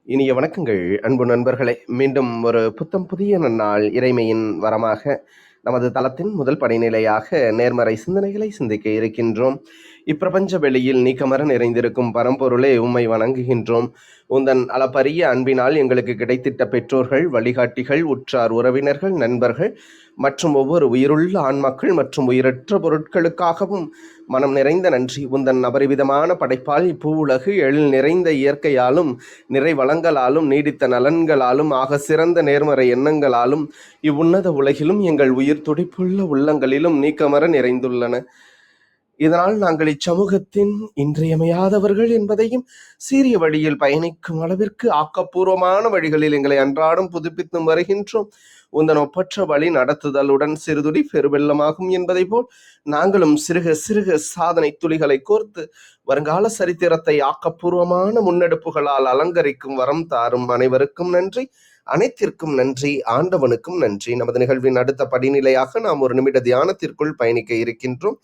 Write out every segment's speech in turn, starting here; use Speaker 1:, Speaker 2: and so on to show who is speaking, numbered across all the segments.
Speaker 1: இனிய வணக்கங்கள் அன்பு நண்பர்களே. மீண்டும் ஒரு புத்தம் புதிய நன்னாள் இறைமையின் வரமாக நமது தளத்தின் முதல் படிநிலையாக நேர்மறை சிந்தனைகளை சிந்திக்க இருக்கின்றோம். இப்பிரபஞ்ச வெளியில் நீக்கமர நிறைந்திருக்கும் பரம்பொருளே உம்மை வணங்குகின்றோம். உந்தன் அளப்பரிய அன்பினால் எங்களுக்கு கிடைத்திட்ட பெற்றோர்கள், வழிகாட்டிகள், உற்றார் உறவினர்கள், நண்பர்கள் மற்றும் ஒவ்வொரு உயிருள்ள ஆன்மாக்கள் மற்றும் உயிரற்ற பொருட்களுக்காகவும் மனம் நிறைந்த நன்றி. உந்தன் அபரிவிதமான படைப்பால் இப்பூ உலகு எழில் நிறைந்த இயற்கையாலும் நிறைவளங்களாலும் நீடித்த நலன்களாலும் ஆக சிறந்த நேர்மறை எண்ணங்களாலும் இவ்வுன்னத உலகிலும் எங்கள் உயிர் துடிப்புள்ள உள்ளங்களிலும் நீக்கமர நிறைந்துள்ளன. இதனால் நாங்கள் இச்சமூகத்தின் இன்றியமையாதவர்கள் என்பதையும் சீரிய வழியில் பயணிக்கும் அளவிற்கு ஆக்கப்பூர்வமான வழிகளில் எங்களை அன்றாடம் புதுப்பித்தும் வருகின்றோம். உந்தன் ஒப்பற்ற வழி நடத்துதலுடன் சிறுதுளி பெருவெள்ளமாகும் என்பதை போல் நாங்களும் சிறுக சிறுக சாதனை துளிகளை கோர்த்து வருங்கால சரித்திரத்தை ஆக்கப்பூர்வமான முன்னெடுப்புகளால் அலங்கரிக்கும் வரம் தாரும். அனைவருக்கும் நன்றி, அனைத்திற்கும் நன்றி, ஆண்டவனுக்கும் நன்றி. நமது நிகழ்வின் அடுத்த படிநிலையாக நாம் ஒரு நிமிட தியானத்திற்குள் பயணிக்க இருக்கின்றோம்.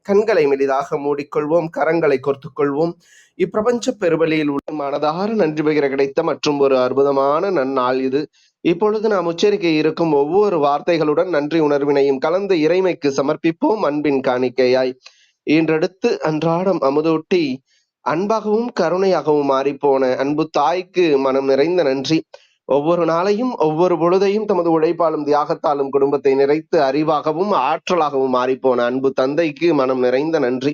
Speaker 1: கண்களை மெலிதாக மூடிக்கொள்வோம், கரங்களை கொர்த்துக்கொள்வோம். இப்பிரபஞ்ச பெருவெளியில் உள்ள மனதார நன்றி பகிர கிடைத்த மற்றும் ஒரு அற்புதமான நன்னாள் இது. இப்பொழுது நாம் உச்சரிக்க இருக்கும் ஒவ்வொரு வார்த்தைகளுடன் நன்றி உணர்வினையும் கலந்து இறைமைக்கு சமர்ப்பிப்போம் அன்பின் காணிக்கையாய். ஈன்றெடுத்து அன்றாடம் அமுதூட்டி அன்பாகவும் கருணையாகவும் மாறிப்போன அன்பு தாய்க்கு மனம் நிறைந்த நன்றி. ஒவ்வொரு நாளையும் ஒவ்வொரு பொழுதையும் தமது உழைப்பாலும் தியாகத்தாலும் குடும்பத்தை நிறைத்து அறிவாகவும் ஆற்றலாகவும் மாறிப்போன அன்பு தந்தைக்கு மனம் நிறைந்த நன்றி.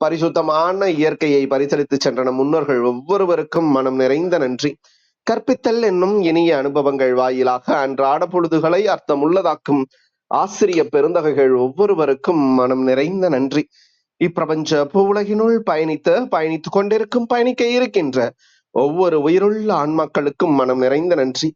Speaker 1: பரிசுத்தமான இயற்கையை பரிசளித்து சென்ற நம் முன்னோர்கள் ஒவ்வொருவருக்கும் மனம் நிறைந்த நன்றி. கற்பித்தல் என்னும் இனிய அனுபவங்கள் வாயிலாக அன்றாட பொழுதுகளை அர்த்தமுள்ளதாக்கும் ஆசிரிய பெருந்தகைகள் ஒவ்வொருவருக்கும் மனம் நிறைந்த நன்றி. இப்பிரபஞ்ச பூவுலகினுள் பயணித்துக் கொண்டிருக்கும் பயணிக்க இருக்கின்ற ஒவ்வொரு உயிருள்ள ஆன்மாக்களுக்கும் மனம் நிறைந்த நன்றி.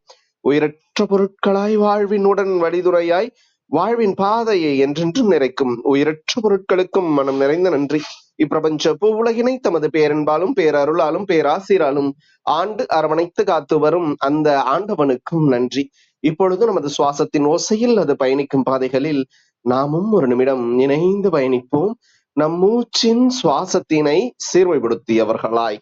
Speaker 1: உயிரற்ற பொருட்களாய் வாழ்வினுடன் வழிதுறையாய் வாழ்வின் பாதையை என்றென்றும் நிறைக்கும் உயிரற்ற பொருட்களுக்கும் மனம் நிறைந்த நன்றி. இப்பிரபஞ்ச பூவுலகினை தமது பேரன்பாலும் பேரருளாலும் பேராசிராலும் ஆண்டு அரவணைத்து காத்து வரும் அந்த ஆண்டவனுக்கும் நன்றி. இப்பொழுது நமது சுவாசத்தின் ஓசையில் அது பயணிக்கும் பாதைகளில் நாமும் ஒரு நிமிடம் இணைந்து பயணிப்போம், நம் மூச்சின் சுவாசத்தினை சீர்மைப்படுத்தியவர்களாய்.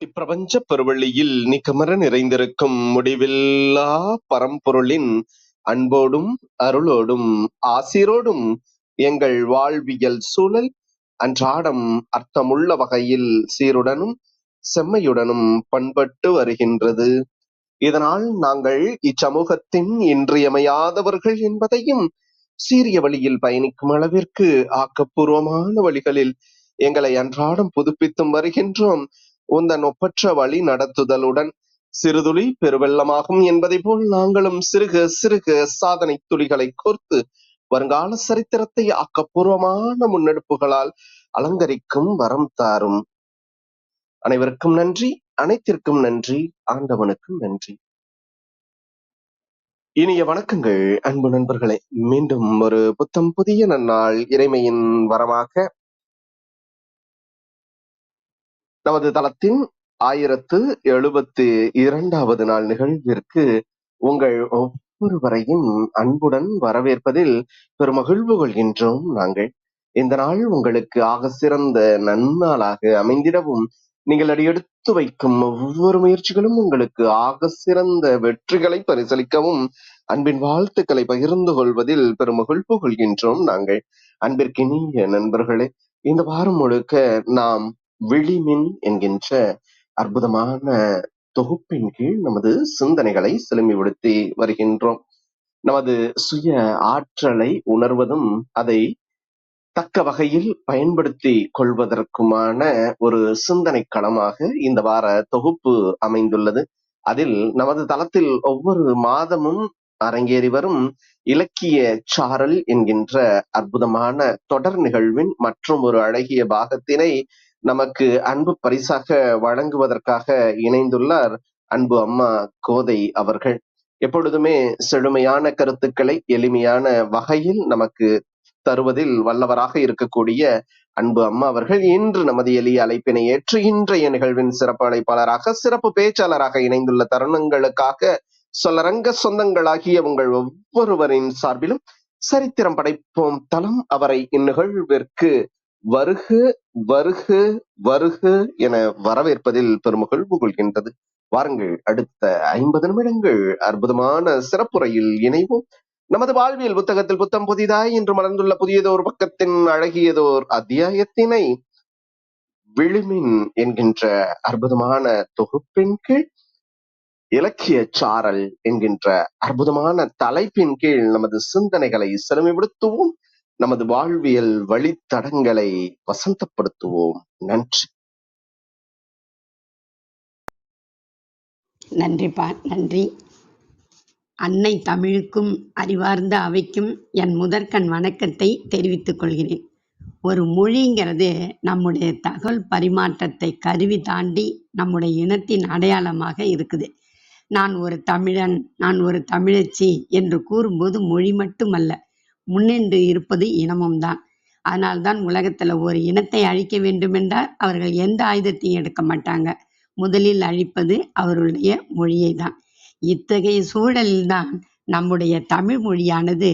Speaker 1: இப்பிரபஞ்ச பெருவெளியில் நீக்கமர நிறைந்திருக்கும் முடிவில்லா பரம்பொருளின் அன்போடும் அருளோடும் ஆசிரோடும் எங்கள் வாழ்வியல் சூழல் அன்றாடம் அர்த்தமுள்ள வகையில் சீருடனும் செம்மையுடனும் பண்பட்டு வருகின்றது. இதனால் நாங்கள் இச்சமூகத்தின் இன்றியமையாதவர்கள் என்பதையும் சீரிய வழியில் பயணிக்கும் அளவிற்கு ஆக்கப்பூர்வமான வழிகளில் எங்களை அன்றாடம் புதுப்பித்தும் வருகின்றோம். உந்தன் ஒப்பற்ற வழி நடத்துதலுடன் சிறுதுளி பெருவெள்ளமாகும் என்பதை போல் நாங்களும் சிறுக சிறுக சாதனை துளிகளை கோர்த்து வருங்கால சரித்திரத்தை ஆக்கப்பூர்வமான முன்னெடுப்புகளால் அலங்கரிக்கும் வரம் தாரும். அனைவருக்கும் நன்றி, அனைத்திற்கும் நன்றி, ஆண்டவனுக்கும் நன்றி. இனிய வணக்கங்கள் அன்பு நண்பர்களே. மீண்டும் ஒரு புத்தம் புதிய நன்னாள் இறைமையின் வரமாக நமது தளத்தின் 1072வது நாள் நிகழ்விற்கு உங்கள் ஒவ்வொருவரையும் அன்புடன் வரவேற்பதில் பெருமகிழ்வு கொள்கின்றோம். நாங்கள் இந்த நாள் உங்களுக்கு ஆக சிறந்த நன்னாளாக அமைந்திடவும், நீங்கள் அடியெடுத்து வைக்கும் ஒவ்வொரு முயற்சிகளும் உங்களுக்கு ஆக சிறந்த வெற்றிகளை பரிசளிக்கவும் அன்பின் வாழ்த்துக்களை பகிர்ந்து கொள்வதில் பெருமகிழ்வு கொள்கின்றோம் நாங்கள். அன்பிற்கினிய நண்பர்களே, இந்த வாரம் முழுக்க நாம் விழிமின் என்கின்ற அற்புதமான தொகுப்பின் கீழ் நமது சிந்தனைகளை செழுமைப்படுத்தி வருகின்றோம். நமது சுய ஆற்றலை உணர்வதும் அதை தக்க வகையில் பயன்படுத்தி கொள்வதற்குமான ஒரு சிந்தனை களமாக இந்த வார தொகுப்பு அமைந்துள்ளது. அதில் நமது தளத்தில் ஒவ்வொரு மாதமும் அரங்கேறி வரும் இலக்கிய சாரல் என்கின்ற அற்புதமான தொடர் நிகழ்வின் மற்றும் ஒரு அழகிய பாகத்தினை நமக்கு அன்பு பரிசாக வழங்குவதற்காக இணைந்துள்ளார் அன்பு அம்மா கோதை அவர்கள். எப்பொழுதுமே செழுமையான கருத்துக்களை எளிமையான வகையில் நமக்கு தருவதில் வல்லவராக இருக்கக்கூடிய அன்பு அம்மா அவர்கள் இன்று நமது எளிய அழைப்பினை ஏற்று இன்றைய நிகழ்வின் சிறப்பு அழைப்பாளராக சிறப்பு பேச்சாளராக இணைந்துள்ள தருணங்களுக்காக சொல்லரங்க சொந்தங்களாகிய உங்கள் ஒவ்வொருவரின் சார்பிலும் சரித்திரம் படைப்போம் தளம் அவரை இந்நிகழ்விற்கு வருக வருக வருக என வரவேற்பதில் பெருமகிழ்வு கொள்கின்றது. வாருங்கள், அடுத்த 50 நிமிடங்கள் அற்புதமான சிறப்புரையில் இணைவோம். நமது வாழ்வியல் புத்தகத்தில் புத்தம் புதிதாய் இன்று மலர்ந்துள்ள புதியதோர் பக்கத்தின் அழகியதோர் அத்தியாயத்தினை விழிமின் என்கின்ற அற்புதமான தொகுப்பின் கீழ் இலக்கிய சாரல் என்கின்ற அற்புதமான தலைப்பின் கீழ் நமது சிந்தனைகளை செழுமைப்படுத்துவோம், நமது வாழ்வியல் வழித்தடங்களை வசந்தப்படுத்துவோம். நன்றி.
Speaker 2: நன்றிப்பா, நன்றி. அன்னை தமிழுக்கும் அறிவார்ந்த அவைக்கும் என் முதற்கண் வணக்கத்தை தெரிவித்துக் கொள்கிறேன். ஒரு மொழிங்கிறது நம்முடைய தகவல் பரிமாற்றத்தை கருவி தாண்டி நம்முடைய இனத்தின் அடையாளமாக இருக்குது. நான் ஒரு தமிழன், நான் ஒரு தமிழச்சி என்று கூறும்போது மொழி மட்டுமல்ல, முன்னின்று இருப்பது இனமும் தான். அதனால்தான் உலகத்துல ஒரு இனத்தை அழிக்க வேண்டுமென்றால் அவர்கள் எந்த ஆயுதத்தையும் எடுக்க மாட்டாங்க. முதலில் அழிப்பது அவர்களுடைய மொழியை தான். இத்தகைய சூழலில்தான் நம்முடைய தமிழ் மொழியானது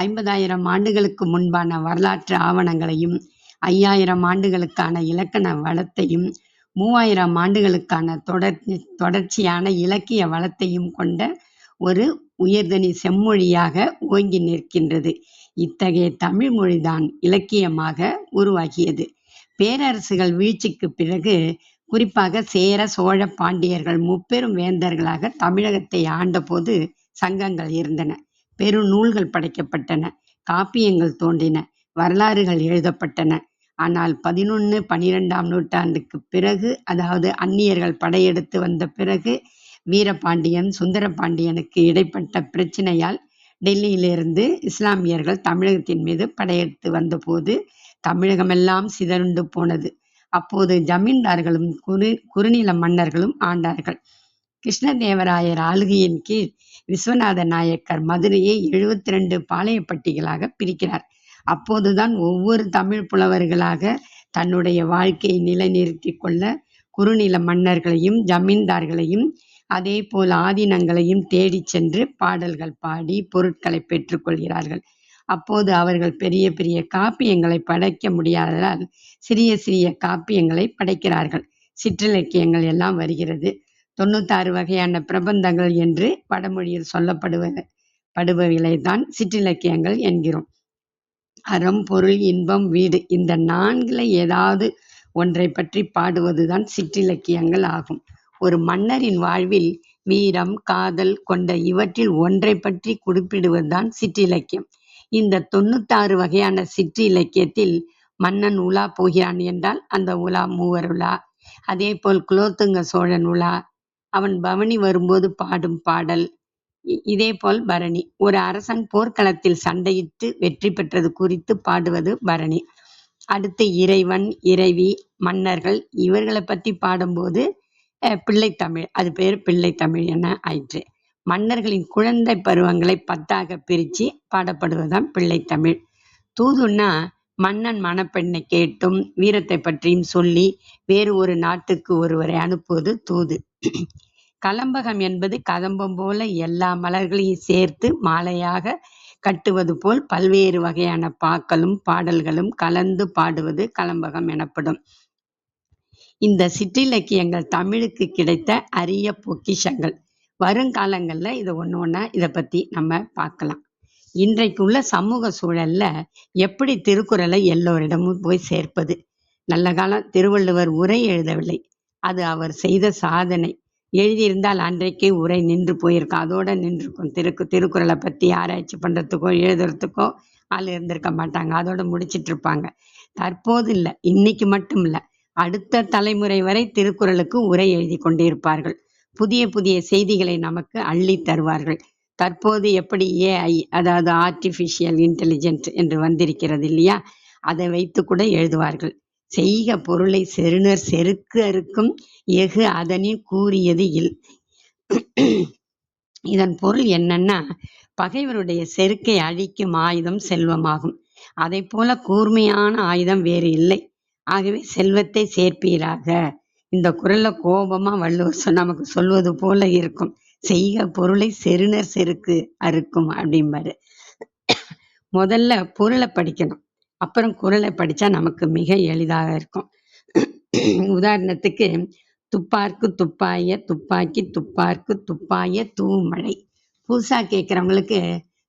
Speaker 2: 50,000 ஆண்டுகளுக்கு முன்பான வரலாற்று ஆவணங்களையும் 5,000 ஆண்டுகளுக்கான இலக்கண வளத்தையும் 3,000 ஆண்டுகளுக்கான தொடர்ச்சியான இலக்கிய வளத்தையும் கொண்ட ஒரு உயர்தனி செம்மொழியாக ஓங்கி நிற்கின்றது. இத்தகைய தமிழ் மொழிதான் இலக்கியமாக உருவாகியது. பேரரசுகள் வீழ்ச்சிக்கு பிறகு குறிப்பாக சேர, சோழ, பாண்டியர்கள் முப்பெரும் வேந்தர்களாக தமிழகத்தை ஆண்டபோது சங்கங்கள் இருந்தன, பெருநூல்கள் படைக்கப்பட்டன, காப்பியங்கள் தோன்றின, வரலாறுகள் எழுதப்பட்டன. ஆனால் 11, 12ஆம் நூற்றாண்டுக்கு பிறகு, அதாவது அந்நியர்கள் படையெடுத்து வந்த பிறகு, வீரபாண்டியன் சுந்தரபாண்டியனுக்கு இடைப்பட்ட பிரச்சனையால் டெல்லியிலிருந்து இஸ்லாமியர்கள் தமிழகத்தின் மீது படையெடுத்து வந்தபோது தமிழகமெல்லாம் சிதறுண்டு போனது. அப்போது ஜமீன்தார்களும் குறுநில மன்னர்களும் ஆண்டார்கள். கிருஷ்ணதேவராயர் ஆளுகையின் கீழ் விஸ்வநாத நாயக்கர் மதுரையை 72 பாளையப்பட்டிகளாக பிரிக்கிறார். அப்போதுதான் ஒவ்வொரு தமிழ் புலவர்களாக தன்னுடைய வாழ்க்கையை நிலைநிறுத்தி கொள்ள குறுநில மன்னர்களையும் ஜமீன்தார்களையும் அதே போல் ஆதீனங்களையும் தேடி சென்று பாடல்கள் பாடி பொருட்களை பெற்றுக்கொள்கிறார்கள். அப்போது அவர்கள் பெரிய பெரிய காப்பியங்களை படைக்க முடியாததால் சிறிய சிறிய காப்பியங்களை படைக்கிறார்கள். சிற்றிலக்கியங்கள் எல்லாம் வருகிறது. 96 வகையான பிரபந்தங்கள் என்று வடமொழியில் சொல்லப்படுபவைகளை தான் சிற்றிலக்கியங்கள் என்கிறோம். அறம், பொருள், இன்பம், வீடு, இந்த 4ல ஏதாவது ஒன்றை பற்றி பாடுவதுதான் சிற்றிலக்கியங்கள் ஆகும். ஒரு மன்னரின் வாழ்வில் வீரம், காதல் கொண்ட இவற்றில் ஒன்றை பற்றி குறிப்பிடுவதுதான் சிற்றிலக்கியம். இந்த 96 வகையான சிற்றிலக்கியத்தில் மன்னன் உலா போகிறான் என்றால் அந்த உலா மூவர் உலா, அதே போல் குலோத்துங்க சோழன் உலா, அவன் பவனி வரும்போது பாடும் பாடல், இதே போல் பரணி, ஒரு அரசன் போர்க்களத்தில் சண்டையிட்டு வெற்றி பெற்றது குறித்து பாடுவது பரணி. அடுத்து இறைவன், இறைவி, மன்னர்கள் இவர்களை பற்றி பாடும்போது பிள்ளைத்தமிழ், அது பேர் பிள்ளைத்தமிழ் என ஆயிற்று. மன்னர்களின் குழந்தை பருவங்களை 10ஆக பிரித்து பாடப்படுவதுதான் பிள்ளைத்தமிழ். தூதுன்னா மன்னன் மணப்பெண்ணை கேட்டும் வீரத்தை பற்றியும் சொல்லி வேறு ஒரு நாட்டுக்கு ஒருவரை அனுப்புவது தூது. கலம்பகம் என்பது கதம்பம் போல எல்லா மலர்களையும் சேர்த்து மாலையாக கட்டுவது போல் பல்வேறு வகையான பாக்களும் பாடல்களும் கலந்து பாடுவது கலம்பகம் எனப்படும். இந்த சிற்றிலக்கியங்கள் தமிழுக்கு கிடைத்த அரிய பொக்கிஷங்கள். வருங்காலங்களில் இதை ஒன்று இதை பற்றி நம்ம பார்க்கலாம். இன்றைக்குள்ள சமூக சூழல்ல எப்படி திருக்குறளை எல்லோரிடமும் போய் சேர்ப்பது? நல்ல காலம் திருவள்ளுவர் உரை எழுதவில்லை, அது அவர் செய்த சாதனை. எழுதியிருந்தால் அன்றைக்கே உரை நின்று போயிருக்கும், அதோட நின்றுருக்கும். திருக்குறளை பற்றி ஆராய்ச்சி பண்ணுறதுக்கோ எழுதுறதுக்கோ ஆள் இருந்திருக்க மாட்டாங்க, அதோட முடிச்சிட்டு இருப்பாங்க. தற்போது இல்லை, இன்னைக்கு மட்டும் இல்லை, அடுத்த தலைமுறை வரை திருக்குறளுக்கு உரை எழுதி கொண்டே இருப்பார்கள். புதிய புதிய செய்திகளை நமக்கு அள்ளி தருவார்கள். தற்போது எப்படி ஏஐ, அதாவது ஆர்டிஃபிஷியல் இன்டெலிஜென்ட் என்று வந்திருக்கிறது இல்லையா, அதை வைத்து கூட எழுதுவார்கள். செய்க பொருளை செருணர் செருக்கு அறுக்கும் எஃகு அதனில் கூறியது இல். இதன் பொருள் என்னன்னா, பகைவருடைய செருக்கை அழிக்கும் ஆயுதம் செல்வமாகும். அதை போல கூர்மையான ஆயுதம் வேறு இல்லை. ஆகவே செல்வத்தை சேர்ப்பீராக. இந்த குறள்ல கோபமா வள்ளுவர் நமக்கு சொல்வது போல இருக்கும். செய்க பொருளை செருணர் செருக்கு அறுக்கும் அப்படிம்பாரு. முதல்ல பொருளை படிக்கணும், அப்புறம் குறளை படிச்சா நமக்கு மிக எளிதாக இருக்கும். உதாரணத்துக்கு, துப்பார்க்கு துப்பாய துப்பாக்கி துப்பார்க்கு துப்பாய தூமழை. புதுசா கேட்குறவங்களுக்கு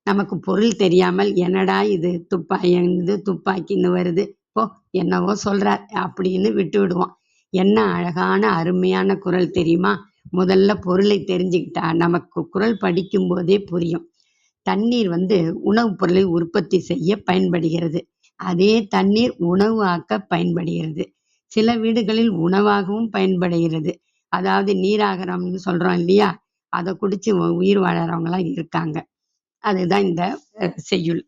Speaker 2: நமக்கு பொருள் தெரியாமல் என்னடா இது துப்பாயன்னு துப்பாக்கின்னு வருது, ஓ என்னவோ சொல்றார் அப்படின்னு விட்டு விடுவோம். என்ன அழகான அருமையான குறள் தெரியுமா? முதல்ல பொருளை தெரிஞ்சுக்கிட்டா நமக்கு குறள் படிக்கும் போதே புரியும். தண்ணீர் உணவுப் பொருளை உற்பத்தி செய்ய பயன்படுகிறது. அதே தண்ணீர் உணவு ஆக்க பயன்படுகிறது. சில வீடுகளில் உணவாகவும் பயன்படுகிறது. அதாவது நீராகாரம்னு சொல்றோம் இல்லையா, அதை குடிச்சு உயிர் வாழறவங்களாம் இருக்காங்க. அதுதான் இந்த செய்யுள்.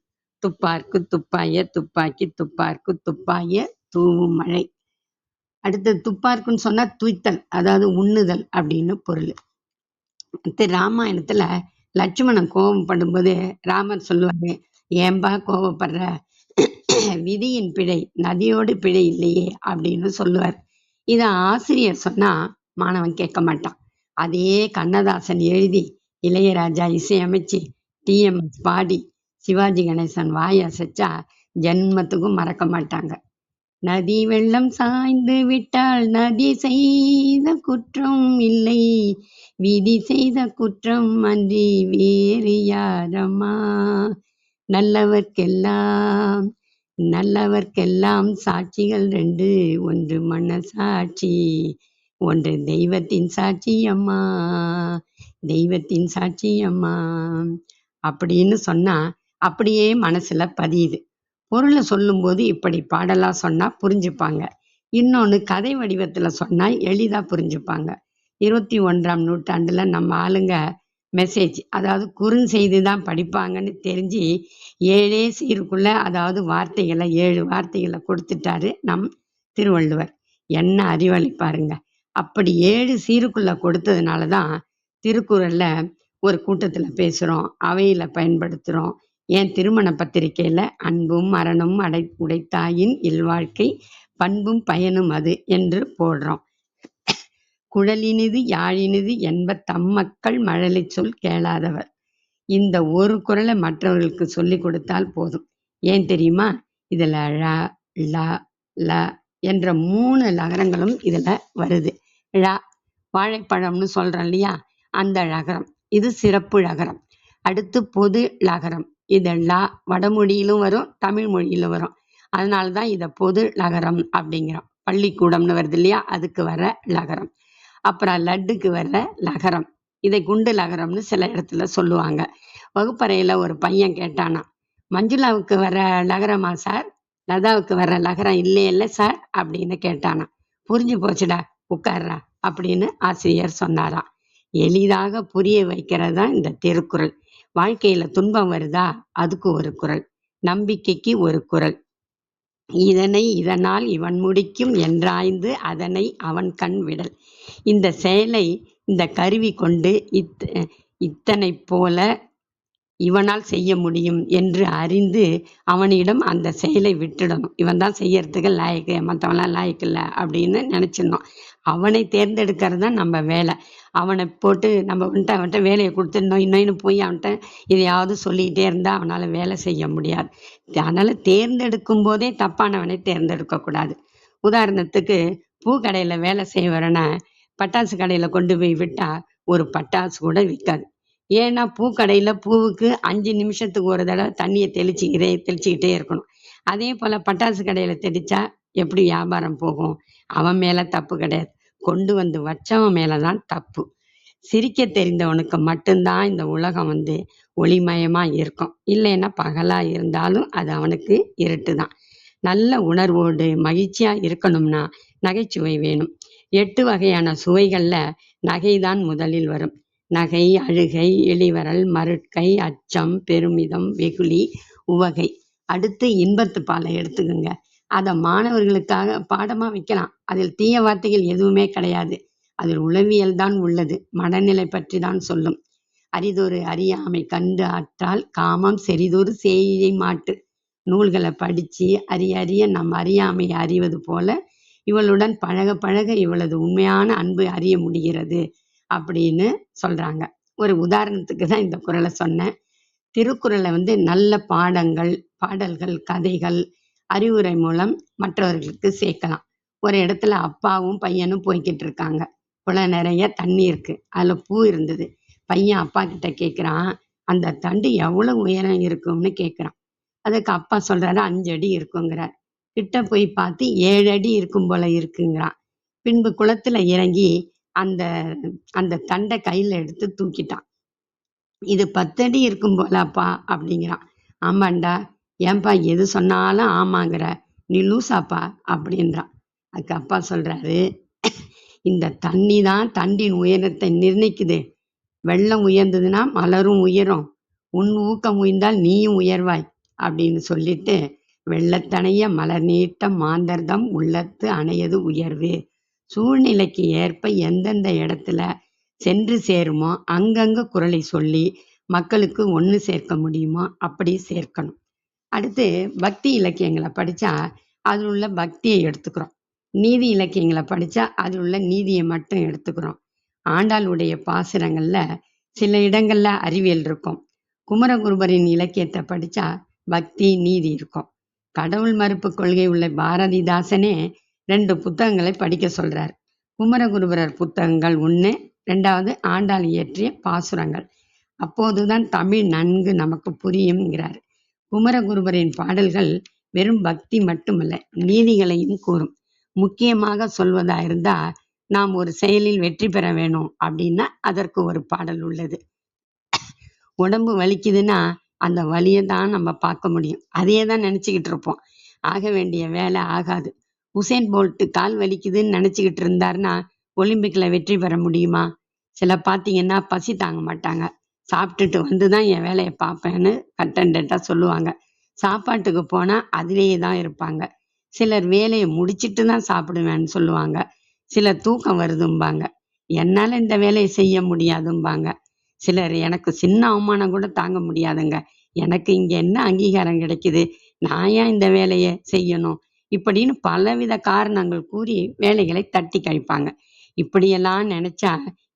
Speaker 2: துப்பார்க்கு துப்பாய துப்பாக்கி துப்பார்க்கு துப்பாய தூவும் மழை. அடுத்தது துப்பார்க்குன்னு சொன்னா துய்த்தல், அதாவது உண்ணுதல் அப்படின்னு பொருள். ராமாயணத்துல லட்சுமணன் கோபப்படும்போது ராமர் சொல்லுவாரு, ஏன்பா கோபப்படுற, விதியின் பிழை, நதியோடு பிழை இல்லையே அப்படின்னு சொல்லுவார். இத ஆசிரியர் சொன்னா மாணவன் கேட்க மாட்டான். அதே கண்ணதாசன் எழுதி இளையராஜா இசையமைச்சு டிஎம்எஸ் பாடி சிவாஜி கணேசன் வாய அசைச்சா ஜென்மத்துக்கும் மறக்க மாட்டாங்க. நதி வெள்ளம் சாய்ந்து விட்டால் நதி செய்த குற்றம் இல்லை, விதி செய்த குற்றம் அன்றி வேறு யாரம்மா. நல்லவர்க்கெல்லாம் நல்லவர்க்கெல்லாம் சாட்சிகள் ரெண்டு, ஒன்று மனசாட்சி, ஒன்று தெய்வத்தின் சாட்சி அம்மா, தெய்வத்தின் சாட்சி அம்மா அப்படின்னு சொன்னா அப்படியே மனசுல பதியுது. பொருளை சொல்லும்போது இப்படி பாடலா சொன்னா புரிஞ்சுப்பாங்க. இன்னொன்னு கதை வடிவத்துல சொன்னா எளிதா புரிஞ்சுப்பாங்க. 21ஆம் நூற்றாண்டுல நம்ம ஆளுங்க மெசேஜ், அதாவது குறுஞ்செய்தி தான் படிப்பாங்கன்னு தெரிஞ்சு 7 சீருக்குள்ள, அதாவது வார்த்தைகளை 7 வார்த்தைகளை கொடுத்துட்டாரு நம் திருவள்ளுவர். என்ன அறிவாளி பாருங்க. அப்படி 7 சீருக்குள்ள கொடுத்ததுனால தான் திருக்குறள்ல ஒரு கூட்டத்துல பேசுறோம், அவையில பயன்படுத்துறோம். ஏன் திருமண பத்திரிகையில அன்பும் மரணமும் உடைத்தாயின் இல்வாழ்க்கை பண்பும் பயனும் அது என்று போடுறோம். குழலினிது யாழினிது என்ப தம்மக்கள் மழலை சொல் கேளாதவர். இந்த ஒரு குறளை மற்றவர்களுக்கு சொல்லி கொடுத்தால் போதும். ஏன் தெரியுமா? இதுல ழ ல ல என்ற 3 லகரங்களும் இதுல வருது. ழ வாழைப்பழம்னு சொல்றோம் இல்லையா, அந்த லகரம், இது சிறப்பு லகரம். அடுத்து பொது லகரம், இது ல வடமொழியிலும் வரும் தமிழ் மொழியிலும் வரும். அதனாலதான் இதை பொது லகரம் அப்படிங்கிறோம். பள்ளிக்கூடம்னு வருது இல்லையா, அதுக்கு வர லகரம். அப்புறம் லட்டுக்கு வர்ற லகரம், இதை குண்டு லகரம்னு சில இடத்துல சொல்லுவாங்க. வகுப்பறையில ஒரு பையன் கேட்டானா, மஞ்சுளாவுக்கு வர லகரமா சார், லதாவுக்கு வர லகரம் இல்லையில்ல சார் அப்படின்னு கேட்டானா. புரிஞ்சு போச்சுடா, உட்கார்றா அப்படின்னு ஆசிரியர் சொன்னாராம். எளிதாக புரிய வைக்கிறது தான் இந்த திருக்குறள். வாழ்க்கையில துன்பம் வருதா, அதுக்கு ஒரு குறள். நம்பிக்கைக்கு ஒரு குறள். இதனை இதனால் இவன் முடிக்கும் என்றாய்ந்து அதனை அவன் கண் விடல். இந்த செயலை இந்த கருவி கொண்டு இத்தனை போல இவனால் செய்ய முடியும் என்று அறிந்து அவனிடம் அந்த செயலை விட்டுடணும். இவன் தான் செய்யறதுக்கு லாயக்கு, மற்றவன்லாம் லாயக்கு இல்லை அப்படின்னு நினைச்சிடணும். அவனை தேர்ந்தெடுக்கிறது தான் நம்ம வேலை. அவனை போட்டு நம்ம அவன்கிட்ட வேலையை கொடுத்துருந்தோம், இன்னும் போய் அவன்கிட்ட இதையாவது சொல்லிக்கிட்டே இருந்தால் அவனால் வேலை செய்ய முடியாது. அதனால தேர்ந்தெடுக்கும் போதே தப்பானவனை தேர்ந்தெடுக்கக்கூடாது. உதாரணத்துக்கு பூக்கடையில் வேலை செய்வரனை பட்டாசு கடையில் கொண்டு போய் விட்டா ஒரு பட்டாசு கூட விற்காது. ஏன்னா பூக்கடையில பூவுக்கு 5 நிமிஷத்துக்கு ஒரு தடவை தண்ணியை தெளிச்சுக்கிட்டே இருக்கணும். அதே போல பட்டாசு கடையில தெளிச்சா எப்படி வியாபாரம் போகும்? அவன் மேல தப்பு கிடையாது. கொண்டு வந்து வச்சவன் மேலதான் தப்பு. சிரிக்க தெரிந்தவனுக்கு மட்டும்தான் இந்த உலகம் ஒளிமயமா இருக்கும். இல்லைன்னா பகலா இருந்தாலும் அது அவனுக்கு இருட்டுதான். நல்ல உணர்வோடு மகிழ்ச்சியா இருக்கணும்னா நகைச்சுவை வேணும். 8 வகையான சுவைகள்ல நகைதான் முதலில் வரும். நகை, அழுகை, இளிவரல், மருட்கை, அச்சம், பெருமிதம், வெகுளி, உவகை. அடுத்து இன்பத்து பாலை எடுத்துக்கோங்க. அதை மாணவர்களுக்காக பாடமா வைக்கலாம். அதில் தீய வார்த்தைகள் எதுவுமே கிடையாது. அதில் உளவியல் தான் உள்ளது. மனநிலை பற்றி தான் சொல்லும். அரிதொரு அறியாமை கண்டு ஆற்றால் காமம் செறிதொரு சேயை மாட்டு. நூல்களை படிச்சு அறிய நம் அறியாமையை அறிவது போல இவளுடன் பழக பழக இவளது உண்மையான அன்பு அறிய முடிகிறது அப்படின்னு சொல்றாங்க. ஒரு உதாரணத்துக்கு தான் இந்த குறளை சொன்னேன். திருக்குறளை நல்ல பாடல்கள், கதைகள், அறிவுரை மூலம் மற்றவர்களுக்கு சேர்க்கலாம். ஒரு இடத்துல அப்பாவும் பையனும் போய்கிட்டு இருக்காங்க. குளம் நிறைய தண்ணி இருக்கு. அதுல பூ இருந்தது. பையன் அப்பா கிட்ட கேட்கிறான், அந்த தண்டு எவ்வளவு உயரம் இருக்கும்னு கேட்கிறான். அதுக்கு அப்பா சொல்றாரு 5 அடி இருக்குங்கிறார். கிட்ட போய் பார்த்து 7 அடி இருக்கும் போல இருக்குங்கிறான். பின்பு குளத்துல இறங்கி அந்த அந்த தண்டை கையில எடுத்து தூக்கிட்டான். இது 10 அடி இருக்கும் போல அப்பா அப்படிங்கிறான். ஆமாண்டா, ஏன்பா எது சொன்னாலும் ஆமாங்கிற, நீ லூசாப்பா அப்படின்றான். அதுக்கு அப்பா சொல்றாரு, இந்த தண்ணி தான் தண்டின் உயரத்தை நிர்ணயிக்குது. வெள்ளம் உயர்ந்ததுன்னா மலரும் உயரும். உன் ஊக்கம் உயர்ந்தால் நீயும் உயர்வாய் அப்படின்னு சொல்லிட்டு, வெள்ளத்தணைய மலர் நீட்ட மாந்தர்தம் உள்ளத்து அணையது உயர்வு. சூழ்நிலைக்கு ஏற்ப எந்தெந்த இடத்துல சென்று சேருமோ அங்கங்க குறளை சொல்லி மக்களுக்கு ஒன்று சேர்க்க முடியுமோ அப்படி சேர்க்கணும். அடுத்து பக்தி இலக்கியங்களை படித்தா அதில் உள்ள பக்தியை எடுத்துக்கிறோம். நீதி இலக்கியங்களை படித்தா அதில் உள்ள நீதியை மட்டும் எடுத்துக்கிறோம். ஆண்டாளுடைய பாசுரங்கள்ல சில இடங்கள்ல அறிவியல் இருக்கும். குமரகுருபரின் இலக்கியத்தை படித்தா பக்தி நீதி இருக்கும். கடவுள் மறுப்பு கொள்கை உள்ள பாரதிதாசனே 2 புத்தகங்களை படிக்க சொல்றார். குமரகுருபரர் புத்தகங்கள் 1, 2வது ஆண்டாள் இயற்றிய பாசுரங்கள். அப்போதுதான் தமிழ் நன்கு நமக்கு புரியும்ங்கிறார். குமரகுருபரின் பாடல்கள் வெறும் பக்தி மட்டுமல்ல, நீதிகளையும் கூறும். முக்கியமாக சொல்வதா இருந்தா, நாம் ஒரு செயலில் வெற்றி பெற வேணும் அப்படின்னா அதற்கு ஒரு பாடல் உள்ளது. உடம்பு வலிக்குதுன்னா அந்த வலியை தான் நம்ம பார்க்க முடியும். அதையே தான் நினைச்சுக்கிட்டு இருப்போம். ஆக வேண்டிய வேலை ஆகாது. உசேன் போல்ட் கால் வலிக்குதுன்னு நினைச்சுக்கிட்டு இருந்தாருன்னா ஒலிம்பிக்ல வெற்றி பெற முடியுமா? சில பார்த்தீங்கன்னா பசி தாங்க மாட்டாங்க. சாப்பிட்டுட்டு வந்துதான் என் வேலையை பார்ப்பேன்னு கட்டண்டா சொல்லுவாங்க. சாப்பாட்டுக்கு போனா அதிலேயே தான் இருப்பாங்க. சிலர் வேலையை முடிச்சிட்டு தான் சாப்பிடுவேன்னு சொல்லுவாங்க. சிலர் தூக்கம் வருதும்பாங்க. என்னால இந்த வேலையை செய்ய முடியாதும்பாங்க. சிலர் எனக்கு சின்ன அவமானம் கூட தாங்க முடியாதுங்க. எனக்கு இங்க என்ன அங்கீகாரம் கிடைக்குது? நான் ஏன் இந்த வேலையை செய்யணும்? இப்படின்னு பலவித காரணங்கள் கூறி வேலைகளை தட்டி கழிப்பாங்க. இப்படியெல்லாம் நினைச்சா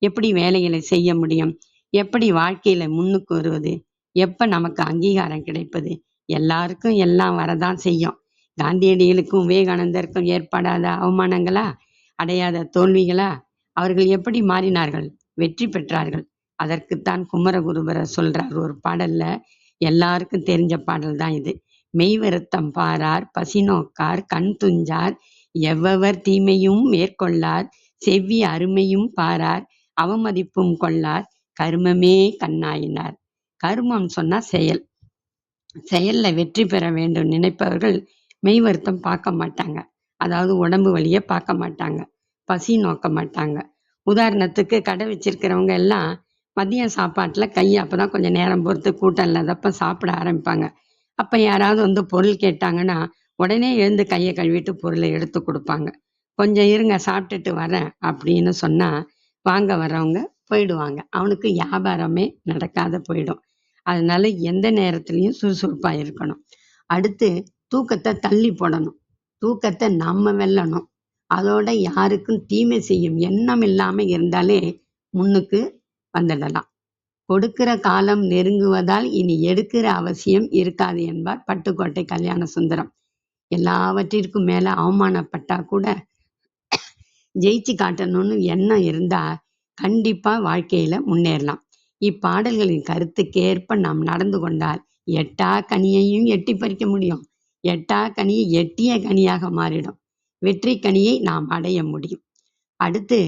Speaker 2: எப்படி வேலைகளை செய்ய முடியும்? எப்படி வாழ்க்கையில முன்னுக்கு வருவது? எப்ப நமக்கு அங்கீகாரம் கிடைப்பது? எல்லாருக்கும் எல்லாம் வரதான் செய்யும். காந்தியடிகளுக்கும் விவேகானந்தருக்கும் ஏற்படாத அவமானங்களா? அடையாத தோல்விகளா? அவர்கள் எப்படி மாறினார்கள்? வெற்றி பெற்றார்கள். அதற்குத்தான் குமரகுருபரர் சொல்றார் ஒரு பாடல்ல. எல்லாருக்கும் தெரிஞ்ச பாடல் தான் இது. மெய் வருத்தம் பாரார், பசி நோக்கார், கண் துஞ்சார், எவ்வவர் தீமையும் மேற்கொள்ளார், செவ்வி அருமையும் பாரார், அவமதிப்பும் கொள்ளார், கருமமே கண்ணாயினார். கருமம் சொன்னா செயல். செயல்ல வெற்றி பெற வேண்டும் நினைப்பவர்கள் மெய் வருத்தம் பார்க்க மாட்டாங்க. அதாவது உடம்பு வலியை பார்க்க மாட்டாங்க. பசி நோக்க மாட்டாங்க. உதாரணத்துக்கு கடை வச்சிருக்கிறவங்க எல்லாம் மதியம் சாப்பாட்டுல கையை அப்பதான் கொஞ்சம் நேரம் பொறுத்து கூட்டம் இல்லாதப்ப சாப்பிட ஆரம்பிப்பாங்க. அப்ப யாராவது பொருள் கேட்டாங்கன்னா உடனே எழுந்து கையை கழுவிட்டு பொருளை எடுத்து கொடுப்பாங்க. கொஞ்சம் இருங்க சாப்பிட்டுட்டு வரேன் அப்படின்னு சொன்னா வாங்க வர்றவங்க போயிடுவாங்க. அவனுக்கு வியாபாரமே நடக்காத போயிடும். அதனால எந்த நேரத்திலையும் சுறுசுறுப்பா இருக்கணும். அடுத்து தூக்கத்தை தள்ளி போடணும். தூக்கத்தை நம்ம வெல்லணும். அதோட யாருக்கும் தீமை செய்யும் எண்ணம் இல்லாம இருந்தாலே முன்னுக்கு வந்துடலாம். கொடுக்கிற காலம் நெருங்குவதால் இனி எடுக்கிற அவசியம் இருக்காது என்பார் பட்டுக்கோட்டை கல்யாண சுந்தரம். எல்லாவற்றிற்கும் மேல அவமானப்பட்டா கூட ஜெயிச்சு காட்டணும்னு எண்ணம் இருந்தா கண்டிப்பா வாழ்க்கையில முன்னேறலாம். இப்பாடல்களின் கருத்துக்கேற்ப நாம் நடந்து கொண்டால் எட்டா கனியையும் எட்டி பறிக்க முடியும். எட்டா கனியை எட்டிய கனியாக மாறிடும். வெற்றி கனியை நாம் அடைய முடியும். அடுத்து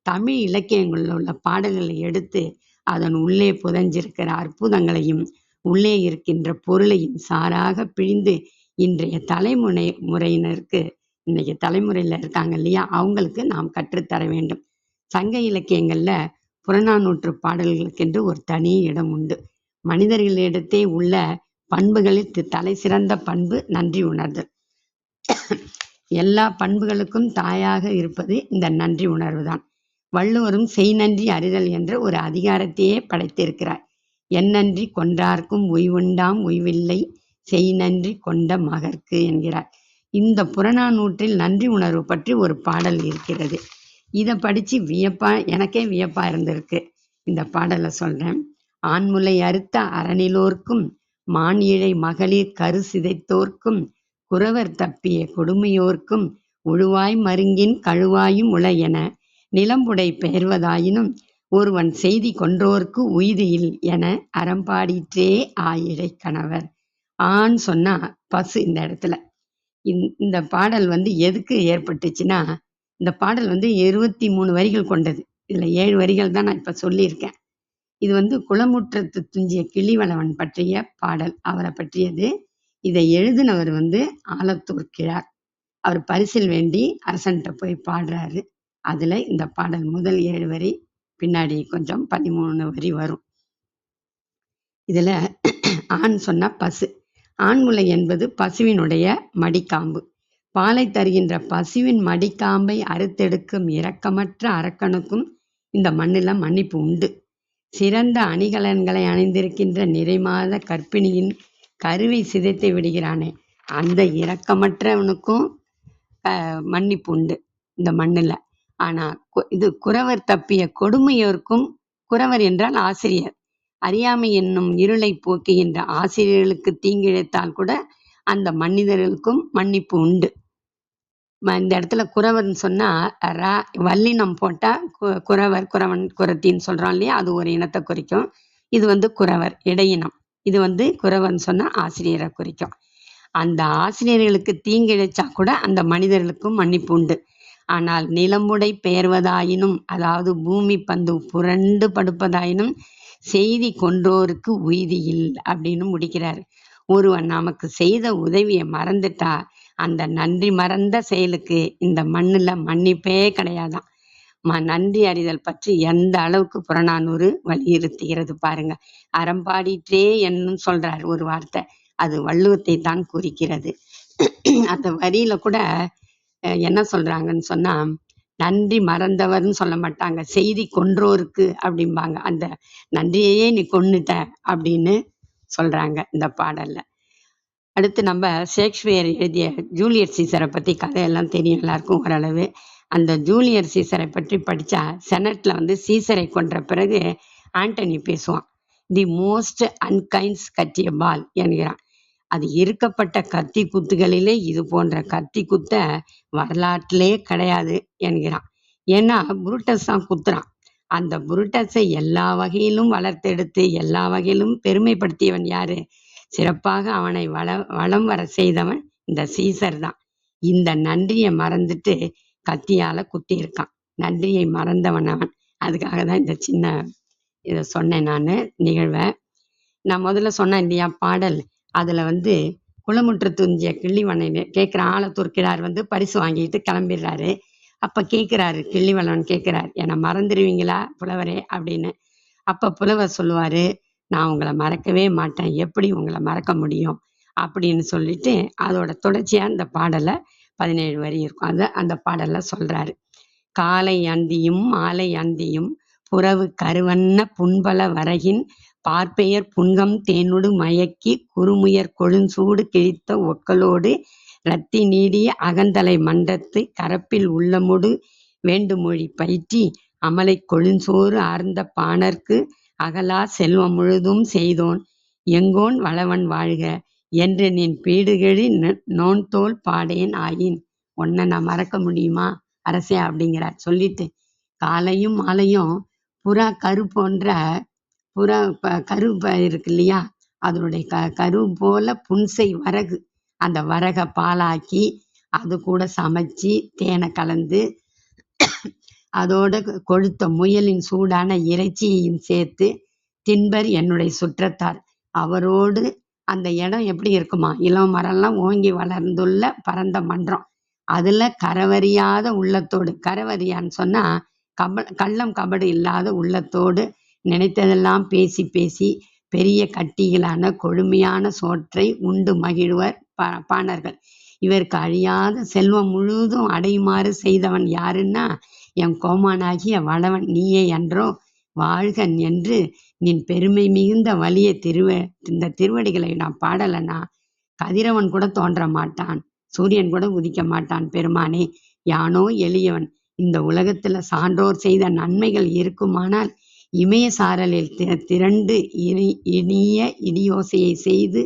Speaker 2: தமிழ் இலக்கியங்களில் உள்ள பாடல்களை எடுத்து அதன் உள்ளே புதைஞ்சிருக்கிற அற்புதங்களையும் உள்ளே இருக்கின்ற பொருளையும் சாராக பிழிந்து இன்றைய முறையினருக்கு இன்னைக்கு தலைமுறையில் இருக்காங்க இல்லையா, அவங்களுக்கு நாம் கற்றுத்தர வேண்டும். சங்க இலக்கியங்கள்ல புறநானூற்று பாடல்களுக்கென்று ஒரு தனி இடம் உண்டு. மனிதர்களிடத்தே உள்ள பண்புகளில் தலை சிறந்த பண்பு நன்றி உணர்தல். எல்லா பண்புகளுக்கும் தாயாக இருப்பது இந்த நன்றி உணர்வு தான். வள்ளுவரும் செய் நன்றி அறிதல் என்ற ஒரு அதிகாரத்தையே படைத்திருக்கிறார். எந்நன்றி கொன்றார்க்கும் உய்வுண்டாம் உய்வில்லை செய் நன்றி கொண்ட மகற்கு என்கிறார். இந்த புறநானூற்றில் நன்றி உணர்வு பற்றி ஒரு பாடல் இருக்கிறது. இதை படிச்சு எனக்கே வியப்பா இருந்திருக்கு. இந்த பாடலை சொல்றேன். ஆண்முலை அறுத்த அறநிலோர்க்கும் மான் இழை மகளிர் கரு சிதைத்தோர்க்கும் குறவர் தப்பிய கொடுமையோர்க்கும் உழுவாய் மருங்கின் கழுவாயும் உள என நிலம்புடை பெயர்வதாயினும் ஒருவன் செய்தி கொன்றோர்க்கு உய்தியில் என அறம்பாடிற்றே ஆயிழை கணவர். ஆண் சொன்னா பசு. இந்த இடத்துல இந்த பாடல் எதுக்கு ஏற்பட்டுச்சுன்னா, இந்த பாடல் 23 வரிகள் கொண்டது. இதுல 7 வரிகள் தான் நான் இப்ப சொல்லியிருக்கேன். இது குளமுற்றத்து துஞ்சிய கிள்ளிவளவன் பற்றிய பாடல். அவரை பற்றியது. இதை எழுதினவர் ஆலத்தூர் கிழார். அவர் பரிசில் வேண்டி அரசன்ட்ட போய் பாடுறாரு. அதுல இந்த பாடல் முதல் 7 வரி, பின்னாடி கொஞ்சம் 13 வரி வரும். இதுல ஆண் சொன்னா பசு. ஆண்முலை என்பது பசுவினுடைய மடிக்காம்பு. பாலை தருகின்ற பசுவின் மடிக்காம்பை அறுத்தெடுக்கும் இரக்கமற்ற அரக்கனுக்கும் இந்த மண்ணில மன்னிப்பு உண்டு. சிறந்த அணிகலன்களை அணிந்திருக்கின்ற நிறைமாத கர்ப்பிணியின் கருவை சிதைத்து விடுகிறானே, அந்த இரக்கமற்றவனுக்கும் மன்னிப்பு உண்டு இந்த மண்ணில். ஆனா இது குறவர் தப்பிய கொடுமையோர்க்கும், குறவர் என்றால் ஆசிரியர், அறியாமை என்னும் இருளை போக்குகின்ற ஆசிரியர்களுக்கு தீங்கிழைத்தால் கூட அந்த மனிதர்களுக்கும் மன்னிப்பு உண்டு. இந்த இடத்துல குறவர்னு சொன்னா வல்லினம் போட்டா குறவர், குறவன், குறத்தின்னு சொல்றோம் இல்லையா, அது ஒரு இனத்தை குறிக்கும். இது குறவர் இடையினம். இது குறவர்னு சொன்னா ஆசிரியரை குறிக்கும். அந்த ஆசிரியர்களுக்கு தீங்கிழைச்சா கூட அந்த மனிதர்களுக்கும் மன்னிப்பு உண்டு. ஆனால் நிலமுடை பெயர்வதாயினும், அதாவது பூமி பந்து புரண்டு படுப்பதாயினும் செய்தி கொன்றோருக்கு உய்தியில் அப்படின்னு முடிக்கிறார். ஒருவன் நமக்கு செய்த உதவியை மறந்துட்டா அந்த நன்றி மறந்த செயலுக்கு இந்த மண்ணுல மன்னிப்பே கிடையாதான். நன்றி அறிதல் பற்றி எந்த அளவுக்கு புறநானூறு வலியுறுத்துகிறது பாருங்க. அறம்பாடிற்றே என்னும் சொல்றார் ஒரு வார்த்தை. அது வள்ளுவத்தை தான் குறிக்கிறது. அந்த வரியில கூட என்ன சொல்றாங்கன்னு சொன்னா, நன்றி மறந்தவர்னு சொல்ல மாட்டாங்க, செய்தி கொன்றோருக்கு அப்படிம்பாங்க. அந்த நன்றியையே நீ கொன்னுட்ட அப்படின்னு சொல்றாங்க இந்த பாடல்ல. அடுத்து நம்ம ஷேக்ஸ்பியர் எழுதிய ஜூலியஸ் சீசரை பத்தி கதையெல்லாம் தெரியும் எல்லாருக்கும் ஓரளவு. அந்த ஜூலியஸ் சீசரை பற்றி படிச்சா, செனட்ல சீசரை கொன்ற பிறகு ஆண்டனி பேசுவான். தி மோஸ்ட் அன்கைண்ட்ஸ் கட்டிய பால் என்கிறான். அது இருக்கப்பட்ட கத்தி குத்துகளிலே இது போன்ற கத்தி குத்த வரலாற்றிலே கிடையாது என்கிறான். ஏன்னா புருட்டஸ் தான் குத்துறான். அந்த புருட்டஸை எல்லா வகையிலும் வளர்த்தெடுத்து எல்லா வகையிலும் பெருமைப்படுத்தியவன் யாரு? சிறப்பாக அவனை வளம் வர செய்தவன் இந்த சீசர் தான். இந்த நன்றியை மறந்துட்டு கத்தியால குத்தி இருக்கான். நன்றியை மறந்தவன் அவன். அதுக்காக தான் இந்த சின்ன இதை சொன்னேன் நான் நிகழ்வை. நான் முதல்ல சொன்னேன் இல்லையா பாடல், அதுல குளமுற்று துஞ்சிய கிள்ளிவனை கேட்கிற ஆலத்தூர் கிழார் பரிசு வாங்கிட்டு கிளம்பிடுறாரு. அப்ப கேட்கிறாரு, கிள்ளிவளவன் கேட்கிறார், என்னை மறந்துடுவீங்களா புலவரே அப்படின்னு. அப்ப புலவர் சொல்லுவாரு, நான் உங்களை மறக்கவே மாட்டேன், எப்படி உங்களை மறக்க முடியும் அப்படின்னு சொல்லிட்டு அதோட தொடர்ச்சியா இந்த பாடலை 17 வரி இருக்கும். அதை அந்த பாடல்ல சொல்றாரு. காலை அந்தியும் மாலை அந்தியும் புறவு கருவன்ன புண்பல வரகின் பார்ப்பெயர் புன்கம் தேனொடு மயக்கி குறுமுயர் கொழுஞ்சூடு கிழித்த ஒக்களோடு இரத்தி நீடிய அகந்தலை மன்றத்து கரப்பில் உள்ளமொடு வேண்டுமொழி பயிற்றி அமலை கொழுஞ்சோறு ஆர்ந்த பாணர்க்கு அகலா செல்வம் முழுதும் செய்தோன் எங்கோன் வளவன் வாழ்க என்று நின் பீடுகழி நோன்தோல் பாடேன் ஆயின். உன்னை நான் மறக்க முடியுமா அரசே அப்படிங்கிறார். சொல்லிட்டு காலையும் மாலையும் புறா கரு போன்ற புறா கரு இருக்கு இல்லையா, அதனுடைய கரு போல புன்செய் வரகு, அந்த வரகை பாலாக்கி அது கூட சமைச்சு தேனை கலந்து அதோட கொழுத்த முயலின் சூடான இறைச்சியையும் சேர்த்து தின்பர் என்னுடைய சுற்றத்தார். அவரோடு அந்த இடம் எப்படி இருக்குமா, இளம் மரம்லாம் ஓங்கி வளர்ந்துள்ள பரந்த மன்றம். அதுல கரவறியாத உள்ளத்தோடு, கரவறியான்னு சொன்னா கள்ளம் கபடு இல்லாத உள்ளத்தோடு நினைத்ததெல்லாம் பேசி பேசி பெரிய கட்டிகளான கொழுமையான சோற்றை உண்டு மகிழ்வர் பாணர்கள். இவருக்கு அழியாத செல்வம் முழுதும் அடையுமாறு செய்தவன் யாருன்னா, என் கோமானாகிய வளவன் நீயே என்றோ. வாழ்கன் என்று நின் பெருமை மிகுந்த வலிய இந்த திருவடிகளை நான் பாடலைன்னா கதிரவன் கூட தோன்ற மாட்டான், சூரியன் கூட உதிக்க மாட்டான் பெருமானே. யானோ எளியவன். இந்த உலகத்துல சான்றோர் செய்த நன்மைகள் இருக்குமானால் இமய சாரலில் திரண்டு இனிய இடியோசையை செய்து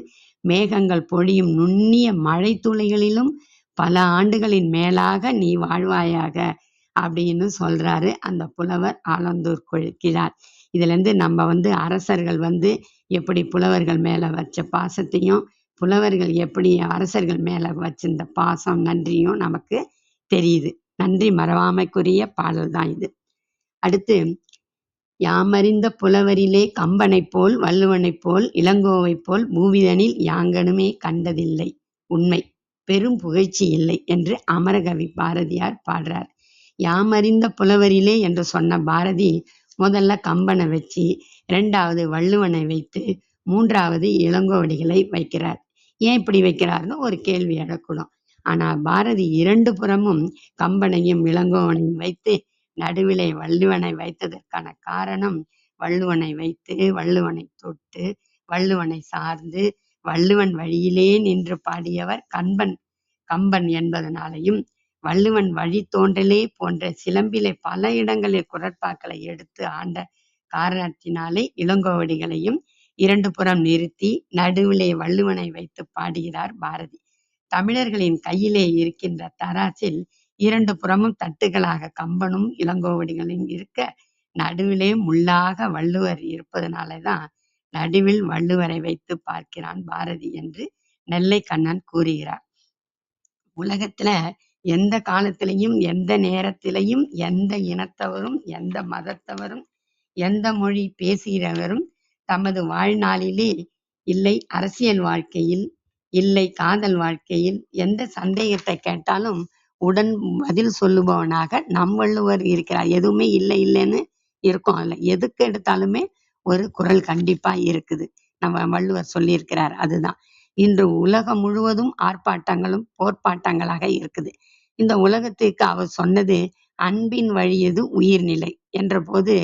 Speaker 2: மேகங்கள் பொழியும் நுண்ணிய மழை துளிகளிலும் பல ஆண்டுகளின் மேலாக நீ வாழ்வாயாக அப்படின்னு சொல்றாரு அந்த புலவர் ஆலந்தூர் கிழார். இதுல இருந்து நம்ம அரசர்கள் எப்படி புலவர்கள் மேல வச்ச பாசத்தையும், புலவர்கள் எப்படி அரசர்கள் மேல வச்சிருந்த பாசம் நன்றியும் நமக்கு தெரியுது. நன்றி மறவாமைக்குரிய பாடல் தான் இது. அடுத்து, யாமறிந்த புலவரிலே கம்பனைப் போல் வள்ளுவனைப் போல் இளங்கோவைப் போல் பூவிதனில் யாங்கனுமே கண்டதில்லை உண்மை, பெரும் புகழ்ச்சி இல்லை என்று அமரகவி பாரதியார் பாடுறார். யாமறிந்த புலவரிலே என்று சொன்ன பாரதி முதல்ல கம்பனை வச்சு, 2வது வள்ளுவனை வைத்து, 3வது இளங்கோவடிகளை வைக்கிறார். ஏன் இப்படி வைக்கிறார்னு ஒரு கேள்வி எழக்கூடும். ஆனா பாரதி 2 புறமும் கம்பனையும் இளங்கோவனையும் வைத்து நடுவிலே வள்ளுவனை வைத்ததற்கான காரணம், வள்ளுவனை வைத்து வள்ளுவனை தொட்டு வள்ளுவனை சார்ந்து வள்ளுவன் வழியிலே நின்று பாடியவர் கம்பன் என்பதனாலையும், வள்ளுவன் வழி தோன்றலே போன்ற சிலம்பிலே பல இடங்களில் குரட்பாக்களை எடுத்து ஆண்ட காரணத்தினாலே இளங்கோவடிகளையும் 2 புறம் நிறுத்தி நடுவிலே வள்ளுவனை வைத்து பாடுகிறார் பாரதி. தமிழர்களின் கையிலே இருக்கின்ற தராசில் 2 புறமும் தட்டுகளாக கம்பனும் இளங்கோவடிகளும் இருக்க, நடுவிலே முள்ளாக வள்ளுவர் இருப்பதனாலதான் நடுவில் வள்ளுவரை வைத்து பார்க்கிறான் பாரதி என்று நெல்லை கண்ணன் கூறுகிறார். உலகத்துல எந்த காலத்திலையும் எந்த நேரத்திலையும் எந்த இனத்தவரும் எந்த மதத்தவரும் எந்த மொழி பேசுகிறவரும் தமது வாழ்நாளிலே, இல்லை அரசியல் வாழ்க்கையில், இல்லை காதல் வாழ்க்கையில் எந்த சந்தேகத்தை கேட்டாலும் உடன் பதில் சொல்லுபவனாக நம் வள்ளுவர் இருக்கிறார். எதுவுமே இல்லை இல்லைன்னு இருக்கும். அல்ல, எதுக்கு எடுத்தாலுமே ஒரு குரல் கண்டிப்பா இருக்குது. நம்ம வள்ளுவர் சொல்லியிருக்கிறார். அதுதான் இன்று உலகம் முழுவதும் ஆர்ப்பாட்டங்களும் போர்ப்பாட்டங்களாக இருக்குது. இந்த உலகத்திற்கு அவர் சொன்னது அன்பின் வழியது உயிர்நிலை என்ற போது,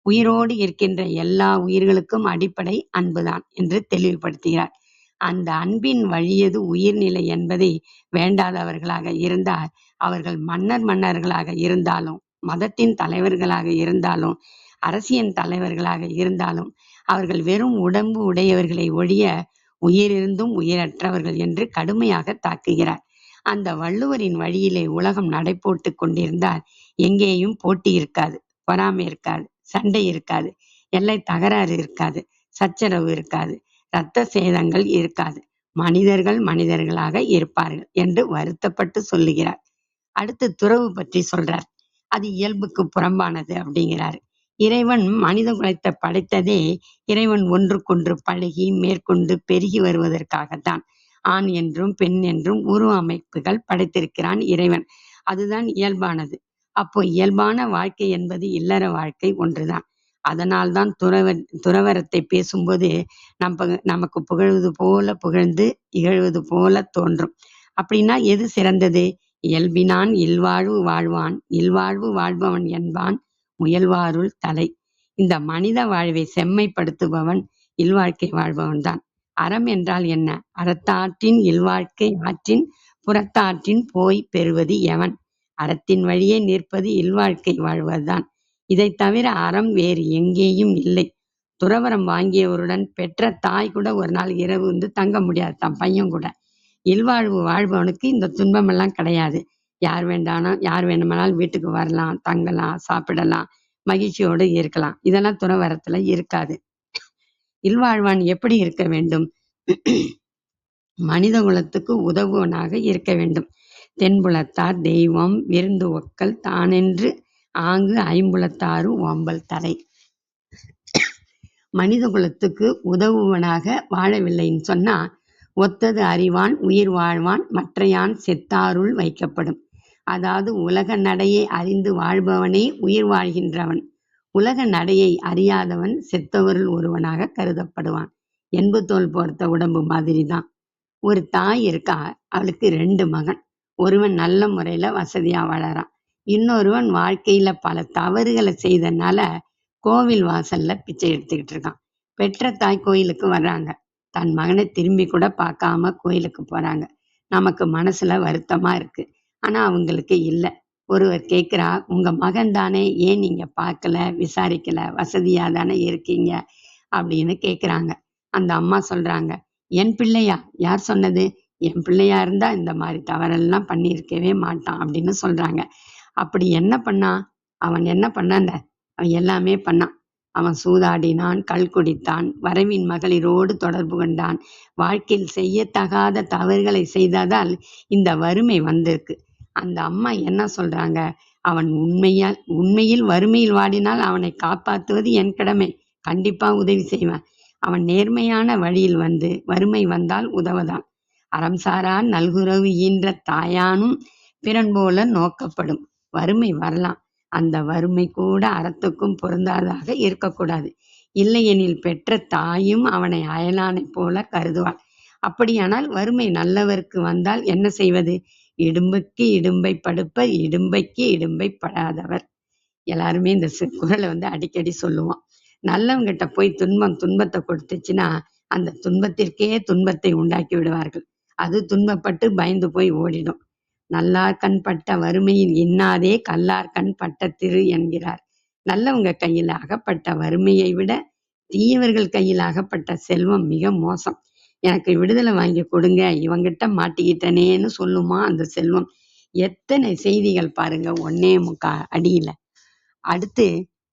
Speaker 2: உயிரோடு இருக்கின்ற எல்லா உயிர்களுக்கும் அடிப்படை அன்புதான் என்று தெளிவுபடுத்துகிறார். அந்த அன்பின் வழியது உயிர்நிலை என்பதை வேண்டாதவர்களாக இருந்தால், அவர்கள் மன்னர்களாக இருந்தாலும், மதத்தின் தலைவர்களாக இருந்தாலும், அரசியல் தலைவர்களாக இருந்தாலும், அவர்கள் வெறும் உடம்பு உடையவர்களை ஒழிய உயிரிருந்தும் உயிரற்றவர்கள் என்று கடுமையாக தாக்குகிறார். அந்த வள்ளுவரின் வழியிலே உலகம் நடைபோட்டு கொண்டிருந்தால் எங்கேயும் போட்டி இருக்காது, பொறாமை இருக்காது, சண்டை இருக்காது, எல்லை தகராறு இருக்காது, சச்சரவு இருக்காது, இரத்த சேதங்கள் இருக்காது, மனிதர்கள் மனிதர்களாக இருப்பார்கள் என்று வருத்தப்பட்டு சொல்லுகிறார். அடுத்து துறவு பற்றி சொல்றார். அது இயல்புக்கு புறம்பானது அப்படிங்கிறார். இறைவன் மனித குலத்தை படைத்ததே இறைவன் ஒன்றுக்கொன்று பழகி மேற்கொண்டு பெருகி வருவதற்காகத்தான். ஆண் என்றும் பெண் என்றும் உருவ அமைப்புகள் படைத்திருக்கிறான் இறைவன். அதுதான் இயல்பானது. அப்போ இயல்பான வாழ்க்கை என்பது இல்லற வாழ்க்கை ஒன்றுதான். அதனால்தான் துறவரத்தை பேசும்போது நமக்கு புகழ்வது போல புகழ்ந்து இகழ்வது போல தோன்றும். அப்படின்னா எது சிறந்தது? இயல்பினான் இல்வாழ்வு வாழ்வான், இல்வாழ்வு வாழ்பவன் என்பான் முயல்வாருள் தலை. இந்த மனித வாழ்வை செம்மைப்படுத்துபவன் இல்வாழ்க்கை வாழ்பவன் தான். அறம் என்றால் என்ன? அறத்தாற்றின் இல்வாழ்க்கை ஆற்றின் புறத்தாற்றின் போய் பெறுவது எவன்? அறத்தின் வழியே நிற்பது இல்வாழ்க்கை வாழ்வதுதான். இதை தவிர அறம் வேறு எங்கேயும் இல்லை. துறவரம் வாங்கியவருடன் பெற்ற தாய் கூட ஒரு நாள் இரவு தங்க முடியாது, தன் பையன் கூட. இல்வாழ்வு வாழ்பவனுக்கு இந்த துன்பமெல்லாம் கிடையாது. யார் வேணுமானாலும் வீட்டுக்கு வரலாம், தங்கலாம், சாப்பிடலாம், மகிழ்ச்சியோடு இருக்கலாம். இதெல்லாம் துறவறத்துல இருக்காது. இல்வாழ்வான் எப்படி இருக்க வேண்டும்? மனித குலத்துக்கு உதவுவனாக இருக்க வேண்டும். தென்புலத்தார் தெய்வம் விருந்து ஒக்கல் தானென்று ஆங்கு ஐம்புலத்தாரு ஓம்பல் தலை. மனித குலத்துக்கு உதவுவனாக வாழவில்லைன்னு சொன்னா, ஒத்தது அறிவான் உயிர் வாழ்வான் மற்றையான் செத்தாருள் வைக்கப்படும். அதாவது உலக நடையை அறிந்து வாழ்பவனே உயிர் வாழ்கின்றவன். உலக நடையை அறியாதவன் செத்தவருள் ஒருவனாக கருதப்படுவான். என்பு தோல் போர்த்த உடம்பு மாதிரி தான். ஒரு தாய் இருக்கா, அவளுக்கு 2 மகன். ஒருவன் நல்ல முறையில வசதியா வளரான். இன்னொருவன் வாழ்க்கையில பல தவறுகளை செய்தனால கோவில் வாசல்ல பிச்சை எடுத்துக்கிட்டு இருக்கான். பெற்ற தாய் கோயிலுக்கு வர்றாங்க. தன் மகனை திரும்பி கூட பார்க்காம கோயிலுக்கு போறாங்க. நமக்கு மனசுல வருத்தமா இருக்கு. ஆனா அவங்களுக்கு இல்ல. ஒருவர் கேட்கிறா, உங்க மகன் தானே, ஏன் நீங்க பார்க்கல, விசாரிக்கல, வசதியா தானே இருக்கீங்க அப்படின்னு கேட்குறாங்க. அந்த அம்மா சொல்றாங்க, என் பிள்ளையா? யார் சொன்னது? என் பிள்ளையா இருந்தா இந்த மாதிரி தவறெல்லாம் பண்ணியிருக்கவே மாட்டான் அப்படின்னு சொல்றாங்க. அப்படி என்ன பண்ணான்? அவன் என்ன பண்ணான்? அவன் எல்லாமே பண்ணான். அவன் சூதாடினான், கள் குடித்தான், வரவின் மகளிரோடு தொடர்பு கொண்டான். வாழ்க்கையில் செய்யத்தகாத தவறுகளை செய்ததால் இந்த வறுமை வந்திருக்கு. அந்த அம்மா என்ன சொல்றாங்க? அவன் உண்மையில் வறுமையில் வாடினால் அவனை காப்பாற்றுவது என் கடமை. கண்டிப்பா உதவி செய்வேன். அவன் நேர்மையான வழியில் வந்து வறுமை வந்தால் உதவதான். அறம் சாரா நல்குரவு ஈன்ற தாயானும் பிறன் போல நோக்கப்படும். வறுமை வரலாம். அந்த வறுமை கூட அறத்துக்கும் பொருந்தாதாக இருக்கக்கூடாது. இல்லையெனில் பெற்ற தாயும் அவனை அயலானைப் போல கருதுவாள். அப்படியானால் வறுமை நல்லவருக்கு வந்தால் என்ன செய்வது? இடும்புக்கு இடும்பை படுப்பர், இடும்பைக்கு இடும்பை படாதவர். எல்லாருமே இந்த குறளை அடிக்கடி சொல்லுவோம். நல்லவங்கிட்ட போய் துன்பத்தை கொடுத்துச்சுன்னா அந்த துன்பத்திற்கே துன்பத்தை உண்டாக்கி விடுவார்கள். அது துன்பப்பட்டு பயந்து போய் ஓடிடும். நல்லார் கண் பட்ட வறுமையில் இன்னாதே கல்லார் கண் பட்ட திரு என்கிறார். நல்லவங்க கையில் அகப்பட்ட வறுமையை விட தீயவர்கள் கையில் அகப்பட்ட செல்வம் மிக மோசம். எனக்கு விடுதலை வாங்கி கொடுங்க, இவங்கிட்ட மாட்டிக்கிட்டனேன்னு சொல்லுமா அந்த செல்வம். எத்தனை செய்திகள் பாருங்க 1.25 அடியில. அடுத்து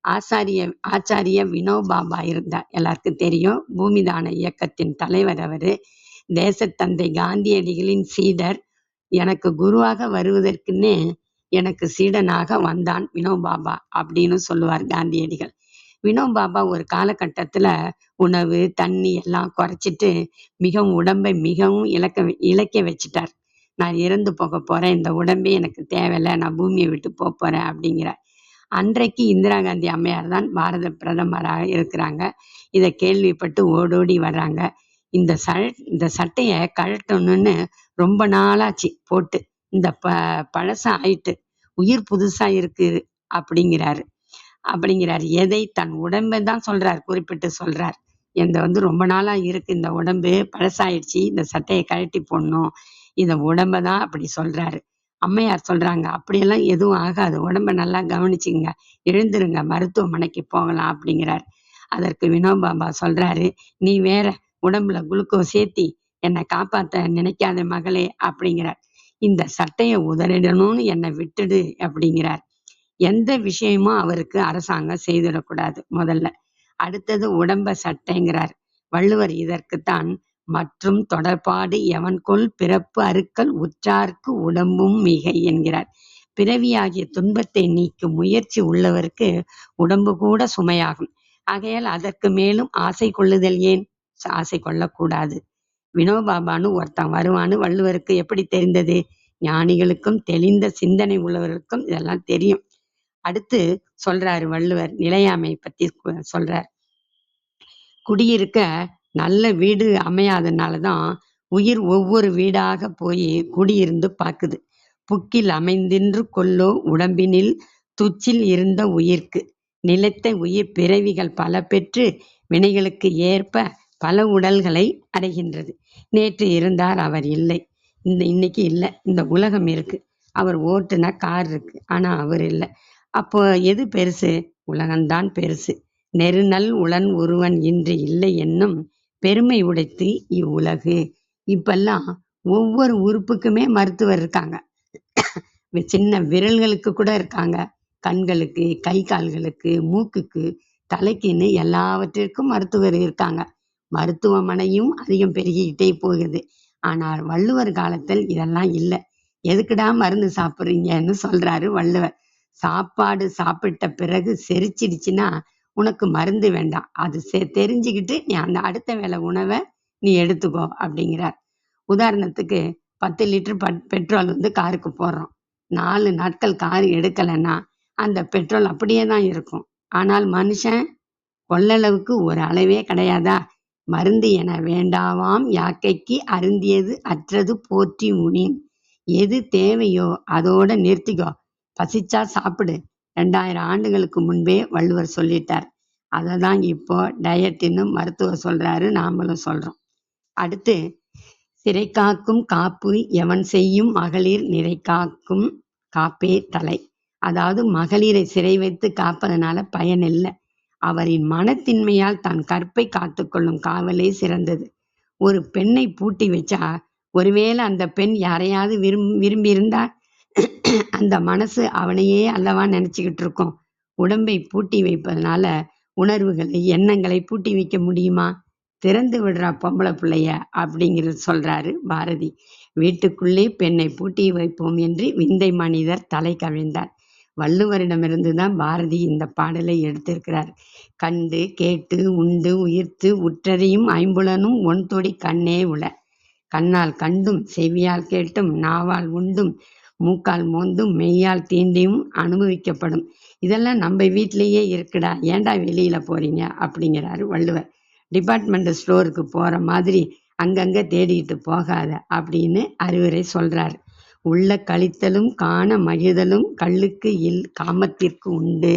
Speaker 2: ஆச்சாரிய வினோபாபா இருந்தார். எல்லாருக்கும் தெரியும். பூமிதான இயக்கத்தின் தலைவர் அவரு. தேசத்தந்தை காந்தியடிகளின் சீடர். எனக்கு குருவாக வருவதற்குன்னே எனக்கு சீடனாக வந்தான் வினோபாபா அப்படின்னு சொல்லுவார் காந்தியடிகள். வினோபாபா ஒரு காலகட்டத்துல உணவு தண்ணி எல்லாம் குறைச்சிட்டு மிகவும் உடம்பை மிகவும் இழக்க வச்சுட்டார். நான் இறந்து போக போறேன், இந்த உடம்பே எனக்கு தேவையில்லை, நான் பூமியை விட்டு போறேன் அப்படிங்கிறார். அன்றைக்கு இந்திரா காந்தி அம்மையார் தான் பாரத பிரதமராக இருக்கிறாங்க. இதை கேள்விப்பட்டு ஓடோடி வர்றாங்க. இந்த சட்டையை கழட்டணும்னு ரொம்ப நாளாச்சு போட்டு. இந்த பழச ஆயிட்டு, உயிர் புதுசா இருக்கு அப்படிங்கிறாரு. எதை? தன் உடம்பை தான் சொல்றார், குறிப்பிட்டு சொல்றார். ரொம்ப நாளா இருக்கு இந்த உடம்பு, பழசாயிடுச்சு, இந்த சட்டையை கழட்டி போடணும், இந்த உடம்பை தான் அப்படி சொல்றாரு. அம்மையார் சொல்றாங்க, அப்படியெல்லாம் எதுவும் ஆகாது, உடம்ப நல்லா கவனிச்சுங்க, எழுந்துருங்க, மருத்துவமனைக்கு போகலாம் அப்படிங்கிறார். அதற்கு வினோபாபா சொல்றாரு, நீ வேற உடம்புல குளுக்கோஸ் ஏத்தி என்னை காப்பாத்த நினைக்காத மகளே அப்படிங்கிறார். இந்த சட்டையை உதறிடணும்னு என்னை விட்டுடு அப்படிங்கிறார். எந்த விஷயமும் அவருக்கு அரசாங்கம் செய்திடக்கூடாது முதல்ல. அடுத்தது உடம்ப சட்டைங்கிறார். வள்ளுவர் இதற்குத்தான் மற்றும் தொடர்பாடு எவன்கொல் பிறப்பு அறுக்கல் உற்றார்க்கு உடம்பும் மிகை என்கிறார். பிறவியாகிய துன்பத்தை நீக்கும் முயற்சி உள்ளவருக்கு உடம்பு கூட சுமையாகும். ஆகையால் அதற்கு மேலும் ஆசை கொள்ளுதல் ஏன்? ஆசை கொள்ளக்கூடாது. வினோபாபான்னு ஒருத்தன் வருவான்னு வள்ளுவருக்கு எப்படி தெரிந்தது? ஞானிகளுக்கும் தெளிந்த சிந்தனை உள்ளவர்களுக்கும் இதெல்லாம் தெரியும். அடுத்து சொல்றாரு வள்ளுவர், நிலையாமை பத்தி சொல்றார். குடியிருக்க நல்ல வீடு அமையாதனாலதான் உயிர் ஒவ்வொரு வீடாக போய் குடியிருந்து பார்க்குது. புக்கில் அமைந்தின்று கொல்லோ உடம்பினில் துச்சில் இருந்த உயிர்க்கு. நிலைத்த உயிர் பிறவிகள் பல பெற்று வினைகளுக்கு ஏற்ப பல உடல்களை அடைகின்றது. நேற்று இருந்தார், அவர் இல்லை. இன்னைக்கு இல்லை. இந்த உலகம் இருக்கு, அவர் ஓட்டுன கார் இருக்கு, ஆனா அவர் இல்லை. அப்போ எது பெருசு? உலகம்தான் பெருசு. நெருநல் உளன் ஒருவன் இன்று இல்லை என்னும் பெருமை உடைத்து இவ்வுலகு. இப்பெல்லாம் ஒவ்வொரு உறுப்புக்குமே மருத்துவர் இருக்காங்க. சின்ன விரல்களுக்கு கூட இருக்காங்க, கண்களுக்கு, கை கால்களுக்கு, மூக்குக்கு, தலைக்குன்னு எல்லாவற்றிற்கும் மருத்துவர் இருக்காங்க. மருத்துவமனையும் அதிகம் பெருகிக்கிட்டே போகுது. ஆனால் வள்ளுவர் காலத்தில் இதெல்லாம் இல்ல. எதுக்குடா மருந்து சாப்பிடுறீங்கன்னு சொல்றாரு வள்ளுவர். சாப்பாடு சாப்பிட்ட பிறகு செரிச்சிடுச்சுன்னா உனக்கு மருந்து வேண்டாம். அது தெரிஞ்சுக்கிட்டு நீ அந்த அடுத்த வேளை உணவை நீ எடுத்துக்கோ அப்படிங்கிறார். உதாரணத்துக்கு 10 லிட்டர் பெட்ரோல் காருக்கு போடுறோம். 4 நாட்கள் கார் எடுக்கலைன்னா அந்த பெட்ரோல் அப்படியே தான் இருக்கும். ஆனால் மனுஷன் கொள்ளளவுக்கு ஒரு அளவே கிடையாதா? மருந்து என வேண்டாவாம் யாக்கைக்கு அருந்தியது அற்றது போற்றி உணின். எது தேவையோ அதோட நிறுத்திக்கோ. பசிச்சா சாப்பிடு. 2000 ஆண்டுகளுக்கு முன்பே வள்ளுவர் சொல்லிட்டார். அதை தான் இப்போ டயட்னு மருத்துவர் சொல்றாரு, நாமளும் சொல்றோம். அடுத்து, சிறை காக்கும் காப்பு எவன் செய்யும் மகளிர் நிறை காக்கும் காப்பே தலை. அதாவது மகளிரை சிறை வைத்து காப்பதனால பயன் இல்லை. அவரின் மனத்தின்மையால் தன் கற்பை காத்துக்கொள்ளும் காவலே சிறந்தது. ஒரு பெண்ணை பூட்டி வச்சா ஒருவேளை அந்த பெண் யாரையாவது விரும்பி இருந்தா அந்த மனசு அவனையே அல்லவா நினைச்சுக்கிட்டு இருக்கும். உடம்பை பூட்டி வைப்பதனால உணர்வுகளை, எண்ணங்களை பூட்டி வைக்க முடியுமா? திறந்து விடுறா பொம்பளை பிள்ளைய அப்படிங்கிறது சொல்றாரு பாரதி. வீட்டுக்குள்ளே பெண்ணை பூட்டி வைப்போம் என்று விந்தை மனிதர் தலை கவிழ்ந்தார். வள்ளுவரிடமிருந்துதான் பாரதி இந்த பாடலை எடுத்திருக்கிறார். கண்டு கேட்டு உண்டு உயிர்த்து உற்றறியும் ஐம்புலனும் ஒன்தொடி கண்ணே உள. கண்ணால் கண்டும் செவியால் கேட்டும் நாவால் உண்டும் மூக்கால் மோந்தும் மெய்யால் தீண்டியும் அனுபவிக்கப்படும். இதெல்லாம் நம்ம வீட்டிலேயே இருக்குடா, ஏன்டா வெளியில போறீங்க அப்படிங்கிறாரு வள்ளுவர். டிபார்ட்மெண்ட் ஸ்டோருக்கு போற மாதிரி அங்கங்க தேடிட்டு போகாத அப்படின்னு அறிவுரை சொல்றாரு. உள்ள கழித்தலும் காண மகிழ்தலும் கல்லுக்கு காமத்திற்கு உண்டு.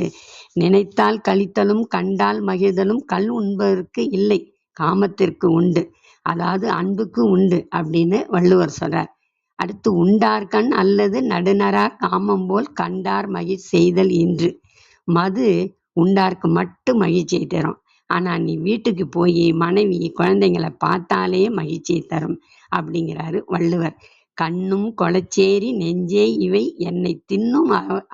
Speaker 2: நினைத்தால் கழித்தலும் கண்டால் மகிழ்தலும் கல் உண்பதற்கு இல்லை, காமத்திற்கு உண்டு. அதாவது அன்புக்கு உண்டு அப்படின்னு வள்ளுவர் சொல்றார். அடுத்து, உண்டார்கண் அல்லது நடுநரா காமம் போல் கண்டார் மகிழ் செய்தல் இன்று. மது உண்டார்க்கு மட்டும் மகிழ்ச்சியை தரும். ஆனா நீ வீட்டுக்கு போய் மனைவி குழந்தைங்களை பார்த்தாலே மகிழ்ச்சியை தரும் அப்படிங்கிறாரு வள்ளுவர். கண்ணும் கொளச்சேரி நெஞ்சே இவை என்னை தின்னும்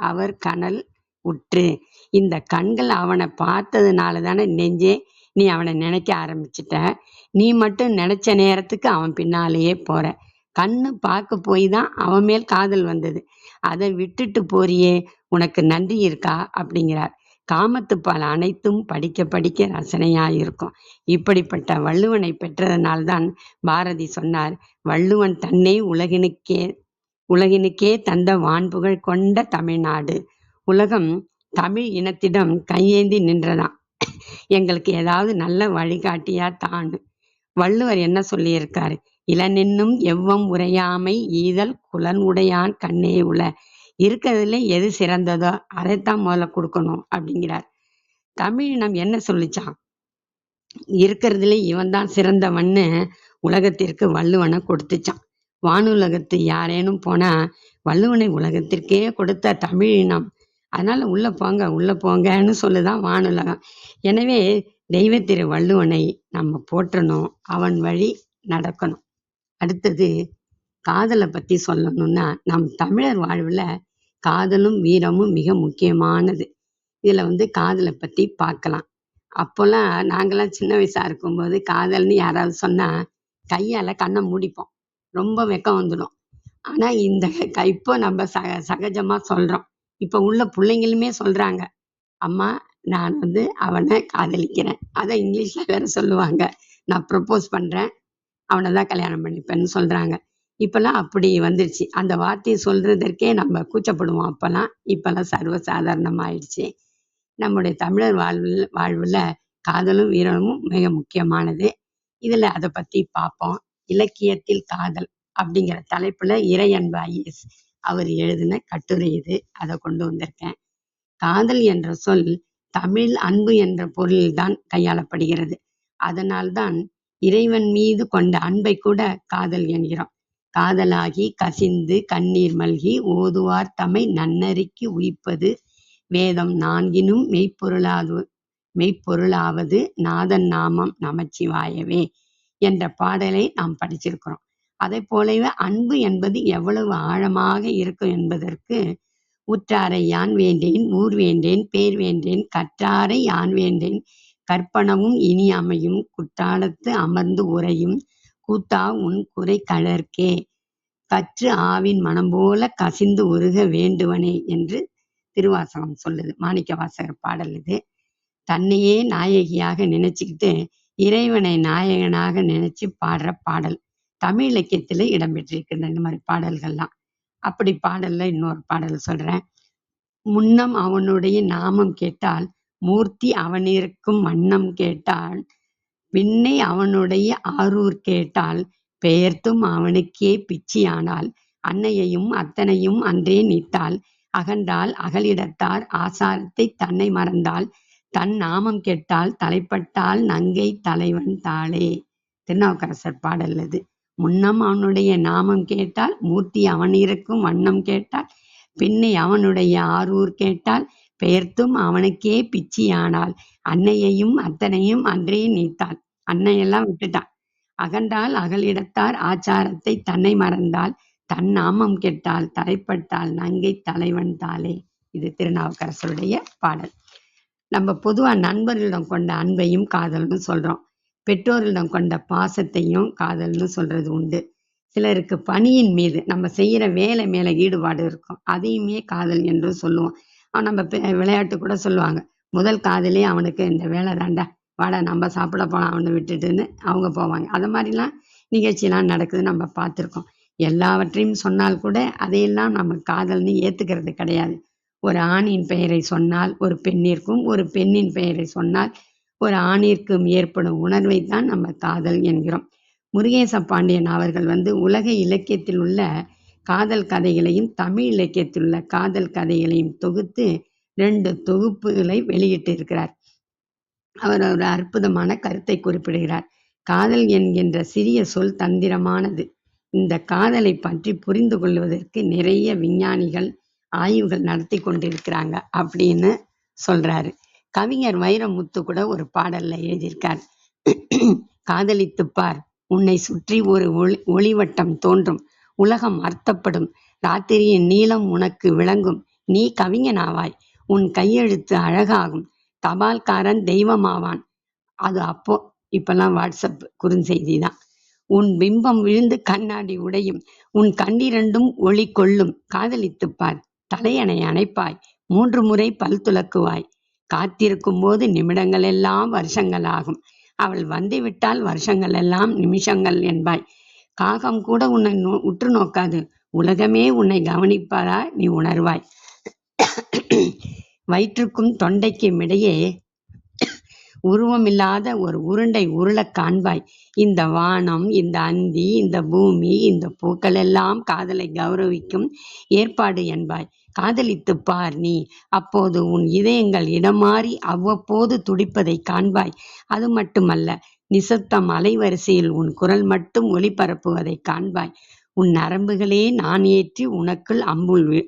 Speaker 2: அவர் கனல் உற்று. இந்த கண்கள் அவனை பார்த்ததுனால தானே நெஞ்சே நீ அவனை நினைக்க ஆரம்பிச்சிட்ட. நீ மட்டும் நினைச்ச நேரத்துக்கு அவன் பின்னாலேயே போற. கண்ணு பார்க்க போய் தான் அவன் மேல் காதல் வந்தது. அதை விட்டுட்டு போறியே, உனக்கு நன்றி இருக்கா அப்படிங்கிறார். காமத்துப்பால் அனைத்தும் படிக்க படிக்க ரசனையா இருக்கும். இப்படிப்பட்ட வள்ளுவனை பெற்றதனால்தான் பாரதி சொன்னார், வள்ளுவன் தன்னை உலகினுக்கே தந்த வான்புகழ் கொண்ட தமிழ்நாடு. உலகம் தமிழ் இனத்திடம் கையேந்தி நின்றதாம். எங்களுக்கு ஏதாவது நல்ல வழிகாட்டியா தான்னு. வள்ளுவர் என்ன சொல்லியிருக்காரு? இளனென்னும் எவ்வம் உரையாமை ஈதல் குலன் உடையான் கண்ணே உள. இருக்கிறதுல எது சிறந்ததோ அதைத்தான் முதல்ல கொடுக்கணும் அப்படிங்கிறார். தமிழினம் என்ன சொல்லிச்சான்? இருக்கிறதுல இவன் தான் சிறந்தவன்னு உலகத்திற்கு வள்ளுவனை கொடுத்துச்சான். வானுலகத்து யாரேனும் போனா வள்ளுவனை உலகத்திற்கே கொடுத்த தமிழினம். அதனால உள்ள போங்கன்னு சொல்லுதான் வானுலகம். எனவே தெய்வ திரு வள்ளுவனை நம்ம போற்றணும், அவன் வழி நடக்கணும். அடுத்தது, காதலை பத்தி சொல்லணும்னா நம் தமிழர் வாழ்வுல காதலும் வீரமும் மிக முக்கியமானது. இதுல காதலை பத்தி பார்க்கலாம். அப்போல்லாம் நாங்கெல்லாம் சின்ன வயசா இருக்கும்போது காதல்னு யாராவது சொன்னா கையால கண்ணை மூடிப்போம், ரொம்ப வெக்கம் வந்துடும். ஆனா இப்போ நம்ம சகஜமா சொல்றோம். இப்ப உள்ள பிள்ளைங்களுமே சொல்றாங்க, அம்மா நான் அவனை காதலிக்கிறேன். அதை இங்கிலீஷ்ல வேற சொல்லுவாங்க, நான் ப்ரப்போஸ் பண்றேன், அவனை தான் கல்யாணம் பண்ணிப்பேன்னு சொல்றாங்க. இப்பெல்லாம் அப்படி வந்துருச்சு. அந்த வார்த்தையை சொல்றதற்கே நம்ம கூச்சப்படுவோம் அப்பெல்லாம். இப்பெல்லாம் சர்வசாதாரணமாயிடுச்சு. நம்முடைய தமிழர் வாழ்வுல காதலும் வீரமும் மிக முக்கியமானது. இதுல அதை பத்தி பார்ப்போம். இலக்கியத்தில் காதல் அப்படிங்கிற தலைப்புல இறையன்பு ஐஎஸ் அவர் எழுதின கட்டுரை இது. அதை கொண்டு வந்திருக்கேன். காதல் என்ற சொல் தமிழ் அன்பு என்ற பொருளில்தான் கையாளப்படுகிறது. அதனால்தான் இறைவன் மீது கொண்ட அன்பை கூட காதல் என்கிறோம். காதலாகி கசிந்து கண்ணீர் மல்கி ஓதுவார் தம்மை நன்னறிக்கு உயிப்பது வேதம் நான்கினும் மெய்ப்பொருளாவது நாதன் நாமம் நமச்சிவாயவே என்ற பாடலை நாம் படிச்சிருக்கிறோம். அதை போலவே அன்பு என்பது எவ்வளவு ஆழமாக இருக்கும் என்பதற்கு உற்றாரை யான் வேண்டேன் ஊர் வேண்டேன் பேர் வேண்டேன் கற்றாரை யான் வேண்டேன் கற்பனவும் இனி அமையும் குற்றாலத்து அமர்ந்து உறையும் கூத்தா உன் குறை கழற்கே கற்று ஆவின் மனம் போல கசிந்து உருக வேண்டுவனே என்று திருவாசகம் சொல்லுது. மாணிக்க வாசகர் பாடல் இது. தன்னையே நாயகியாக நினைச்சுக்கிட்டு இறைவனை நாயகனாக நினைச்சு பாடுற பாடல் தமிழ் இலக்கியத்துல இடம்பெற்றிருக்கின்ற இந்த மாதிரி பாடல்கள்லாம். அப்படி பாடல்ல இன்னொரு பாடல் சொல்றேன். முன்னம் அவனுடைய நாமம் கேட்டால் மூர்த்தி அவனிருக்கும் வண்ணம் கேட்டால் விண்ணை அவனுடைய ஆரூர் கேட்டால் பெயர்த்தும் அவனுக்கே பிச்சியானால் அன்னையையும் அத்தனையும் அன்றே நீத்தாள் அகன்றால் அகலிடத்தார் ஆசாரத்தை தன்னை மறந்தால் தன் நாமம் கேட்டால் தலைப்பட்டால் நங்கை தலைவன் தாளே. திருநாவுக்கரசர் பாடல் அது. முன்னம் அவனுடைய நாமம் கேட்டால் மூர்த்தி அவனிருக்கும் வண்ணம் கேட்டால் பின்னை அவனுடைய ஆரூர் கேட்டால் பெயர்த்தும் அவனுக்கே பிச்சியானால் அன்னையையும் அத்தனையும் அன்றே நீத்தாள். அன்னையெல்லாம் விட்டுட்டான். அகன்றால் அகலிடத்தார் ஆச்சாரத்தை தன்னை மறந்தால் தன் நாமம் கெட்டால் தலைப்பட்டால் நங்கை தலைவன் தாளே. இது திருநாவுக்கரசருடைய பாடல். நம்ம பொதுவா நண்பர்களிடம் கொண்ட அன்பையும் காதல்னு சொல்றோம். பெற்றோர்களிடம் கொண்ட பாசத்தையும் காதல்னு சொல்றது உண்டு. சிலருக்கு பணியின் மீது நம்ம செய்யற வேலை மேல ஈடுபாடு இருக்கும், அதையுமே காதல் என்று சொல்லுவோம். நம்ம விளையாட்டு கூட சொல்லுவாங்க, முதல் காதலே அவனுக்கு இந்த வேலை தாண்டா, வாடா நம்ம சாப்பிட போலாம் அவனை விட்டுட்டுன்னு அவங்க போவாங்க. அது மாதிரிலாம் நிகழ்ச்சியெல்லாம் நடக்குது, நம்ம பார்த்துருக்கோம். எல்லாவற்றையும் சொன்னால் கூட அதையெல்லாம் நம்ம காதல்னு ஏத்துக்கிறது கிடையாது. ஒரு ஆணின் பெயரை சொன்னால் ஒரு பெண்ணிற்கும், ஒரு பெண்ணின் பெயரை சொன்னால் ஒரு ஆணிற்கும் ஏற்படும் உணர்வை தான் நம்ம காதல் என்கிறோம். முருகேச பாண்டியன் அவர்கள் உலக இலக்கியத்தில் உள்ள காதல் கதைகளையும் தமிழ் இலக்கியத்தில் உள்ள காதல் கதைகளையும் தொகுத்து 2 தொகுப்புகளை வெளியிட்டு இருக்கிறார். அவர் ஒரு அற்புதமான கருத்தை குறிப்பிடுகிறார். காதல் என்கின்ற சிறிய சொல் தந்திரமானது. இந்த காதலை பற்றி புரிந்து கொள்வதற்கு நிறைய விஞ்ஞானிகள் ஆய்வுகள் நடத்தி கொண்டிருக்கிறாங்க அப்படின்னு சொல்றாரு. கவிஞர் வைரமுத்து கூட ஒரு பாடல்ல எழுதியிருக்கார். காதலித்துப்பார், உன்னை சுற்றி ஒரு ஒளிவட்டம் தோன்றும், உலகம் அர்த்தப்படும், ராத்திரியின் நீளம் உனக்கு விளங்கும், நீ கவிஞனாவாய், உன் கையெழுத்து அழகாகும், தபால்காரன் தெய்வமாவான். அது அப்போ, இப்பெல்லாம் வாட்ஸ்அப் குறுஞ்செய்தி தான். உன் பிம்பம் விழுந்து கண்ணாடி உடையும், உன் கண்ணிரண்டும் ஒளி கொள்ளும், காதலித்துப்பார், தலையணை அணைப்பாய், 3 முறை பல் துலக்குவாய், காத்திருக்கும் போது நிமிடங்கள் எல்லாம் வருஷங்களாகும், அவள் வந்துவிட்டால் வருஷங்கள் எல்லாம் நிமிஷங்கள் என்பாய், காகம் கூட உன்னை உற்று நோக்காது, உலகமே உன்னை கவனிப்பதா நீ உணர்வாய், வயிற்றுக்கும் தொண்டைக்கும் இடையே உருவமில்லாத ஒரு உருண்டை உருளக் காண்பாய், இந்த வானம், இந்த அந்தி, இந்த பூமி, இந்த பூக்கள் எல்லாம் காதலை கௌரவிக்கும் ஏற்பாடு என்பாய், காதலித்துப் பார் நீ, அப்போது உன் இதயங்கள் இடமாறி அவ்வப்போது துடிப்பதை காண்பாய், அது மட்டுமல்ல, நிசப்தம் அலைவரிசையில் உன் குரல் மட்டும் ஒளிபரப்புவதை காண்பாய், உன் நரம்புகளே நான் ஏற்றி உனக்குள்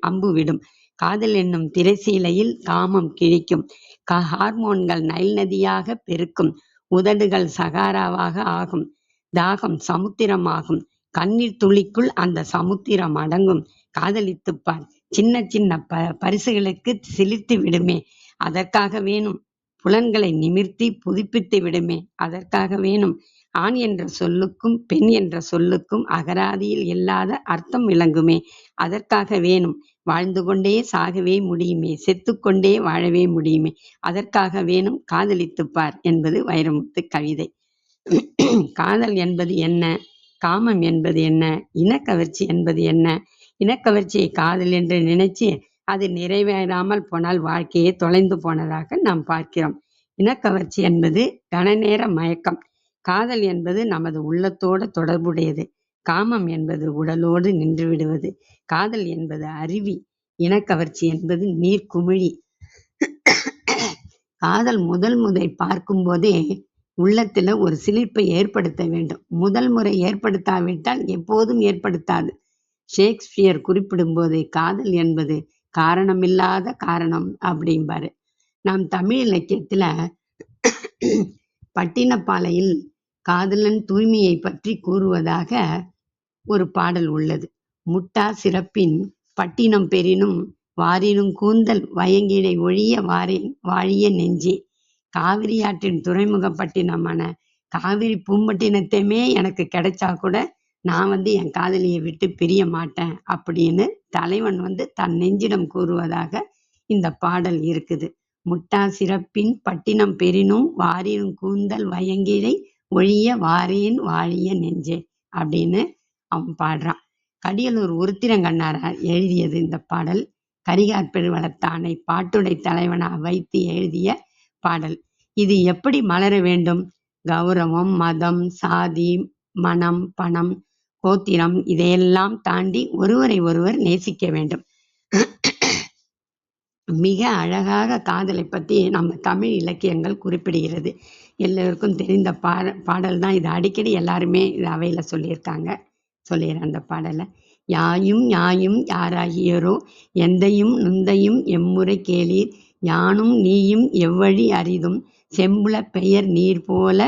Speaker 2: அம்பு விடும், காதல் என்னும் திரைசீலையில் காமம் கிழிக்கும், ஹார்மோன்கள் நைல் நதியாக பெருக்கும், உதடுகள் சகாராவாக ஆகும், தாகம் சமுத்திரமாகும், கண்ணீர் துளிக்குள் அந்த சமுத்திரம் அடங்கும், காதலித்துப்பார், சின்ன சின்ன பரிசுகளுக்கு சிலிர்த்து விடுமே, அதற்காக வேணும், புலன்களை நிமிர்த்தி புதுப்பித்து விடுமே, அதற்காக வேணும், ஆண் என்ற சொல்லுக்கும் பெண் என்ற சொல்லுக்கும் அகராதியில் இல்லாத அர்த்தம் விளங்குமே, அதற்காக வேணும், வாழ்ந்து கொண்டே சாகவே முடியுமே, செத்துக்கொண்டே வாழவே முடியுமே, அதற்காக வேணும், காதலித்துப்பார் என்பது வைரமுத்து கவிதை. காதல் என்பது என்ன, காமம் என்பது என்ன, இனக்கவர்ச்சி என்பது என்ன? இனக்கவர்ச்சியை காதல் என்று நினைச்சு அது நிறைவேறாமல் போனால் வாழ்க்கையே தொலைந்து போனதாக நாம் பார்க்கிறோம். இனக்கவர்ச்சி என்பது கனநேர மயக்கம், காதல் என்பது நமது உள்ளத்தோடு தொடர்புடையது, காமம் என்பது உடலோடு நின்று விடுவது, காதல் என்பது அருவி, இனக்கவர்ச்சி என்பது நீர்க்குமிழி. காதல் முதல் முறை பார்க்கும் போதே உள்ளத்துல ஒரு சிலிர்ப்பை ஏற்படுத்த வேண்டும். முதல் முறை ஏற்படுத்தாவிட்டால் எப்போதும் ஏற்படுத்தாது. ஷேக்ஸ்பியர் குறிப்பிடும் போது காதல் என்பது காரணமில்லாத காரணம் அப்படிம்பாரு. நாம் தமிழ் இலக்கியத்துல பட்டினப்பாலையில் காதலன் தூய்மையை பற்றி கூறுவதாக ஒரு பாடல் உள்ளது. முட்டா சிறப்பின் பட்டினம் பெறினும் வாரினும் கூந்தல் வயங்கிடை ஒழிய வாரேன் வாழிய நெஞ்சே. காவிரி ஆற்றின் துறைமுகப்பட்டினமான காவிரி பூம்பட்டினத்தையுமே எனக்கு கிடைச்சா கூட நான் என் காதலியை விட்டு பிரிய மாட்டேன் அப்படின்னு தலைவன் தன் நெஞ்சிடம் கூறுவதாக இந்த பாடல் இருக்குது. முட்டா சிறப்பின் பட்டினம் பெறினும் வாரினும் கூந்தல் வயங்கிடை ஒழிய வாரேன் வாழிய நெஞ்சே அப்படின்னு அவன் பாடுறான். கடியலூர் உருத்திரங்கண்ணாரார் எழுதியது இந்த பாடல். கரிகாற்பெரு வளத்தானை பாட்டுடை தலைவனா வைத்து எழுதிய பாடல். இது எப்படி மலர வேண்டும்? கௌரவம், மதம், சாதி, மனம், பணம், கோத்திரம் இதையெல்லாம் தாண்டி ஒருவரை ஒருவர் நேசிக்க வேண்டும். மிக அழகாக காதலை பற்றி நம்ம தமிழ் இலக்கியங்கள் குறிப்பிடுகிறது. எல்லோருக்கும் தெரிந்த பாடல் தான் இது. அடிக்கடி எல்லாருமே இது அவையில் சொல்லிடுறேன் அந்த பாடலை. யாயும் யாயும் யாராகியோரோ எந்தையும் நுந்தையும் எம்முறை கேளீர், யானும் நீயும் எவ்வழி அரிதும் செம்புல பெயர் நீர் போல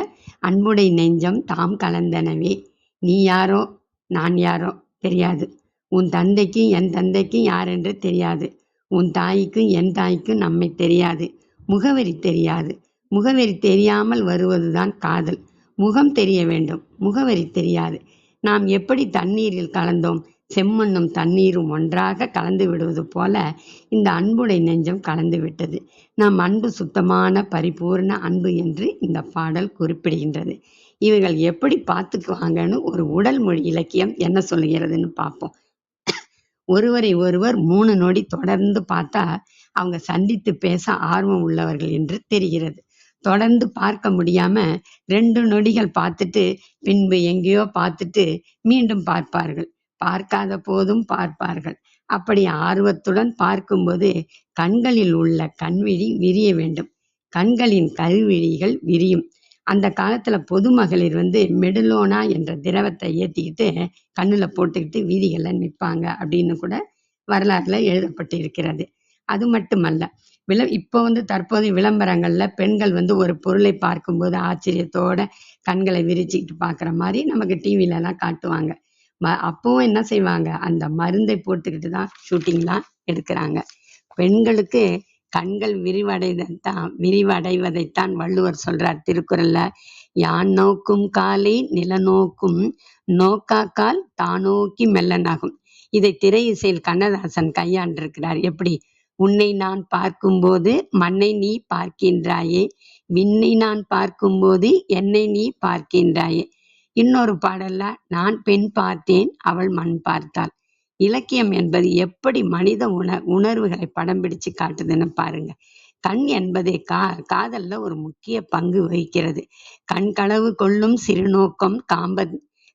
Speaker 2: அன்புடை நெஞ்சம் தாம் கலந்தனவே. நீ யாரோ நான் யாரோ தெரியாது, உன் தந்தைக்கும் என் தந்தைக்கும் யாரென்று தெரியாது, உன் தாய்க்கும் என் தாய்க்கும் நம்மை தெரியாது, முகவரி தெரியாது. முகவரி தெரியாமல் வருவதுதான் காதல். முகம் தெரிய வேண்டும், முகவரி தெரியாது. நாம் எப்படி தண்ணீரில் கலந்தோம், செம்மண்ணும் தண்ணீரும் ஒன்றாக கலந்து விடுவது போல இந்த அன்புடை நெஞ்சம் கலந்து விட்டது. நம் அன்பு சுத்தமான பரிபூர்ண அன்பு என்று இந்த பாடல் குறிப்பிடுகின்றது. இவர்கள் எப்படி பார்த்துக்குவாங்கன்னு ஒரு உடல் மொழி இலக்கியம் என்ன சொல்லுகிறதுன்னு பார்ப்போம். ஒருவரை ஒருவர் 3 நொடி தொடர்ந்து பார்த்தா அவங்க சந்தித்து பேச ஆர்வம் உள்ளவர்கள் என்று தெரிகிறது. தொடர்ந்து பார்க்க முடியாம 2 நொடிகள் பார்த்துட்டு பின்பு எங்கேயோ பார்த்துட்டு மீண்டும் பார்ப்பார்கள். பார்க்காத போதும் பார்ப்பார்கள். அப்படி ஆர்வத்துடன் பார்க்கும்போது கண்களில் உள்ள கண்விழி விரிய வேண்டும். கண்களின் கருவிழிகள் விரியும். அந்த காலத்துல பொதுமகளிர் மெடுலோனா என்ற திரவத்தை ஏற்றிக்கிட்டு கண்ணுல போட்டுக்கிட்டு வீதிகள்ல நிற்பாங்க அப்படின்னு கூட வரலாறுல எழுதப்பட்டு இருக்கிறது. அது மட்டுமல்ல, இப்போ தற்போதைய விளம்பரங்கள்ல பெண்கள் ஒரு பொருளை பார்க்கும்போது ஆச்சரியத்தோட கண்களை விரிச்சுக்கிட்டு பார்க்குற மாதிரி நமக்கு டிவிலலாம் காட்டுவாங்க. அப்பவும் என்ன செய்வாங்க, அந்த மருந்தை போட்டுக்கிட்டு தான் ஷூட்டிங்லாம் எடுக்கிறாங்க. பெண்களுக்கு கண்கள் விரிவடைவதைத்தான் வள்ளுவர் சொல்றார் திருக்குறள்ல. யான் நோக்கும் காலை நிலநோக்கும் நோக்காக்கால் தானோக்கி மெல்லனாகும். இதை திரை இசையில் கண்ணதாசன் கையாண்டிருக்கிறார். எப்படி? உன்னை நான் பார்க்கும்போது மண்ணை நீ பார்க்கின்றாயே, விண்ணை நான் பார்க்கும்போது என்னை நீ பார்க்கின்றாயே. இன்னொரு பாடல்ல நான் பெண் பார்த்தேன் அவள் மண் பார்த்தாள். இலக்கியம் என்பது எப்படி மனித உணர்வுகளை படம் பிடிச்சு காட்டுதுன்னு பாருங்க. கண் என்பதே காதல்ல ஒரு முக்கிய பங்கு வகிக்கிறது. கண் களவு கொள்ளும் சிறுநோக்கம்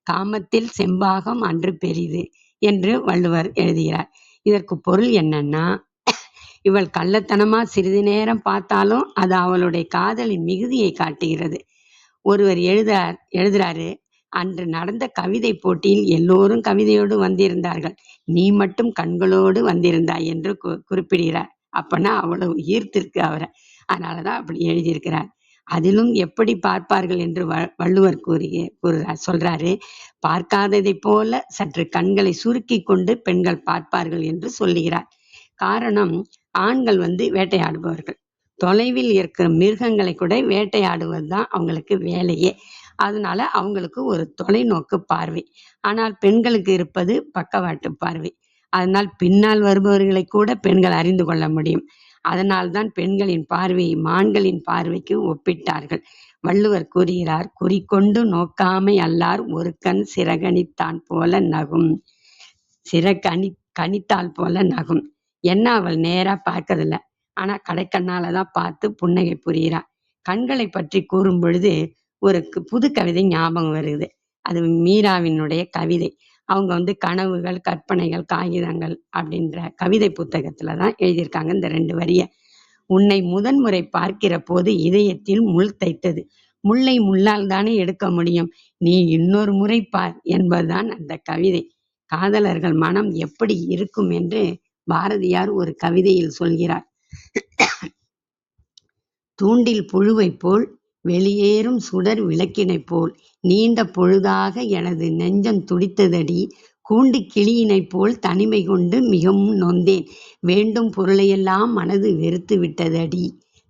Speaker 2: காமத்தில் செம்பாகம் அன்று பெரிது என்று வள்ளுவர் எழுதுகிறார். இதற்கு பொருள் என்னன்னா, இவள் கள்ளத்தனமா சிறிது நேரம் பார்த்தாலும் அது அவளுடைய காதலின் மிகுதியை காட்டுகிறது. ஒருவர் எழுதுறாரு, அன்று நடந்த கவிதை போட்டியில் எல்லோரும் கவிதையோடு வந்திருந்தார்கள், நீ மட்டும் கண்களோடு வந்திருந்தாய் என்று குறிப்பிடுகிறார். அப்பனா அவ்வளவு ஈர்த்திருக்கு அவரை, அதனாலதான் அப்படி எழுதியிருக்கிறார். அதிலும் எப்படி பார்ப்பார்கள் என்று வள்ளுவர் சொல்றாரு. பார்க்காததை போல சற்று கண்களை சுருக்கி கொண்டு பெண்கள் பார்ப்பார்கள் என்று சொல்லுகிறார். காரணம், ஆண்கள் வேட்டையாடுபவர்கள். தொலைவில் இருக்கிற மிருகங்களை கூட வேட்டையாடுவது தான் அவங்களுக்கு வேலையே. அதனால அவங்களுக்கு ஒரு தொலைநோக்கு பார்வை. ஆனால் பெண்களுக்கு இருப்பது பக்கவாட்டு பார்வை. அதனால் பின்னால் வருபவர்களை கூட பெண்கள் அறிந்து கொள்ள முடியும். அதனால்தான் பெண்களின் பார்வையை மான்களின் பார்வைக்கு ஒப்பிட்டார்கள். வள்ளுவர் கூறுகிறார், குறிக்கொண்டு நோக்காமை அல்லார் ஒரு கண் சிறகணித்தான் போல நகும். கணித்தால் போல நகும். என்ன, அவள் நேரா பார்க்கறதில்ல, ஆனா கடைக்கண்ணாலதான் பார்த்து புன்னகை புரிகிறார். கண்களை பற்றி கூறும் பொழுது ஒரு புது கவிதை ஞாபகம் வருது. அது மீராவினுடைய கவிதை. அவங்க கனவுகள், கற்பனைகள், காகிதங்கள் அப்படின்ற கவிதை புத்தகத்துலதான் எழுதியிருக்காங்க இந்த 2 வரிய. உன்னை முதன்முறை பார்க்கிற போது இதயத்தில் முள் தைத்தது. முல்லை முள்ளால் தானே எடுக்க முடியும், நீ இன்னொரு முறை பார் என்பதுதான் அந்த கவிதை. காதலர்கள் மனம் எப்படி இருக்கும் என்று பாரதியார் ஒரு கவிதையில் சொல்கிறார். தூண்டில் புழுவை போல் வெளியேறும் சுடர் விளக்கினை போல் நீண்ட பொழுதாக எனது நெஞ்சம் துடித்ததடி, கூண்டு கிளியினைப் போல் தனிமை கொண்டு மிகவும் நொந்தேன். வேண்டும் பொருளையெல்லாம் மனது வெறுத்து விட்டதடி.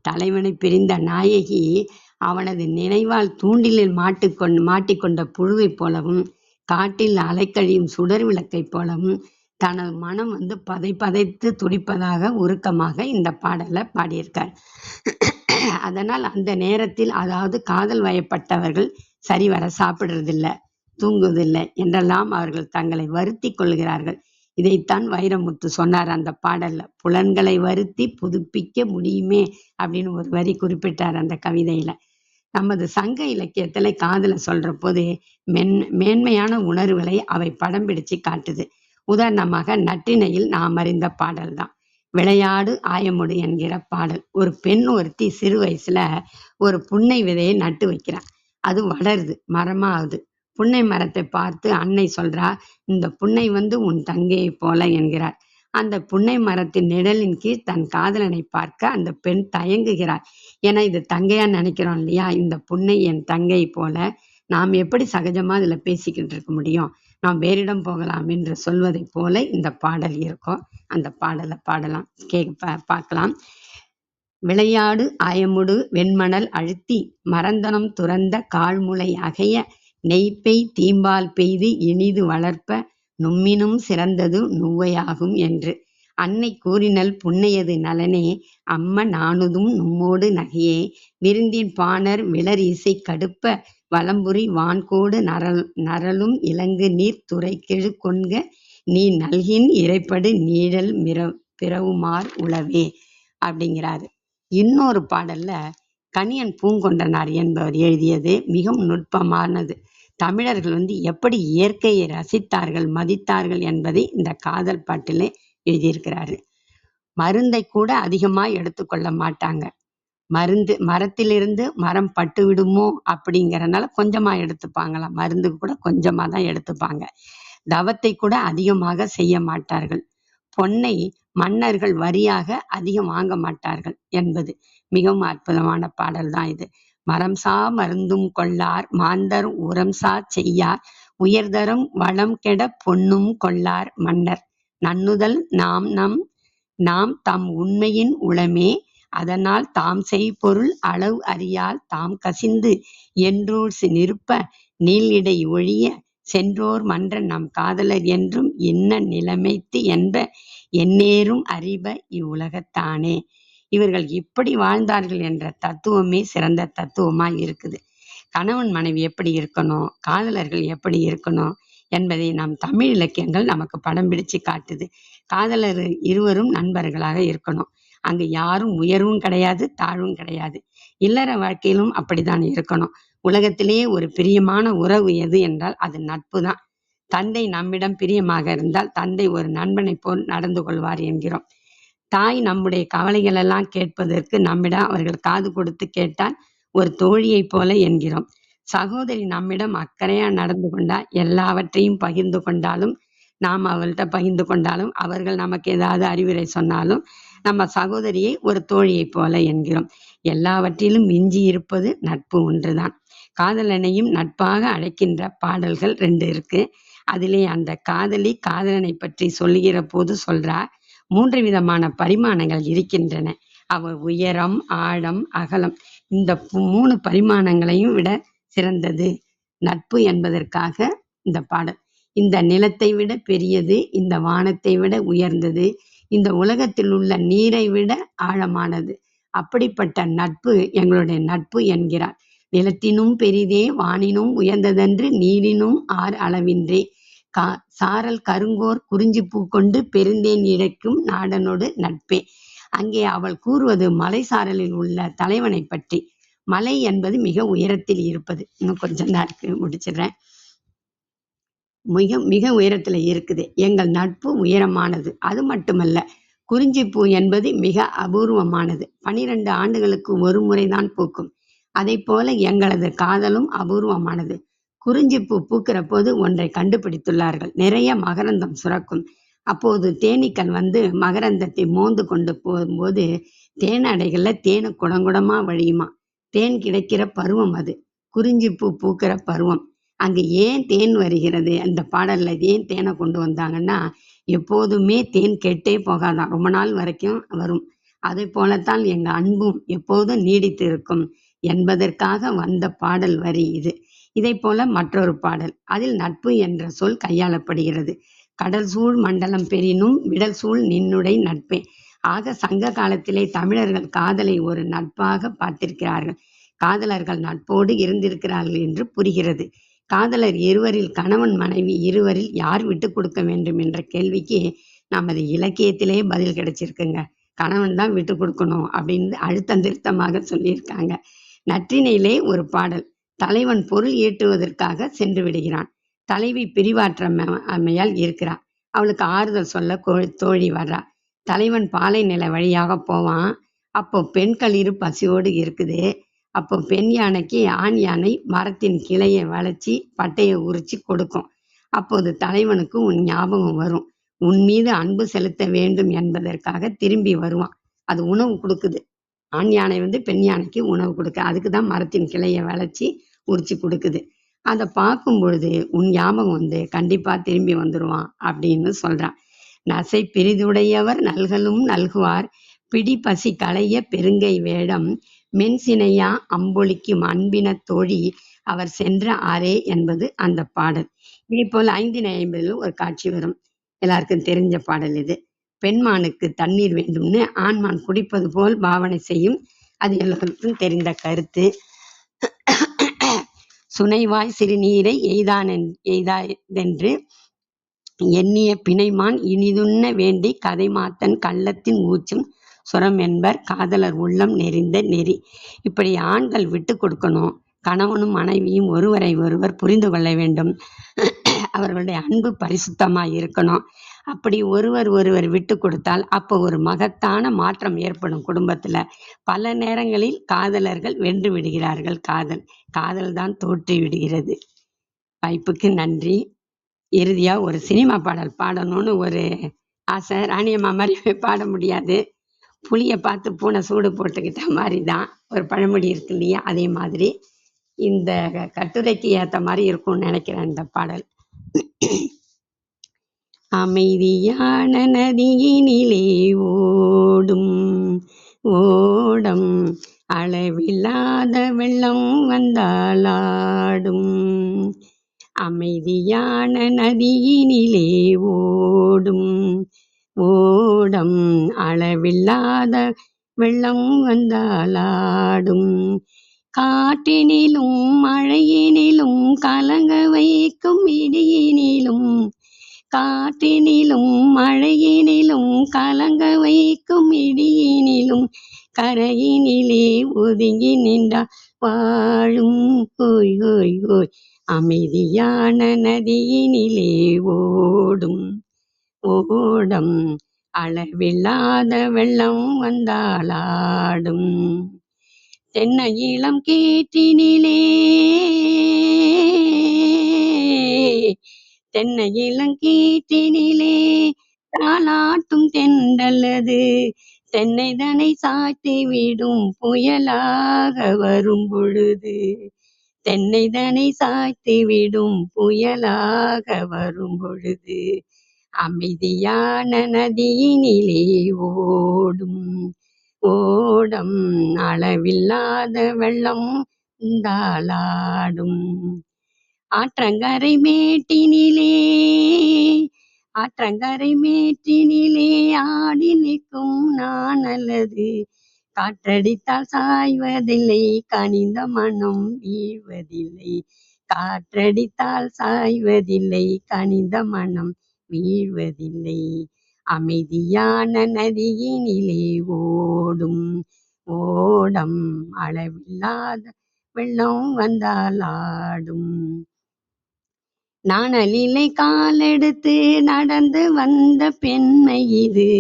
Speaker 2: தலைவனைப் பிரிந்த நாயகி அவனது நினைவால் தூண்டிலில் மாட்டிக்கொண்ட புழுவைப் போலவும், காட்டில் அலைக்கழியும் சுடர் விளக்கைப் போலவும் தனது மனம் பதைத்து துடிப்பதாக உருக்கமாக இந்த பாடலை பாடியிருக்கார். அதனால் அந்த நேரத்தில், அதாவது காதல் வயப்பட்டவர்கள் சரிவர சாப்பிடுறதில்ல, தூங்குவதில்லை என்றெல்லாம் அவர்கள் தங்களை வருத்தி கொள்கிறார்கள். இதைத்தான் வைரமுத்து சொன்னார் அந்த பாடல்ல. புலன்களை வருத்தி புதுப்பிக்க முடியுமே அப்படின்னு ஒரு வரி குறிப்பிட்டார் அந்த கவிதையில. நமது சங்க இலக்கியத்துல காதலை சொல்ற போது மேன்மையான உணர்வுகளை அவை படம் பிடிச்சு காட்டுது. உதாரணமாக நற்றிணையில் நாம் அறிந்த பாடல் தான் விளையாடு ஆயமுடு என்கிற பாடல். ஒரு பெண் ஒருத்தி சிறு வயசுல ஒரு புன்னை விதையை நட்டு வைக்கிறான். அது வளருது, மரமாகுது. புன்னை மரத்தை பார்த்து அன்னை சொல்றா, இந்த புன்னை உன் தங்கையை போல என்கிறார். அந்த புன்னை மரத்தின் நிழலின் கீழ் தன் காதலனை பார்க்க அந்த பெண் தயங்குகிறார். ஏன்னா இது தங்கையா நினைக்கிறோம் இல்லையா? இந்த புன்னை என் தங்கை போல, நாம் எப்படி சகஜமா இதுல பேசிக்கிட்டு இருக்க முடியும்? நாம் வேறிடம் போகலாம் என்று சொல்வதை போல இந்த பாடல் இருக்கும். அந்த பாடலை பாடலாம், பார்க்கலாம். விளையாடு ஆயமுடு வெண்மணல் அழுத்தி மரந்தனம் துறந்த கால்முளை அகைய நெய்ப்பெய் தீம்பால் பெய்து இனிது வளர்ப்ப நும்மினும் சிறந்தது நுவ்வையாகும் என்று. அன்னை கூறினள் புன்னையது நலனே அம்ம நாணுதும் நும்மோடு நகையே விருந்தின் பாணர் விளர் இசை கடுப்ப வலம்புரி வான்கோடு நரலும் இலங்கு நீர் துறை கெழு கொண்க நீ நல்கின் இறைப்படு நீழல் பிறவுமார் உளவே அப்படிங்கிறாரு. இன்னொரு பாடல்ல கணியன் பூங்கொண்டனார் என்பவர் எழுதியது மிகவும் நுட்பமானது. தமிழர்கள் எப்படி இயற்கையை ரசித்தார்கள், மதித்தார்கள் என்பதை இந்த காதல் பாட்டிலே எழுதியிருக்கிறாரு. மருந்தை கூட அதிகமா எடுத்துக்கொள்ள மாட்டாங்க. மரத்திலிருந்து மரம் பட்டு விடுமோ அப்படிங்கறதுனால கொஞ்சமா எடுத்துப்பாங்களாம். மருந்துக்கு கூட கொஞ்சமா தான் எடுத்துப்பாங்க. தவத்தை கூட அதிகமாக செய்ய மாட்டார்கள். பொன்னை மன்னர்கள் வரியாக அதிகம் வாங்க மாட்டார்கள் என்பது மிகவும் அற்புதமான பாடல் தான் இது. மரம் சா மருந்தும் கொள்ளார் மாந்தர் உரம் சா செய்யார் உயர்தரும் வளம் கெட பொன்னும் கொள்ளார் மன்னர் நன்னுதல் நாம் தம் உண்மையின் உளமே அதனால் தாம் செய்பொருள் அளவு அறியால் தாம் கசிந்து என்றூர் நிற்ப நீளிடை ஒழிய சென்றோர் மன்ற நம் காதலர் என்றும் இன்ன நிலைமைத்து என்ப எந்நேரும் அறிப இவ்வுலகத்தானே. இவர்கள் இப்படி வாழ்ந்தார்கள் என்ற தத்துவமே சிறந்த தத்துவமாய் இருக்குது. கணவன் மனைவி எப்படி இருக்கணும், காதலர்கள் எப்படி இருக்கணும் என்பதை நம் தமிழ் இலக்கியங்கள் நமக்கு படம் பிடிச்சு காட்டுது. காதலர் இருவரும் நண்பர்களாக இருக்கணும். அங்கு யாரும் உயர்வும் கிடையாது, தாழ்வும் கிடையாது. இல்லற வாழ்க்கையிலும் அப்படித்தான் இருக்கணும். உலகத்திலேயே ஒரு பிரியமான உறவு எது என்றால் அது நட்பு தான். தந்தை நம்மிடம் பிரியமாக இருந்தால் தந்தை ஒரு நண்பனை போல் நடந்து கொள்வார் என்கிறோம். தாய் நம்முடைய கவலைகள் எல்லாம் கேட்பதற்கு நம்மிடம் அவர்கள் காது கொடுத்து கேட்டால் ஒரு தோழியை போல என்கிறோம். சகோதரி நம்மிடம் அக்கறையா நடந்து கொண்டால் எல்லாவற்றையும் பகிர்ந்து கொண்டாலும், நாம் அவள்கிட்ட பகிர்ந்து கொண்டாலும், அவர்கள் நமக்கு ஏதாவது அறிவுரை சொன்னாலும் நம்ம சகோதரியை ஒரு தோழியை போல என்கிறோம். எல்லாவற்றிலும் மிஞ்சி இருப்பது நட்பு ஒன்றுதான். காதலனையும் நட்பாக அழைக்கின்ற பாடல்கள் 2 இருக்கு. அதிலே அந்த காதலி காதலனை பற்றி சொல்லுகிற போது சொல்றா, 3 விதமான பரிமாணங்கள் இருக்கின்றன. அவ உயரம், ஆழம், அகலம். இந்த 3 பரிமாணங்களையும் விட சிறந்தது நட்பு என்பதற்காக இந்த பாடல். இந்த நிலத்தை விட பெரியது, இந்த வானத்தை விட உயர்ந்தது, இந்த உலகத்தில் உள்ள நீரை விட ஆழமானது. அப்படிப்பட்ட நட்பு எங்களுடைய நட்பு என்கிறார். நிலத்தினும் பெரிதே வானினும் உயர்ந்ததென்று நீரினும் ஆர் அளவின்றே சாரல் கருங்கோர் குறிஞ்சி பூ கொண்டு பெருந்தேன் இழைக்கும் நாடனோடு நட்பே. அங்கே அவள் கூறுவது மலை சாரலில் உள்ள தலைவனை பற்றி. மலை என்பது மிக உயரத்தில் இருப்பது. இன்னும் கொஞ்சம் தான் இருக்கு, முடிச்சிடுறேன். மிக மிக உயரத்துல இருக்குது. எங்கள் நட்பு உயரமானது. அது மட்டுமல்ல, குறிஞ்சிப்பூ என்பது மிக அபூர்வமானது. 12 ஆண்டுகளுக்கு ஒரு முறைதான் பூக்கும். அதை போல எங்களது காதலும் அபூர்வமானது. குறிஞ்சிப்பூ பூக்கிற போது ஒன்றை கண்டுபிடித்துள்ளார்கள். நிறைய மகரந்தம் சுரக்கும். அப்போது தேனீக்கள் மகரந்தத்தை மோந்து கொண்டு போகும்போது தேனடைகள்ல தேனு குடங்குடமா வழியுமா. தேன் கிடைக்கிற பருவம் அது. குறிஞ்சிப்பூ பூக்கிற பருவம். அங்கு ஏன் தேன் வருகிறது? அந்த பாடல்ல ஏன் தேனை கொண்டு வந்தாங்கன்னா, எப்போதுமே தேன் கெட்டே போகாதாம். ரொம்ப நாள் வரைக்கும் வரும். அதை போலத்தான் எங்க அன்பும் எப்போதும் நீடித்து இருக்கும் என்பதற்காக வந்த பாடல் வரி இது. இதைப்போல மற்றொரு பாடல். அதில் நட்பு என்ற சொல் கையாளப்படுகிறது. கடல் சூழ் மண்டலம் பெரினும் விடல் சூழ் நின்னுடை நட்பே. ஆக சங்க காலத்திலே தமிழர்கள் காதலை ஒரு நட்பாக பார்த்திருக்கிறார்கள். காதலர்கள் நட்போடு இருந்திருக்கிறார்கள் என்று புரிகிறது. காதலர் இருவரில் கணவன் மனைவி இருவரில் யார் விட்டு கொடுக்க வேண்டும் என்ற கேள்விக்கு நமது இலக்கியத்திலே பதில் கிடைச்சிருக்குங்க. கணவன் தான் விட்டு கொடுக்கணும் அப்படின்னு அழுத்தம் திருத்தமாக சொல்லியிருக்காங்க. நற்றிணையிலே ஒரு பாடல். தலைவன் பொருள் ஈட்டுவதற்காக சென்று விடுகிறான். தலைவி பிரிவாற்றமையால் இருக்கிறாள். அவளுக்கு ஆறுதல் சொல்ல தோழி வர்றா. தலைவன் பாலை நில வழியாக போவான். அப்போ பெண்களிரு பசியோடு இருக்குது. அப்போ பெண் யானைக்கு ஆண் யானை மரத்தின் கிளையை வளைச்சி பட்டையை உரிச்சு கொடுக்கும். அப்போது தலைவனுக்கு உன் ஞாபகம் வரும். உன் மீது அன்பு செலுத்த வேண்டும் என்பதற்காக திரும்பி வருவான். அது உணவு கொடுக்குது. ஆண் யானை பெண் யானைக்கு உணவு கொடுக்க அதுக்கு தான் மரத்தின் கிளையை வளைச்சி உரிச்சு கொடுக்குது. அதை பார்க்கும் பொழுது உன் ஞாபகம் கண்டிப்பா திரும்பி வந்துருவான் அப்படின்னு சொல்றான். நசை பிரிதுடையவர் நல்கலும் நல்குவார் பிடி பசி களைய பெருங்கை வேடம் மென்சினையா அம்பொழிக்கும் அன்பின தோழி அவர் சென்ற ஆரே என்பது அந்த பாடல். இதே போல் 550 ஒரு காட்சி வரும். எல்லாருக்கும் தெரிஞ்ச பாடல் இது. பெண்மானுக்கு தண்ணீர் வேண்டும்னு ஆண்மான் குடிப்பது போல் பாவனை செய்யும். அது எல்லோருக்கும் தெரிந்த கருத்து. சுனைவாய் சிறுநீரை எய்தாதென்று எண்ணிய பிணைமான் இனிதுண்ண வேண்டி கதைமாத்தன் கள்ளத்தின் ஊச்சும் சுரம் என்பர் காதலர் உள்ளம் நெறிந்த நெறி. இப்படி ஆண்கள் விட்டு கொடுக்கணும். கணவனும் மனைவியும் ஒருவரை ஒருவர் புரிந்து கொள்ள வேண்டும். அவர்களுடைய அன்பு பரிசுத்தமாய் இருக்கணும். அப்படி ஒருவர் விட்டு கொடுத்தால் அப்போ ஒரு மகத்தான மாற்றம் ஏற்படும் குடும்பத்துல. பல நேரங்களில் காதலர்கள் வென்று விடுகிறார்கள். காதல் தான் தோற்றி விடுகிறது. வாய்ப்புக்கு நன்றி. இறுதியா ஒரு சினிமா பாடல் பாடணும்னு ஒரு ஆசை. ராணியம்மா மாதிரி பாட முடியாது. புளியை பார்த்து பூனை சூடு போட்டுக்கிட்ட மாதிரி தான் ஒரு பழமொழி இருக்கு இல்லையா, அதே மாதிரி இந்த கட்டுரைக்கு ஏற்ற மாதிரி இருக்கும்னு நினைக்கிறேன் இந்த பாடல். அமைதியான நதியினிலே ஓடும் ஓடம் அளவில்லாத வெள்ளம் வந்தாலாடும். அமைதியான நதியினிலே ஓடும் ஓடம் அளவில்லாத வெள்ளம் வந்தாலாடும். காற்றினிலும் மழையினிலும் கலங்க வைக்கும் இடியினிலும் காற்றினிலும் மழையினிலும் கலங்க வைக்கும் இடியினிலும் கரையினிலே ஒதுங்கி நின்றால் வாழும் ஓய் ஓய் ஓய். அமைதியான நதியினிலே ஓடும் ஓடம் அளவில்லாத வெள்ளம் வந்தாலாடும். தென்னை இளம் கேற்றினிலே தென்னை இளங்கீற்றினிலே தாலாட்டும் தென்றல்லது தென்னைதனை சாய்த்து விடும் புயலாக வரும் பொழுது. தென்னைதனை சாய்த்து விடும் புயலாக வரும் பொழுது. அமைதியான நதியினிலே ஓடும் ஓடம் அளவில்லாத வெள்ளம் தாளாடும். ஆற்றங்கரை மேட்டினிலே ஆடி நிற்கும் நான் அல்லது காற்றடித்தால் சாய்வதில்லை கனிந்த மனம் வீழ்வதில்லை. காற்றடித்தால் சாய்வதில்லை கனிந்த மனம் வீழ்வதில்லை. அமைதியான நதியினிலே ஓடும் ஓடம் அளவில்லாத வெள்ளம் வந்தாலாடும். நாணலிலே காலெடுத்து நடந்து வந்த பெண்மை இது.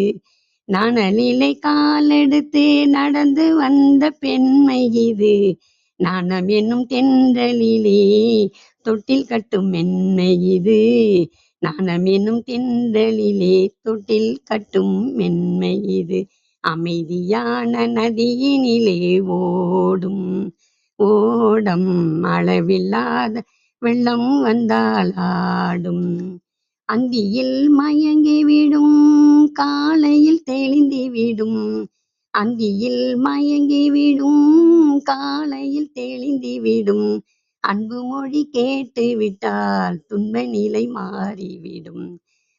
Speaker 2: நாணலிலே காலெடுத்து நடந்து வந்த பெண்மை இது. நாணம் என்னும் தென்றலிலே தொட்டில் கட்டும் மென்மை இது. நாணம் என்னும் தென்றலிலே தொட்டில் கட்டும் மென்மை இது. அமைதியான நதியினிலே ஓடும் ஓடம் அளவில்லாத வெள்ளம் வந்தால் ஆடும். அந்தியில் மயங்கி விடும், காலையில் தெளிந்து விடும். அந்தியில் மயங்கி விடும், காலையில் தெளிந்து விடும். அன்பு மொழி கேட்டு விட்டால் துன்ப நிலை மாறிவிடும்.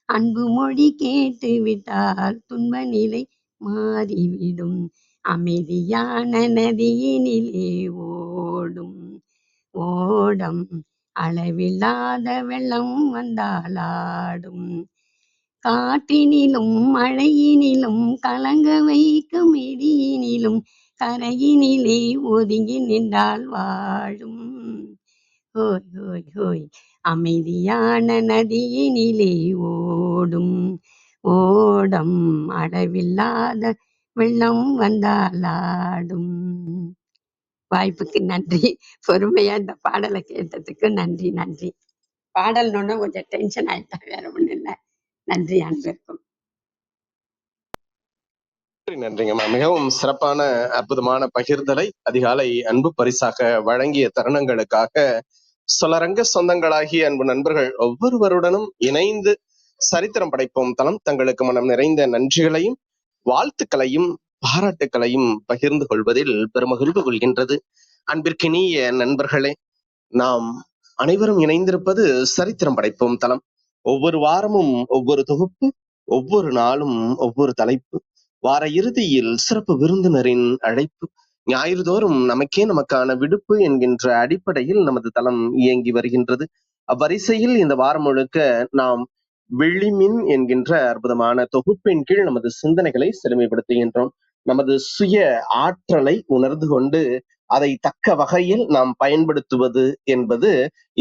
Speaker 2: அன்பு மொழி கேட்டு விட்டால் துன்ப நிலை மாறிவிடும். அமைதியான நதியினிலே ஓடும் ஓடம், அளவில்லாத வெள்ளம் வந்தால் ஆடும். காற்றினிலும் மழையினிலும் கலங்க வைக்கும் இடியினிலும் கரையினிலே ஒதுங்கி நின்றால் வாழும். ஹோய் ஹோய் ஹோய், அமைதியான நதியினிலே ஓடும் ஓடம், அளவில்லாத வெள்ளம் வந்தால் ஆடும். வாய்ப்புக்கு நன்றி. பொறுமையா இந்த பாடலை கேட்டதுக்கு நன்றி நன்றி. பாடல்னோட கொஞ்சம் டென்ஷன் ஆயிட்டேன், வேற ஒண்ணும் இல்லை. நன்றி அனைவருக்கும்.
Speaker 1: நன்றிங்கம்மா. மிகவும் சிறப்பான அற்புதமான பகிர்தலை அதிகாலை அன்பு பரிசாக வழங்கிய தருணங்களுக்காக சொலரங்க சொந்தங்களாகிய அன்பு நண்பர்கள் ஒவ்வொருவருடனும் இணைந்து சரித்திரம் படைப்போம் தளம் தங்களுக்கு மனம் நிறைந்த நன்றிகளையும் வாழ்த்துக்களையும் பாராட்டுக்களையும் பகிர்ந்து கொள்வதில் பெருமகிழ்வு கொள்கின்றது. அன்பிற்கினிய நண்பர்களே, நாம் அனைவரும் இணைந்திருப்பது சரித்திரம் படைப்போம் தளம். ஒவ்வொரு வாரமும் ஒவ்வொரு தொகுப்பு, ஒவ்வொரு நாளும் ஒவ்வொரு தலைப்பு, வார இறுதியில் சிறப்பு விருந்தினரின் அழைப்பு, ஞாயிறு தோறும் நமக்கான விடுப்பு என்கின்ற அடிப்படையில் நமது தளம் இயங்கி வருகின்றது. அவ்வரிசையில் இந்த வாரம் முழுக்க நாம் விழிமின் என்கின்ற அற்புதமான தொகுப்பின் கீழ் நமது சிந்தனைகளை செழுமைப்படுத்துகின்றோம். நமது சுய ஆற்றலை உணர்ந்து கொண்டு அதை தக்க வகையில் நாம் பயன்படுத்துவது என்பது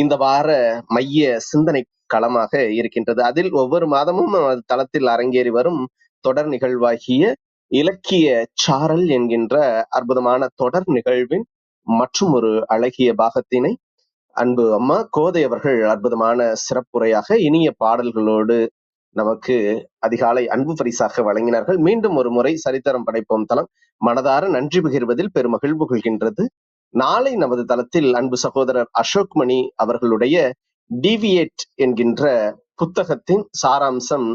Speaker 1: இந்த வார மைய சிந்தனை களமாக இருக்கின்றது. அதில் ஒவ்வொரு மாதமும் தளத்தில் அரங்கேறி வரும் தொடர் நிகழ்வாகிய இலக்கிய சாரல் என்கின்ற அற்புதமான தொடர் நிகழ்வின் மற்றும் ஒரு அழகிய பாகத்தினை அன்பு அம்மா கோதை அவர்கள் அற்புதமான சிறப்புரையாக இனிய பாடல்களோடு நமக்கு அதிகாலை அன்பு பரிசாக வழங்கினார்கள். மீண்டும் ஒரு முறை சரித்திரம் படைப்போம் தளம் மனதார நன்றி பகிர்வதில் பெருமகிழ்வு கொள்கின்றது. நாளை நமது தளத்தில் அன்பு சகோதரர் அசோக் மணி அவர்களுடைய டிவியேட் என்கின்ற புத்தகத்தின் சாராம்சம்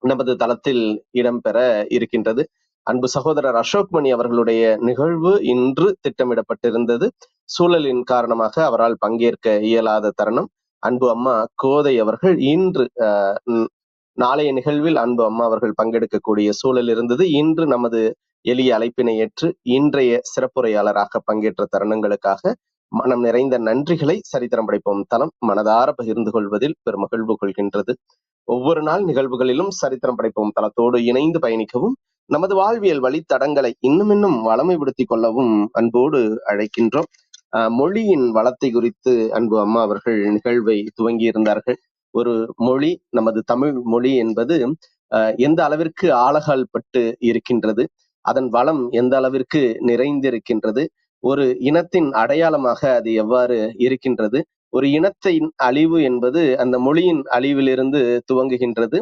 Speaker 1: நமது தளத்தில் இடம்பெற இருக்கின்றது. அன்பு சகோதரர் அசோக் மணி அவர்களுடைய நிகழ்வு இன்று திட்டமிடப்பட்டிருந்தது. சூழலின் காரணமாக அவரால் பங்கேற்க இயலாத தருணம் அன்பு அம்மா கோதை அவர்கள் இன்று நாளைய நிகழ்வில் அன்பு அம்மா அவர்கள் பங்கெடுக்கக்கூடிய சூழல் இருந்தது. இன்று நமது எளிய அழைப்பினை ஏற்று இன்றைய சிறப்புரையாளராக பங்கேற்ற தருணங்களுக்காக மனம் நிறைந்த நன்றிகளை சரித்திரம் படைப்போம் தளம் மனதார பகிர்ந்து கொள்வதில் பெருமகிழ்வு கொள்கின்றது. ஒவ்வொரு நாள் நிகழ்வுகளிலும் சரித்திரம் படைப்போம் தளத்தோடு இணைந்து பயணிக்கவும் நமது வாழ்வியல் வழித்தடங்களை இன்னும் வளமைப்படுத்திக் கொள்ளவும் அன்போடு அழைக்கின்றோம். மொழியின் வளத்தை குறித்து அன்பு அம்மா அவர்கள் நிகழ்வை துவங்கி இருந்தார்கள். ஒரு மொழி, நமது தமிழ் மொழி என்பது எந்த அளவிற்கு ஆழகால் பட்டு இருக்கின்றது, அதன் வளம் எந்த அளவிற்கு நிறைந்திருக்கின்றது, ஒரு இனத்தின் அடையாளமாக அது எவ்வாறு இருக்கின்றது, ஒரு இனத்தின் அழிவு என்பது அந்த மொழியின் அழிவிலிருந்து துவங்குகின்றது.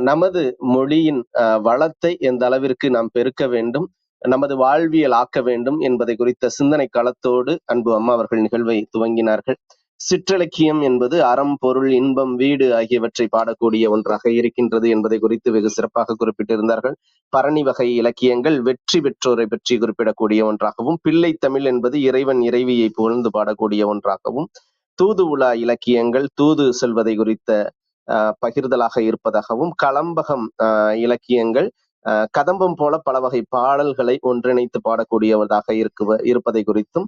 Speaker 1: நமது மொழியின் வளத்தை எந்த அளவிற்கு நாம் பெருக்க வேண்டும், நமது வாழ்வியல் ஆக்க வேண்டும் என்பதை குறித்த சிந்தனை களத்தோடு அன்பு அம்மா அவர்கள் நிகழ்வை துவங்கினார்கள். சிற்றிலக்கியம் என்பது அறம், பொருள், இன்பம், வீடு ஆகியவற்றை பாடக்கூடிய ஒன்றாக இருக்கின்றது என்பதை குறித்து வெகு சிறப்பாக குறிப்பிட்டிருந்தார்கள். பரணி வகை இலக்கியங்கள் வெற்றி பெற்றோரை பற்றி குறிப்பிடக்கூடிய ஒன்றாகவும், பிள்ளை தமிழ் என்பது இறைவன் இறைவியை புகழ்ந்து பாடக்கூடிய ஒன்றாகவும், தூது உலா இலக்கியங்கள் தூது செல்வதை குறித்த பகிர்தலாக இருப்பதாகவும், களம்பகம் இலக்கியங்கள் கதம்பம் போல பல வகை பாடல்களை ஒன்றிணைத்து பாடக்கூடியவதாக இருப்பதை குறித்தும்,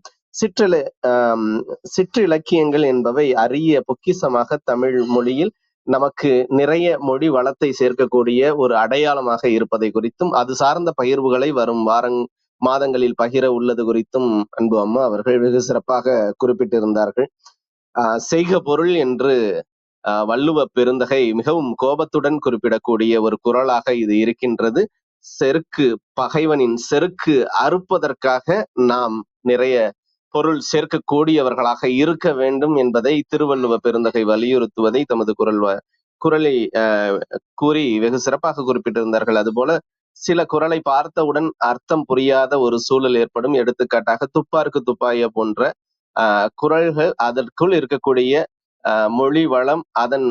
Speaker 1: சிற்றிலக்கியங்கள் என்பவை அரிய பொக்கிசமாக தமிழ் மொழியில் நமக்கு நிறைய மொழி வளத்தை சேர்க்கக்கூடிய ஒரு அடையாளமாக இருப்பதை குறித்தும், அது சார்ந்த பகிர்வுகளை வரும் மாதங்களில் பகிர உள்ளது குறித்தும் அன்பு அம்மா அவர்கள் வெகு சிறப்பாக குறிப்பிட்டிருந்தார்கள். செய்க பொருள் என்று வள்ளுவ பெருந்தகை மிகவும் கோபத்துடன் குறிப்பிடக்கூடிய ஒரு குறளாக இது இருக்கின்றது. செருக்கு, பகைவனின் செருக்கு அறுப்பதற்காக நாம் நிறைய பொருள் சேர்க்கக்கூடியவர்களாக இருக்க வேண்டும் என்பதை திருவள்ளுவ பெருந்தகை வலியுறுத்துவதை தமது குறளை கூறி வெகு சிறப்பாக குறிப்பிட்டிருந்தார்கள். அதுபோல சில குறளை பார்த்தவுடன் அர்த்தம் புரியாத ஒரு சூழல் ஏற்படும். எடுத்துக்காட்டாக துப்பாருக்கு துப்பாய போன்ற குறள்கள் அதற்குள் இருக்கக்கூடிய மொழி வளம், அதன்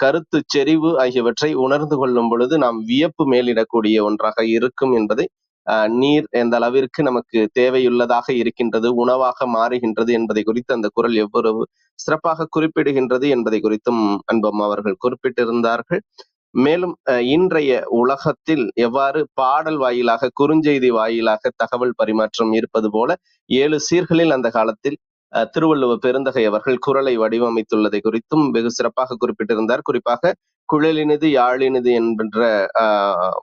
Speaker 1: கருத்து செறிவு ஆகியவற்றை உணர்ந்து கொள்ளும் பொழுது நாம் வியப்பு மேலிடக்கூடிய ஒன்றாக இருக்கும் என்பதை நீர் எந்த அளவிற்கு நமக்கு தேவையுள்ளதாக இருக்கின்றது, உணவாக மாறுகின்றது என்பதை குறித்து அந்த குறள் எவ்வளவு சிறப்பாக குறிப்பிடுகின்றது என்பதை குறித்தும் அன்பம்மா அவர்கள் குறிப்பிட்டிருந்தார்கள். மேலும் இன்றைய உலகத்தில் எவ்வாறு பாடல் வாயிலாக, குறுஞ்செய்தி வாயிலாக தகவல் பரிமாற்றம் இருப்பது போல 7 சீர்களில் அந்த காலத்தில் திருவள்ளுவ பெருந்தகை அவர்கள் குறளை வடிவமைத்துள்ளதை குறித்தும் வெகு சிறப்பாக குறிப்பிட்டிருந்தார். குறிப்பாக குழலினிது யாழினிது என்கின்ற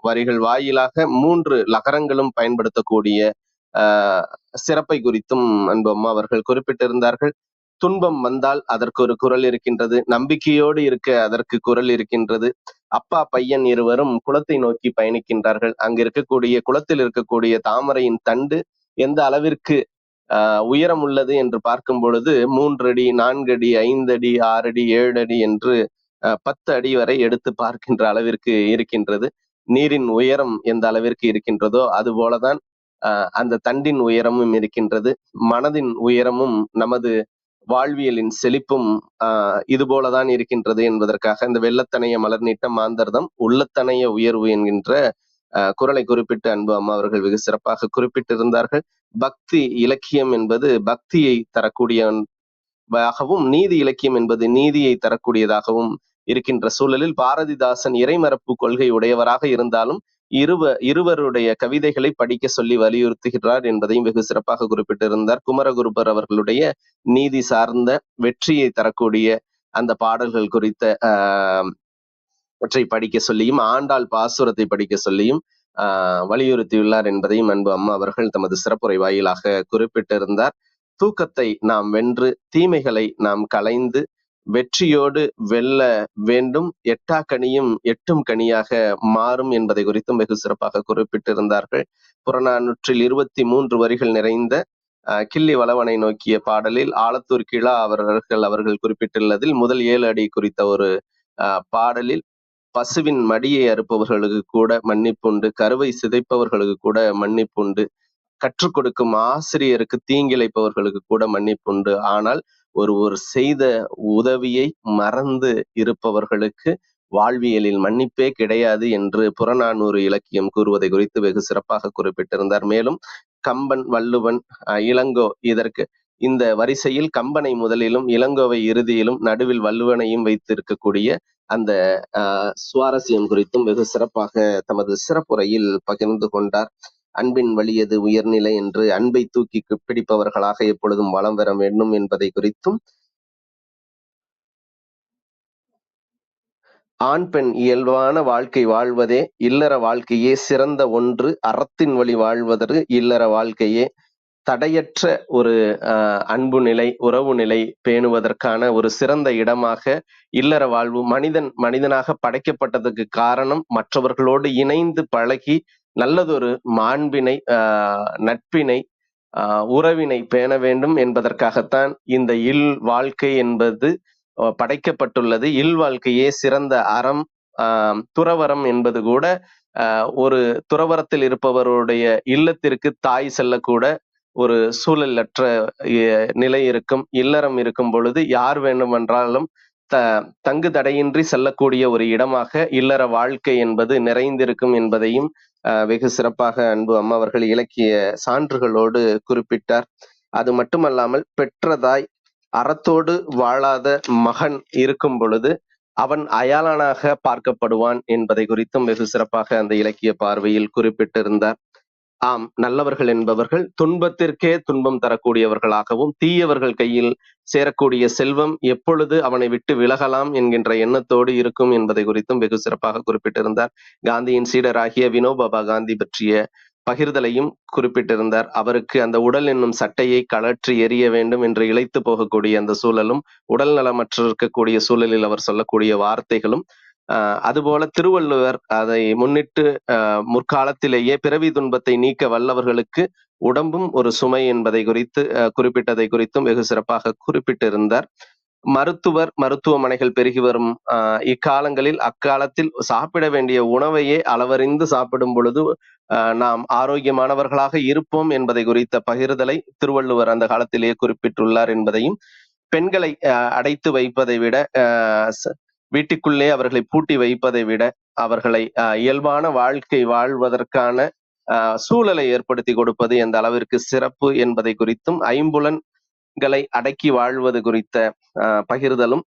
Speaker 1: வரிகள் வாயிலாக 3 லகரங்களும் பயன்படுத்தக்கூடிய சிறப்பை குறித்தும் அன்பு அம்மா அவர்கள் குறிப்பிட்டிருந்தார்கள். துன்பம் வந்தால் அதற்கு ஒரு குறள் இருக்கின்றது, நம்பிக்கையோடு இருக்க அதற்கு குறள் இருக்கின்றது. அப்பா பையன் இருவரும் குளத்தை நோக்கி பயணிக்கின்றார்கள். அங்கு இருக்கக்கூடிய குளத்தில் இருக்கக்கூடிய தாமரையின் தண்டு எந்த அளவிற்கு உயரம் உள்ளது என்று பார்க்கும் பொழுது 3 அடி, 4 அடி, 5 அடி, 6 அடி, 7 அடி என்று 10 அடி வரை எடுத்து பார்க்கின்ற அளவிற்கு இருக்கின்றது. நீரின் உயரம் எந்த அளவிற்கு இருக்கின்றதோ அது போலதான் அந்த தண்டின் உயரமும் இருக்கின்றது. மனதின் உயரமும் நமது வாழ்வியலின் செழிப்பும் இது போலதான் இருக்கின்றது என்பதற்காக இந்த வெள்ளத்தனைய மலர் நீட்ட மாந்தர்தம் உள்ளத்தனைய உயர்வு என்கின்ற குறளை குறிப்பிட்டு அன்பு அம்மா அவர்கள் வெகு சிறப்பாக குறிப்பிட்டிருந்தார்கள். பக்தி இலக்கியம் என்பது பக்தியை தரக்கூடியதாகவும், நீதி இலக்கியம் என்பது நீதியை தரக்கூடியதாகவும் இருக்கின்ற சூழலில் பாரதிதாசன் இறைமரப்பு கொள்கை உடையவராக இருந்தாலும் இருவருடைய கவிதைகளை படிக்க சொல்லி வலியுறுத்துகிறார் என்பதையும் வெகு சிறப்பாக குறிப்பிட்டிருந்தார். குமரகுருபர் அவர்களுடைய நீதி சார்ந்த வெற்றியை தரக்கூடிய அந்த பாடல்கள் குறித்த படிக்க சொல்லியும், ஆண்டாள் பாசுரத்தை படிக்க சொல்லியும் வலியுறுத்தியுள்ளார் என்பதையும் அன்பு அம்மா அவர்கள் தமது சிறப்புரை வாயிலாக குறிப்பிட்டிருந்தார். தூக்கத்தை நாம் வென்று தீமைகளை நாம் களைந்து வெற்றியோடு வெல்ல வேண்டும், எட்டா கனியும் எட்டும் கனியாக மாறும் என்பதை குறித்தும் வெகு சிறப்பாக குறிப்பிட்டிருந்தார்கள். புறநானூற்றில் 23 வரிகள் நிறைந்த கிள்ளி வளவனை நோக்கிய பாடலில் ஆலத்தூர் கிழா அவர்கள் குறிப்பிட்டுள்ளதில் முதல் 7 அடி குறித்த ஒரு பாடலில் பசுவின் மடியை அறுப்பவர்களுக்கு கூட மன்னிப்புண்டு, கருவை சிதைப்பவர்களுக்கு கூட மன்னிப்புண்டு, கற்றுக் கொடுக்கும் ஆசிரியருக்கு தீங்கிழைப்பவர்களுக்கு கூட மன்னிப்புண்டு, ஆனால் ஒருவர் செய்த உதவியை மறந்து இருப்பவர்களுக்கு வாழ்வியலில் மன்னிப்பே கிடையாது என்று புறநானூறு இலக்கியம் கூறுவதை குறித்து வெகு சிறப்பாக குறிப்பிட்டிருந்தார். மேலும் கம்பன், வள்ளுவன், இளங்கோ இதற்கு இந்த வரிசையில் கம்பனை முதலிலும் இளங்கோவை இறுதியிலும் நடுவில் வள்ளுவனையும் வைத்திருக்கக்கூடிய அந்த சுவாரஸ்யம் குறித்தும் வெகு சிறப்பாக தமது சிறப்புரையில் பகிர்ந்து கொண்டார். அன்பின் வழியது உயர்நிலை என்று அன்பை தூக்கி பிடிப்பவர்களாக எப்பொழுதும் வளம் பெற வேண்டும் என்பதை குறித்தும், ஆண் பெண் இயல்பான வாழ்க்கை வாழ்வதே இல்லற வாழ்க்கையே சிறந்த ஒன்று, அறத்தின் வழி வாழ்வதற்கு இல்லற வாழ்க்கையே தடையற்ற ஒரு அன்பு நிலை, உறவு நிலை பேணுவதற்கான ஒரு சிறந்த இடமாக இல்லற வாழ்வு. மனிதனாக படைக்கப்பட்டதுக்கு காரணம் மற்றவர்களோடு இணைந்து பழகி நல்லதொரு மாண்பினை, நட்பினை, உறவினை பேண வேண்டும் என்பதற்காகத்தான் இந்த இல் வாழ்க்கை என்பது படைக்கப்பட்டுள்ளது. இல் வாழ்க்கையே சிறந்த அறம். துறவரம் என்பது கூட ஒரு துறவரத்தில் இருப்பவருடைய இல்லத்திற்கு தாய் செல்லக்கூட ஒரு சூழலற்ற நிலை இருக்கும். இல்லறம் இருக்கும் பொழுது யார் வேண்டுமென்றாலும் தங்கு தடையின்றி செல்லக்கூடிய ஒரு இடமாக இல்லற வாழ்க்கை என்பது நிறைந்திருக்கும் என்பதையும் வெகு சிறப்பாக அன்பு அம்மா அவர்கள் இலக்கிய சான்றுகளோடு குறிப்பிட்டார். அது மட்டுமல்லாமல் பெற்றதாய் அறத்தோடு வாழாத மகன் இருக்கும் பொழுது அவன் அயாளனாக பார்க்கப்படுவான் என்பதை குறித்தும் வெகு சிறப்பாக அந்த இலக்கிய பார்வையில் குறிப்பிட்டிருந்தார். ஆம், நல்லவர்கள் என்பவர்கள் துன்பத்திற்கே துன்பம் தரக்கூடியவர்களாகவும், தீயவர்கள் கையில் சேரக்கூடிய செல்வம் எப்பொழுது அவனை விட்டு விலகலாம் என்கின்ற எண்ணத்தோடு இருக்கும் என்பதை குறித்தும் வெகு சிறப்பாக குறிப்பிட்டிருந்தார். காந்தியின் சீடராகிய வினோபா காந்தி பற்றிய பகிர்தலையும் குறிப்பிட்டிருந்தார். அவருக்கு அந்த உடல் என்னும் சட்டையை கழற்றி எறிய வேண்டும் என்று இழைத்து போகக்கூடிய அந்த சூழலும், உடல் நலமற்று இருக்கக்கூடிய சூழலில் அவர் சொல்லக்கூடிய வார்த்தைகளும், அதுபோல திருவள்ளுவர் அதை முன்னிட்டு முற்காலத்திலேயே பிறவி துன்பத்தை நீக்க வல்லவர்களுக்கு உடம்பும் ஒரு சுமை என்பதை குறித்து குறிப்பிட்டதை குறித்தும் வெகு சிறப்பாக குறிப்பிட்டிருந்தார். மருத்துவமனைகள் பெருகி வரும் இக்காலங்களில் அக்காலத்தில் சாப்பிட வேண்டிய உணவையே அளவறிந்து சாப்பிடும் பொழுது நாம் ஆரோக்கியமானவர்களாக இருப்போம் என்பதை குறித்த பகிர்தலை திருவள்ளுவர் அந்த காலத்திலேயே குறிப்பிட்டுள்ளார் என்பதையும், பெண்களை அடைத்து வைப்பதை விட வீட்டுக்குள்ளே அவர்களை பூட்டி வைப்பதை விட அவர்களை இயல்பான வாழ்க்கை வாழ்வதற்கான சூழலை ஏற்படுத்தி கொடுப்பது எந்த அளவிற்கு சிறப்பு என்பதை குறித்தும், ஐம்புலன்களை அடக்கி வாழ்வது குறித்த பகிர்தலும்,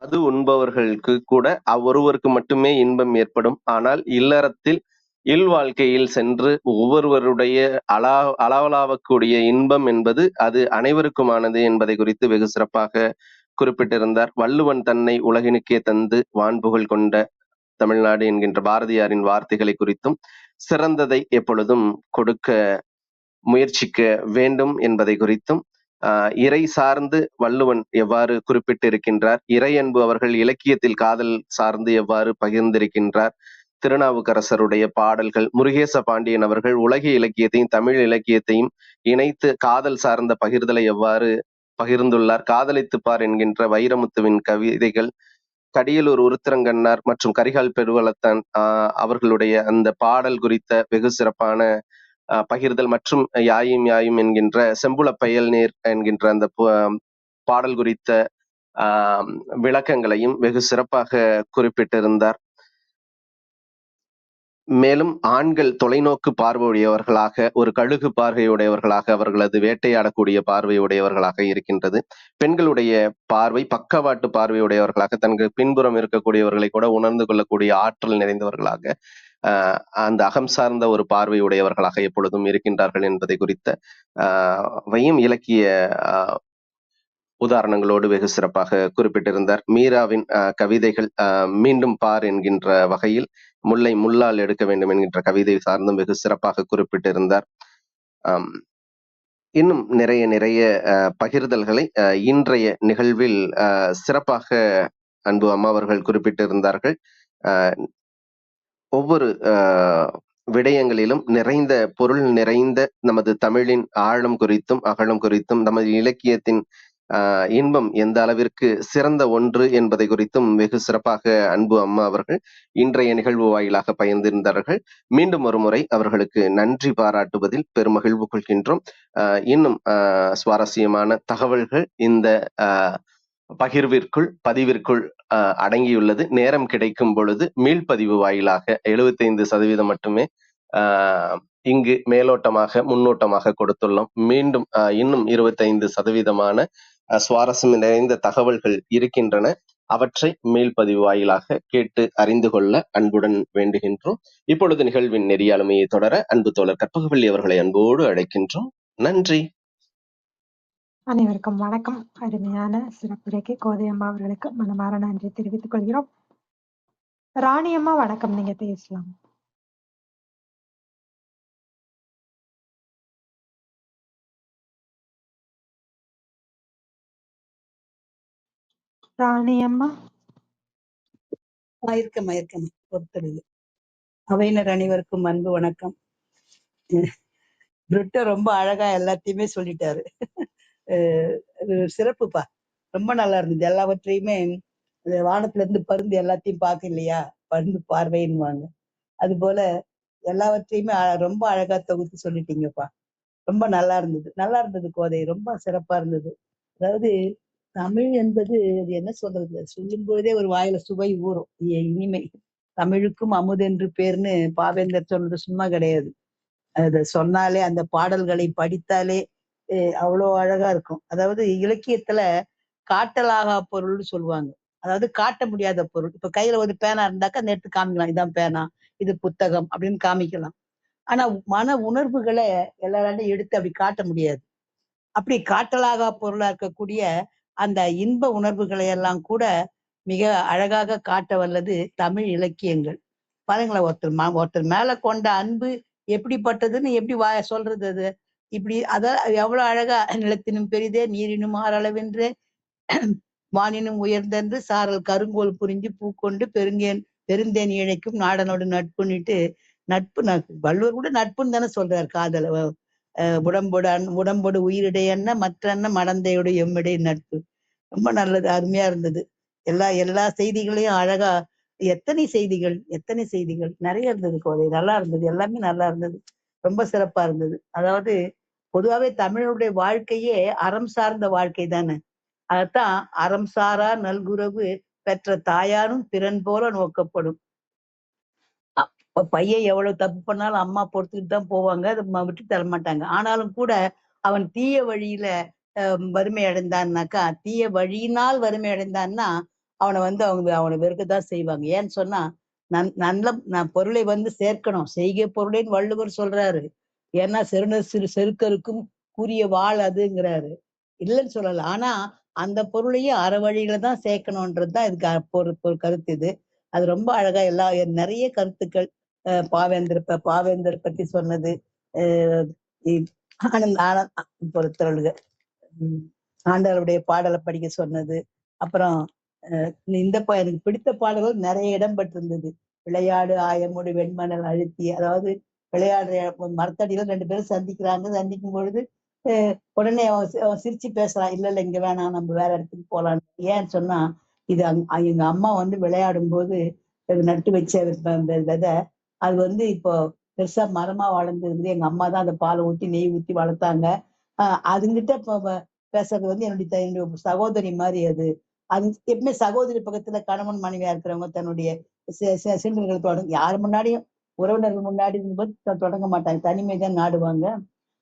Speaker 1: அது உண்பவர்களுக்கு கூட ஒருவருக்கு மட்டுமே இன்பம் ஏற்படும். ஆனால் இல்லறத்தில் இல்வாழ்க்கையில் சென்று ஒவ்வொருவருடைய அளவலாவக்கூடிய இன்பம் என்பது அது அனைவருக்குமானது என்பதை குறித்து வெகு சிறப்பாக குறிப்பிட்டிருந்தார். வள்ளுவன் தன்னை உலகினுக்கே தந்து வான்புகழ் கொண்ட தமிழ்நாடு என்கின்ற பாரதியாரின் வார்த்தைகளை குறித்தும், சிறந்ததை எப்பொழுதும் கொடுக்க முயற்சிக்க வேண்டும் என்பதை குறித்தும், இறை சார்ந்து வள்ளுவன் எவ்வாறு குறிப்பிட்டிருக்கின்றார், இறை அன்பு அவர்கள் இலக்கியத்தில் காதல் சார்ந்து எவ்வாறு பகிர்ந்திருக்கின்றார், திருநாவுக்கரசருடைய பாடல்கள், முருகேச பாண்டியன் அவர்கள் உலக இலக்கியத்தையும் தமிழ் இலக்கியத்தையும் இணைத்து காதல் சார்ந்த பகிர்தலை எவ்வாறு பகிர்ந்துள்ளார், காதலித்துப்பார் என்கின்ற வைரமுத்துவின் கவிதைகள், கடியலூர் உருத்திரங்கண்ணார் மற்றும் கரிகால் பெருவளத்தான் அவர்களுடைய அந்த பாடல் குறித்த வெகு சிறப்பான பகிர்தல் மற்றும் யாயும் யாயும் என்கின்ற செம்புல பயல் நீர் என்கின்ற அந்த பாடல் குறித்த விளக்கங்களையும் வெகு சிறப்பாக குறிப்பிட்டிருந்தார். மேலும் ஆண்கள் தொலைநோக்கு பார்வையுடையவர்களாக, ஒரு கழுகு பார்வையுடையவர்களாக, அவர்களது வேட்டையாடக்கூடிய பார்வையுடையவர்களாக இருக்கின்றது. பெண்களுடைய பார்வை பக்கவாட்டு பார்வையுடையவர்களாக, தனக்கு பின்புறம் இருக்கக்கூடியவர்களை கூட உணர்ந்து கொள்ளக்கூடிய ஆற்றல் நிறைந்தவர்களாக, அந்த அகம் சார்ந்த ஒரு பார்வையுடையவர்களாக எப்பொழுதும் இருக்கின்றார்கள் என்பதை குறித்த வையும் இலக்கிய உதாரணங்களோடு வெகு சிறப்பாக குறிப்பிட்டிருந்தார். மீராவின் கவிதைகள் மீண்டும் பார் என்கின்ற வகையில் முல்லை முள்ளால் எடுக்க வேண்டும் என்கின்ற கவிதை சார்ந்தும் வெகு சிறப்பாக குறிப்பிட்டிருந்தார். இன்னும் நிறைய பகிர்தல்களை இன்றைய நிகழ்வில் சிறப்பாக அன்பு அம்மா அவர்கள் குறிப்பிட்டிருந்தார்கள். ஒவ்வொரு விடயங்களிலும் நிறைந்த பொருள் நிறைந்த நமது தமிழின் ஆழம் குறித்தும் அகலம் குறித்தும், நமது இலக்கியத்தின் இன்பம் எந்த அளவிற்கு சிறந்த ஒன்று என்பதை குறித்தும் வெகு சிறப்பாக அன்பு அம்மா அவர்கள் இன்றைய நிகழ்வு வாயிலாக பகிர்ந்திருந்தார்கள். மீண்டும் ஒரு முறை அவர்களுக்கு நன்றி பாராட்டுவதில் பெருமகிழ்வு கொள்கின்றோம். இன்னும் சுவாரஸ்யமான தகவல்கள் இந்த பதிவிற்குள் அடங்கியுள்ளது. நேரம் கிடைக்கும் பொழுது மீள்பதிவு வாயிலாக 75% மட்டுமே இங்கு மேலோட்டமாக முன்னோட்டமாக கொடுத்துள்ளோம். மீண்டும் இன்னும் 25% சுவாரஸ்யம் நிறைந்த தகவல்கள் இருக்கின்றன. அவற்றை மீள்பதிவு வாயிலாக கேட்டு அறிந்து கொள்ள அன்புடன் வேண்டுகின்றோம். இப்பொழுது நிகழ்வின் நெறியாளுமையை தொடர அன்பு தோழர் கற்பகவள்ளி அவர்களை அன்போடு அழைக்கின்றோம். நன்றி.
Speaker 3: அனைவருக்கும் வணக்கம். அருமையான சிறப்புரைக்கு கோதையம்மா அவர்களுக்கு மனமாற நன்றி தெரிவித்துக் கொள்கிறோம். ராணியம்மா வணக்கம், நீங்க பேசலாம். ராணியம்மா
Speaker 4: இருக்கமா பொறுத்தது. அவையினர் அனைவருக்கும் அன்பு வணக்கம். பிரிட்டோ ரொம்ப அழகா எல்லாத்தையுமே சொல்லிட்டாரு. சிறப்புப்பா, ரொம்ப நல்லா இருந்தது. எல்லாவற்றையுமே வானத்துல இருந்து பருந்து எல்லாத்தையும் பார்க்க இல்லையா, பருந்து பார்வைன்னுவாங்க. அது போல எல்லாவற்றையுமே ரொம்ப அழகா தொகுத்து சொல்லிட்டீங்கப்பா. ரொம்ப நல்லா இருந்தது கோதை, ரொம்ப சிறப்பா இருந்தது. அதாவது தமிழ் என்பது அது என்ன சொல்றது, சொல்லும் பொழுதே ஒரு வாயில சுவை ஊறும், இனிமை. தமிழுக்கும் அமுதென்று பேர்னு பாவேந்தர் சொல்றது சும்மா கிடையாது. அத சொன்னாலே, அந்த பாடல்களை படித்தாலே அவ்வளோ அழகா இருக்கும். அதாவது இலக்கியத்துல காட்டலாகா பொருள்னு சொல்லுவாங்க. அதாவது காட்ட முடியாத பொருள். இப்ப கையில ஒரு பேனா இருந்தாக்கா அந்த எடுத்து காமிக்கலாம், இதான் பேனா, இது புத்தகம் அப்படின்னு காமிக்கலாம். ஆனா மன உணர்வுகளை எல்லாராலையும் எடுத்து அப்படி காட்ட முடியாது. அப்படி காட்டலாகா பொருளா இருக்கக்கூடிய அந்த இன்ப உணர்வுகளை எல்லாம் கூட மிக அழகாக காட்ட வல்லது தமிழ் இலக்கியங்கள். பாருங்களேன், ஒருத்தர் மேல கொண்ட அன்பு எப்படிப்பட்டதுன்னு எப்படி சொல்றது, அது இப்படி அதான் எவ்வளவு அழகா, நிலத்தினும் பெரிதே நீரினும் ஆறளவென்று வானினும் உயர்ந்தென்று சாரல் கருங்கோல் புரிஞ்சு பூக்கொண்டு பெருந்தேன் இழைக்கும் நாடனோடு நட்புன்னுட்டு, வள்ளுவர் கூட நட்புன்னு தானே சொல்றாரு. காதல உடம்போடு உயிரிடை என்ன மற்ற மடந்தையோடு எம்மிடை நட்பு. ரொம்ப நல்லது, அருமையா இருந்தது. எல்லா எல்லா செய்திகளையும் அழகா எத்தனை செய்திகள் நிறைய இருந்தது கோதை. நல்லா இருந்தது, எல்லாமே நல்லா இருந்தது. ரொம்ப சிறப்பா இருந்தது. அதாவது பொதுவாவே தமிழருடைய வாழ்க்கையே அறம் சார்ந்த வாழ்க்கை தானே. அதத்தான் அறம் சாரா நல்குரவு பெற்ற தாயாரும் பிறன் போல நோக்கப்படும். பையன் எவ்வளவு தப்பு பண்ணாலும் அம்மா பொறுத்துக்கிட்டு தான் போவாங்க. அத விட்டு தர மாட்டாங்க. ஆனாலும் கூட அவன் தீய வழியில வறுமை அடைந்தான்னாக்கா, தீய வழியினால் வறுமை அடைந்தான்னா, அவன வந்து அவங்க அவன வெறுக்கத்தான் செய்வாங்க. ஏன்னு சொன்னா, நல்ல பொருளை வந்து சேர்க்கணும். செய்கை பொருளேன்னு வள்ளுவர் சொல்றாரு. ஏன்னா செருக்கருக்கும் கூரிய வாள் அதுங்கிறாரு. இல்லன்னு சொல்லல. ஆனா, அந்த பொருளையும் அறவழியில தான் சேர்க்கணும்ன்றது தான் இதுக்கு ஒரு கருத்து இது. அது ரொம்ப அழகா நெறைய கருத்துக்கள். பாவேந்தர் பத்தி சொன்னது. அ இ ஆனந்த் ஆனந்த் பொறுத்தவரையில ஆண்டவருடைய பாடலை படிக்க சொன்னது. அப்புறம் எனக்கு பிடித்த பாடல்கள் நிறைய இடம் பெற்றிருந்தது. விளையாடு ஆயமுடு வெண்மணல் அழுத்தி, அதாவது விளையாடுற மரத்தடியில 2 பேரும் சந்திக்கிறாங்க. சந்திக்கும் பொழுது உடனே அவன் சிரிச்சு பேசுறான். இல்ல இல்ல இங்க வேணாம், நம்ம வேற இடத்துக்கு போலான்னு. ஏன்னு சொன்னா, இது எங்க அம்மா வந்து விளையாடும் போது நட்டு வச்ச விதை, அது வந்து இப்போ பெருசா மரமா வளர்ந்து இருக்குது. எங்க அம்மா தான் அந்த பாலை ஊத்தி நெய் ஊத்தி வளர்த்தாங்க. அதுங்கிட்ட பேசுறது வந்து என்னுடைய சகோதரி மாதிரி அது. அது எப்பவுமே சகோதரி பக்கத்துல கணவன் மனைவியா இருக்கிறவங்க தன்னுடைய சிறுவர்கள் யார் முன்னாடியும் உறவினர்கள் முன்னாடி இருக்கும்போது தொடங்க மாட்டாங்க. தனிமைதான் நாடுவாங்க.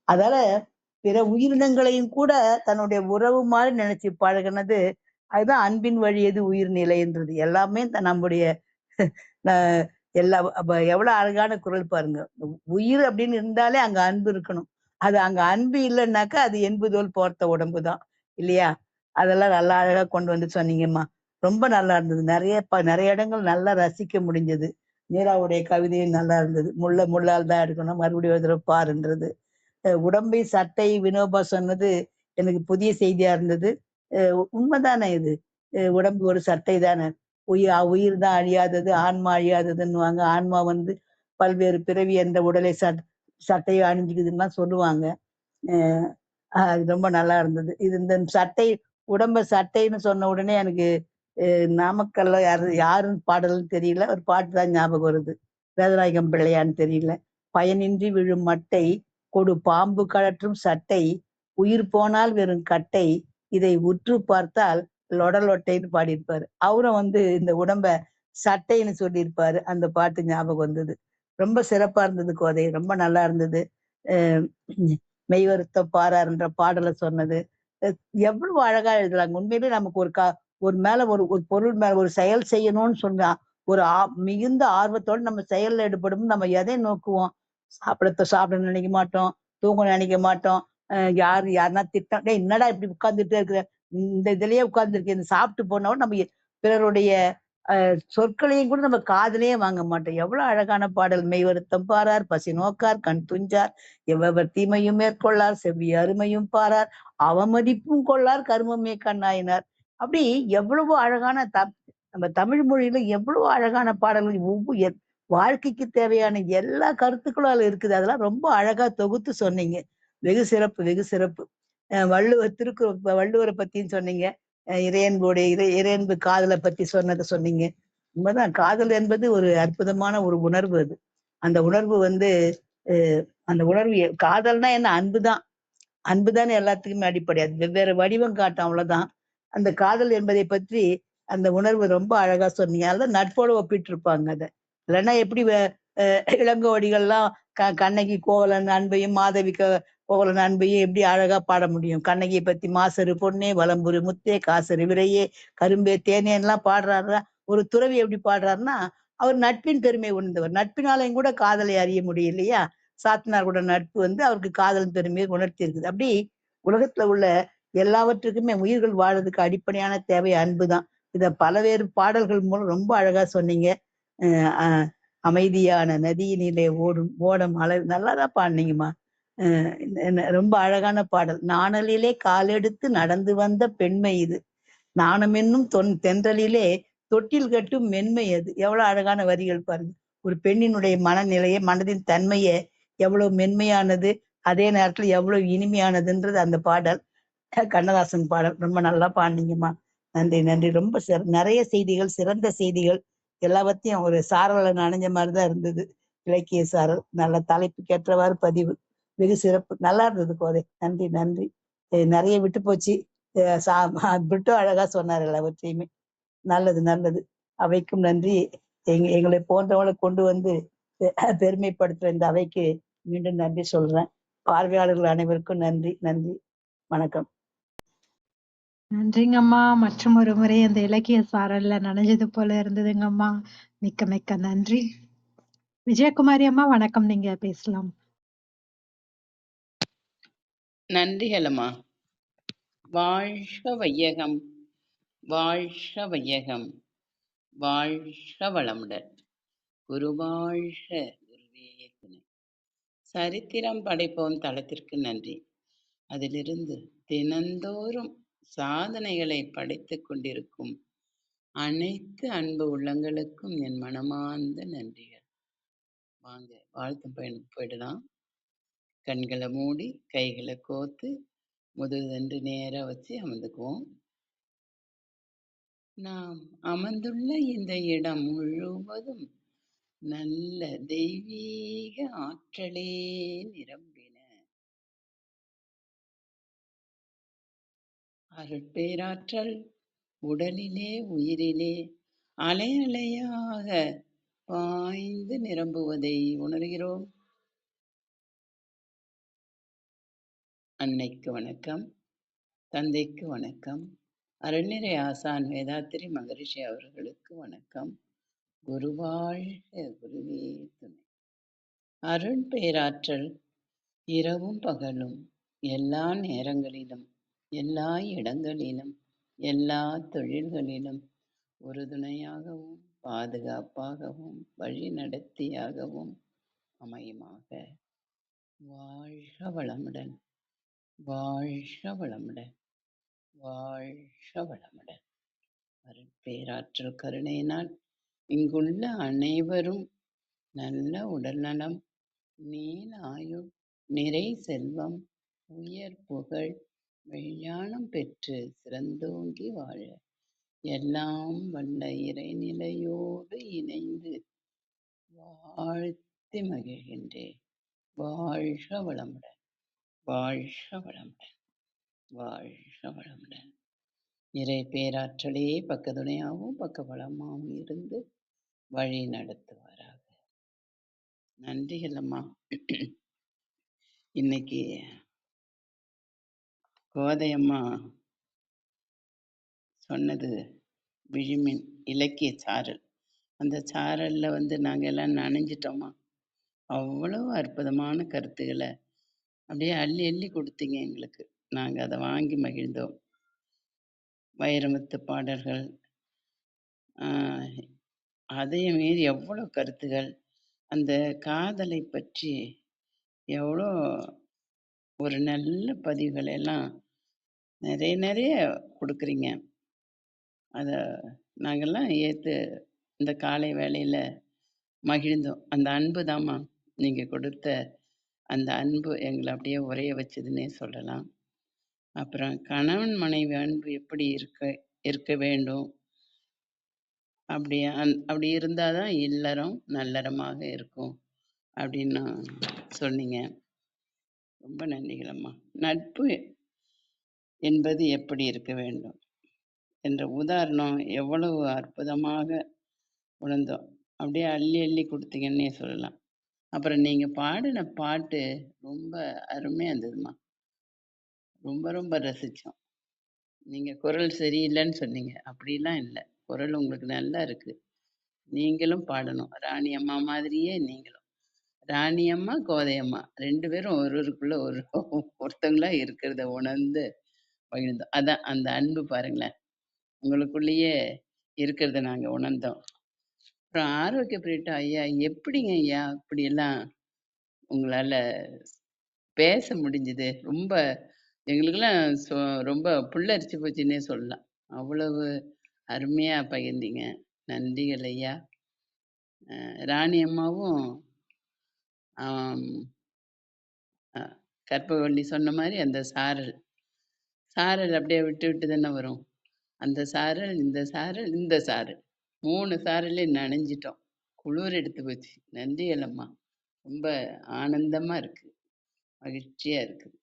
Speaker 4: அதால பிற உயிரினங்களையும் கூட தன்னுடைய உறவு மாதிரி நினைச்சு பழகினது. அதுதான் அன்பின் வழியது உயிர் நிலைன்றது. எல்லாமே நம்முடைய எல்லா எவ்வளவு அழகான குரல் பாருங்க. உயிர் அப்படின்னு இருந்தாலே அங்க அன்பு இருக்கணும். அது அங்க அன்பு இல்லைன்னாக்கா அது என்புதோல் போர்த்த உடம்புதான், இல்லையா? அதெல்லாம் நல்லா அழகா கொண்டு வந்து சொன்னீங்கம்மா. ரொம்ப நல்லா இருந்தது. நிறைய இடங்கள் நல்லா ரசிக்க முடிஞ்சது. மீராவுடைய கவிதையும் நல்லா இருந்தது. முள்ளால் தான் எடுக்கணும், மறுபடியும் ஒரு தடவை பாருன்றது. உடம்பை சட்டை வினோபா சொன்னது எனக்கு புதிய செய்தியா இருந்தது. உண்மைதானே இது. உடம்பு ஒரு சட்டை தானே. உயிர் தான் அழியாதது, ஆன்மா அழியாததுன்னுவாங்க. ஆன்மா வந்து பல்வேறு பிறவி அந்த உடலை சட்டையை அணிஞ்சுக்குதுன்னு சொல்லுவாங்க. அது ரொம்ப நல்லா இருந்தது. இது இந்த சட்டை உடம்ப சட்டைன்னு சொன்ன உடனே எனக்கு நாமக்கல்ல யாருன்னு பாடல்னு தெரியல. ஒரு பாட்டு தான் ஞாபகம் வருது. வேதநாயகம் பிள்ளையான்னு தெரியல. பயனின்றி விழும் மட்டை கொடு பாம்பு கழற்றும் சட்டை உயிர் போனால் வெறும் கட்டை இதை உற்று பார்த்தால் லொடலொட்டைன்னு பாடியிருப்பாரு. அவரும் வந்து இந்த உடம்ப சட்டைன்னு சொல்லியிருப்பாரு. அந்த பாட்டு ஞாபகம் வந்தது. ரொம்ப சிறப்பா இருந்தது கோதை. ரொம்ப நல்லா இருந்தது. அஹ் மெய்வருத்த பாரார்ன்ற பாடலை சொன்னது எவ்வளவு அழகா எழுதுறாங்க. உண்மையிலேயே நமக்கு ஒரு மேல ஒரு பொருள் மேல ஒரு செயல் செய்யணும்னு சொன்னா ஒரு மிகுந்த ஆர்வத்தோடு நம்ம செயல்ல ஈடுபடும். நம்ம எதை நோக்குவோம்? சாப்பிட நினைக்க மாட்டோம், தூங்க நினைக்க மாட்டோம். யாருன்னா திட்டம், டேய் என்னடா இப்படி உட்கார்ந்துட்டே இருக்கிற, இந்த இதுலயே உட்கார்ந்துருக்கேன், சாப்பிட்டு போனோம். நம்ம பிறருடைய சொற்களையும் கூட நம்ம காதுலயே வாங்க மாட்டோம். எவ்வளவு அழகான பாடல். மெய் வருத்தம் பாரார், பசி நோக்கார், கண் துஞ்சார், எவ்வவர் தீமையும் மேற்கொள்ளார், செவ்விய அருமையும் பாரார், அவமதிப்பும் கொள்ளார், கருமமே கண்ணாயினார். அப்படி எவ்வளவோ அழகான நம்ம தமிழ் மொழியில எவ்வளவு அழகான பாடல்கள். வாழ்க்கைக்கு தேவையான எல்லா கருத்துக்களும் அதுல இருக்குது. அதெல்லாம் ரொம்ப அழகா தொகுத்து சொன்னீங்க. வெகு சிறப்பு, வெகு சிறப்பு. வள்ளுவரை பத்தியும் சொன்னீங்க. இறையன்பு காதலை பத்தி சொன்னீங்க. உண்மைதான், காதல் என்பது ஒரு அற்புதமான ஒரு உணர்வு. அது அந்த உணர்வு வந்து அந்த உணர்வு காதல்னா என்ன? அன்புதான். அன்புதானே எல்லாத்துக்குமே அடிப்படை. அது வெவ்வேறு வடிவம் காட்டும், அவ்வளவுதான். அந்த காதல் என்பதை பற்றி அந்த உணர்வு ரொம்ப அழகா சொன்னீங்க. அதான் நட்போடு ஒப்பிட்டு இருப்பாங்க அதை. இல்லைன்னா எப்படி இளங்கோவடிகள்லாம் கண்ணகி கோவலன் அன்பையும் மாதவி கோவலன் அன்பையும் எப்படி அழகா பாட முடியும்? கண்ணகியை பத்தி மாசரு பொண்ணே, வலம்புரு முத்தே, காசரு விரையே, கரும்பே தேனேன்லாம் பாடுறாருன்னா ஒரு துறவி எப்படி பாடுறாருன்னா அவர் நட்பின் பெருமை உணர்ந்தவர். நட்பினாலையும் கூட காதலை அறிய முடியும், இல்லையா? சாத்தனார் கூட நட்பு வந்து அவருக்கு காதல் பெருமையை உணர்த்தி இருக்குது. அப்படி உலகத்துல உள்ள எல்லாவற்றுக்குமே உயிர்கள் வாழ்றதுக்கு அடிப்படையான தேவை அன்புதான். இத பலவேறு பாடல்கள் மூலம் ரொம்ப அழகா சொன்னீங்க. அமைதியான நதியினிலே ஓடும் அளவு நல்லாதான் பாடினீங்கம்மா. ரொம்ப அழகான பாடல். நாணலிலே காலெடுத்து நடந்து வந்த பெண்மை இது, நாணம் என்னும் தென்றலிலே தொட்டில் கட்டும் மென்மை அது. எவ்வளவு அழகான வரிகள் பாருங்க. ஒரு பெண்ணினுடைய மனநிலையை, மனதின் தன்மையை எவ்வளவு மென்மையானது, அதே நேரத்துல எவ்வளவு இனிமையானதுன்றது அந்த பாடல். கண்ணதாசன் பாடல் ரொம்ப நல்லா பாடினீங்கம்மா. நன்றி நன்றி. ரொம்ப நிறைய செய்திகள், சிறந்த செய்திகள் எல்லாவற்றையும் ஒரு சாரல நனைஞ்ச மாதிரி தான் இருந்தது. இலக்கிய சாரல் நல்ல தலைப்புக்கு ஏற்றவாறு பதிவு வெகு சிறப்பு. நல்லா இருந்தது கோதை. நன்றி நன்றி. நிறைய விட்டு போச்சு. பிரிட்டோ அழகா சொன்னார் எல்லாவற்றையுமே. நல்லது நல்லது. அவைக்கும் நன்றி. எங்களை போன்றவங்களை கொண்டு வந்து பெருமைப்படுத்துற இந்த அவைக்கு மீண்டும் நன்றி சொல்றேன். பார்வையாளர்கள் அனைவருக்கும் நன்றி நன்றி. வணக்கம்.
Speaker 3: நன்றிங்கம்மா. மற்றும் ஒரு முறை அந்த இலக்கிய சாரல்ல நனைஞ்சது போல இருந்ததுங்கம்மா. மிக்க மிக்க நன்றி. விஜயகுமாரி அம்மா வணக்கம், நீங்க பேசலாம்.
Speaker 5: நன்றிகளம்மா. வாழ்க வையகம், வாழ்க வையகம், வாழ்க வளமுடன். குருவாழ்க, குருவே துணை. சரித்திரம் படைப்போம் தளத்திற்கு நன்றி. அதிலிருந்து தினந்தோறும் சாதனைகளை படைத்துக் கொண்டிருக்கும் அனைத்து அன்பு உள்ளங்களுக்கும் என் மனமார்ந்த நன்றிகள். வாங்க வாழ்த்தும் பயணம் போயிடலாம். கண்களை மூடி கைகளை கோத்து முதுகு நேரா வச்சு அமர்ந்துக்குவோம். நாம் அமர்ந்துள்ள இந்த இடம் முழுவதும் நல்ல தெய்வீக ஆற்றலே நிரம்பின. அருட்பேராற்றல் உடலிலே உயிரிலே அலை அலையாக பாய்ந்து நிரம்புவதை உணர்கிறோம். அன்னைக்கு வணக்கம், தந்தைக்கு வணக்கம், அருள்நிறை ஆசான் வேதாத்திரி மகரிஷி அவர்களுக்கு வணக்கம். குருவாழ்க, குருவே துணை. அருள் பேராற்றல் இரவும் பகலும் எல்லா நேரங்களிலும் எல்லா இடங்களிலும் எல்லா தொழில்களிலும் உறுதுணையாகவும் பாதுகாப்பாகவும் வழி நடத்தியாகவும் அமையுமாக. வாழ்க வளமுடன், வாழ்க வளமுடன், வாழ்க வளமுடன். அருட்பேராற்றல் கருணையினால் இங்குள்ள அனைவரும் நல்ல உடல்நலம், நீல ஆயுள், நிறை செல்வம், உயர் புகழ், மெய்ஞானம் பெற்று சிறந்தோங்கி வாழ எல்லாம் வல்ல இறைநிலையோடு இணைந்து வாழ்த்தி மகிழ்கின்றேன். வாழ்க வளமுடன், வாழ்க வளமுடன், வாழ்க வளமுடன். இறை பேராற்றலே பக்கத்துணையாகவும் பக்க பலமாகவும் இருந்து வழி நடத்துவாராக. நன்றிகள் அம்மா. இன்னைக்கு கோதையம்மா சொன்னது விழிமின் இலக்கிய சாரல். அந்த சாரல்ல நாங்கள் எல்லாம் நனைஞ்சிட்டோமா. அவ்வளவு அற்புதமான கருத்துக்களை அப்படியே அள்ளி அள்ளி கொடுத்தீங்க எங்களுக்கு. நாங்கள் அதை வாங்கி மகிழ்ந்தோம். வைரமுத்து பாடல்கள், அதையும் மீறி எவ்வளோ கருத்துகள், அந்த காதலை பற்றி எவ்வளோ ஒரு நல்ல பதிவுகளை எல்லாம் நிறைய நிறைய கொடுக்குறீங்க. அதை நாங்கள்லாம் ஏற்று இந்த காலை வேளையில் மகிழ்ந்தோம். அந்த அன்பு தாம்மா, நீங்கள் கொடுத்த அந்த அன்பு எங்களை அப்படியே உரைய வச்சதுன்னே சொல்லலாம். அப்புறம் கணவன் மனைவி அன்பு எப்படி இருக்க வேண்டும், அப்படி இருந்தால் தான் இல்லறம் நல்லறமாக இருக்கும் அப்படின்னு சொன்னீங்க. ரொம்ப நன்றிகளம்மா. நட்பு என்பது எப்படி இருக்க வேண்டும் என்ற உதாரணம் எவ்வளவு அற்புதமாக உணர்ந்தோம். அப்படியே அள்ளி அள்ளி கொடுத்தீங்கன்னே சொல்லலாம். அப்புறம் நீங்கள் பாடின பாட்டு ரொம்ப அருமையாக இருந்ததுமா. ரொம்ப ரொம்ப ரசித்தோம். நீங்கள் குரல் சரியில்லைன்னு சொன்னீங்க. அப்படிலாம் இல்லை, குரல் உங்களுக்கு நல்லா இருக்குது. நீங்களும் பாடணும், ராணி அம்மா மாதிரியே நீங்களும். ராணி அம்மா, கோதையம்மா 2 பேரும் ஒருவருக்குள்ள ஒருத்தங்களா இருக்கிறத உணர்ந்து பகிர்ந்தோம். அதான் அந்த அன்பு பாருங்களேன், உங்களுக்குள்ளேயே இருக்கிறத நாங்கள் உணர்ந்தோம். அப்புறம் ஆரோக்கிய பிரிட்டா ஐயா, எப்படிங்க ஐயா இப்படியெல்லாம் உங்களால் பேச முடிஞ்சுது? ரொம்ப எங்களுக்கெல்லாம் ரொம்ப புல்லரிச்சு போச்சுன்னே சொல்லலாம். அவ்வளவு அருமையாக பகிர்ந்தீங்க. நன்றிகள் ஐயா. ராணி அம்மாவும் கற்பகவள்ளி சொன்ன மாதிரி அந்த சாரல் சாரல் அப்படியே விட்டு விட்டு தானே வரும். அந்த சாரல், இந்த சாரல், இந்த சாரல் 3 சாரலையும் நனைஞ்சிட்டோம். குளிர் எடுத்து போச்சு. நன்றிகள் அம்மா. ரொம்ப ஆனந்தமா இருக்கு. மகிழ்ச்சியா இருக்குது.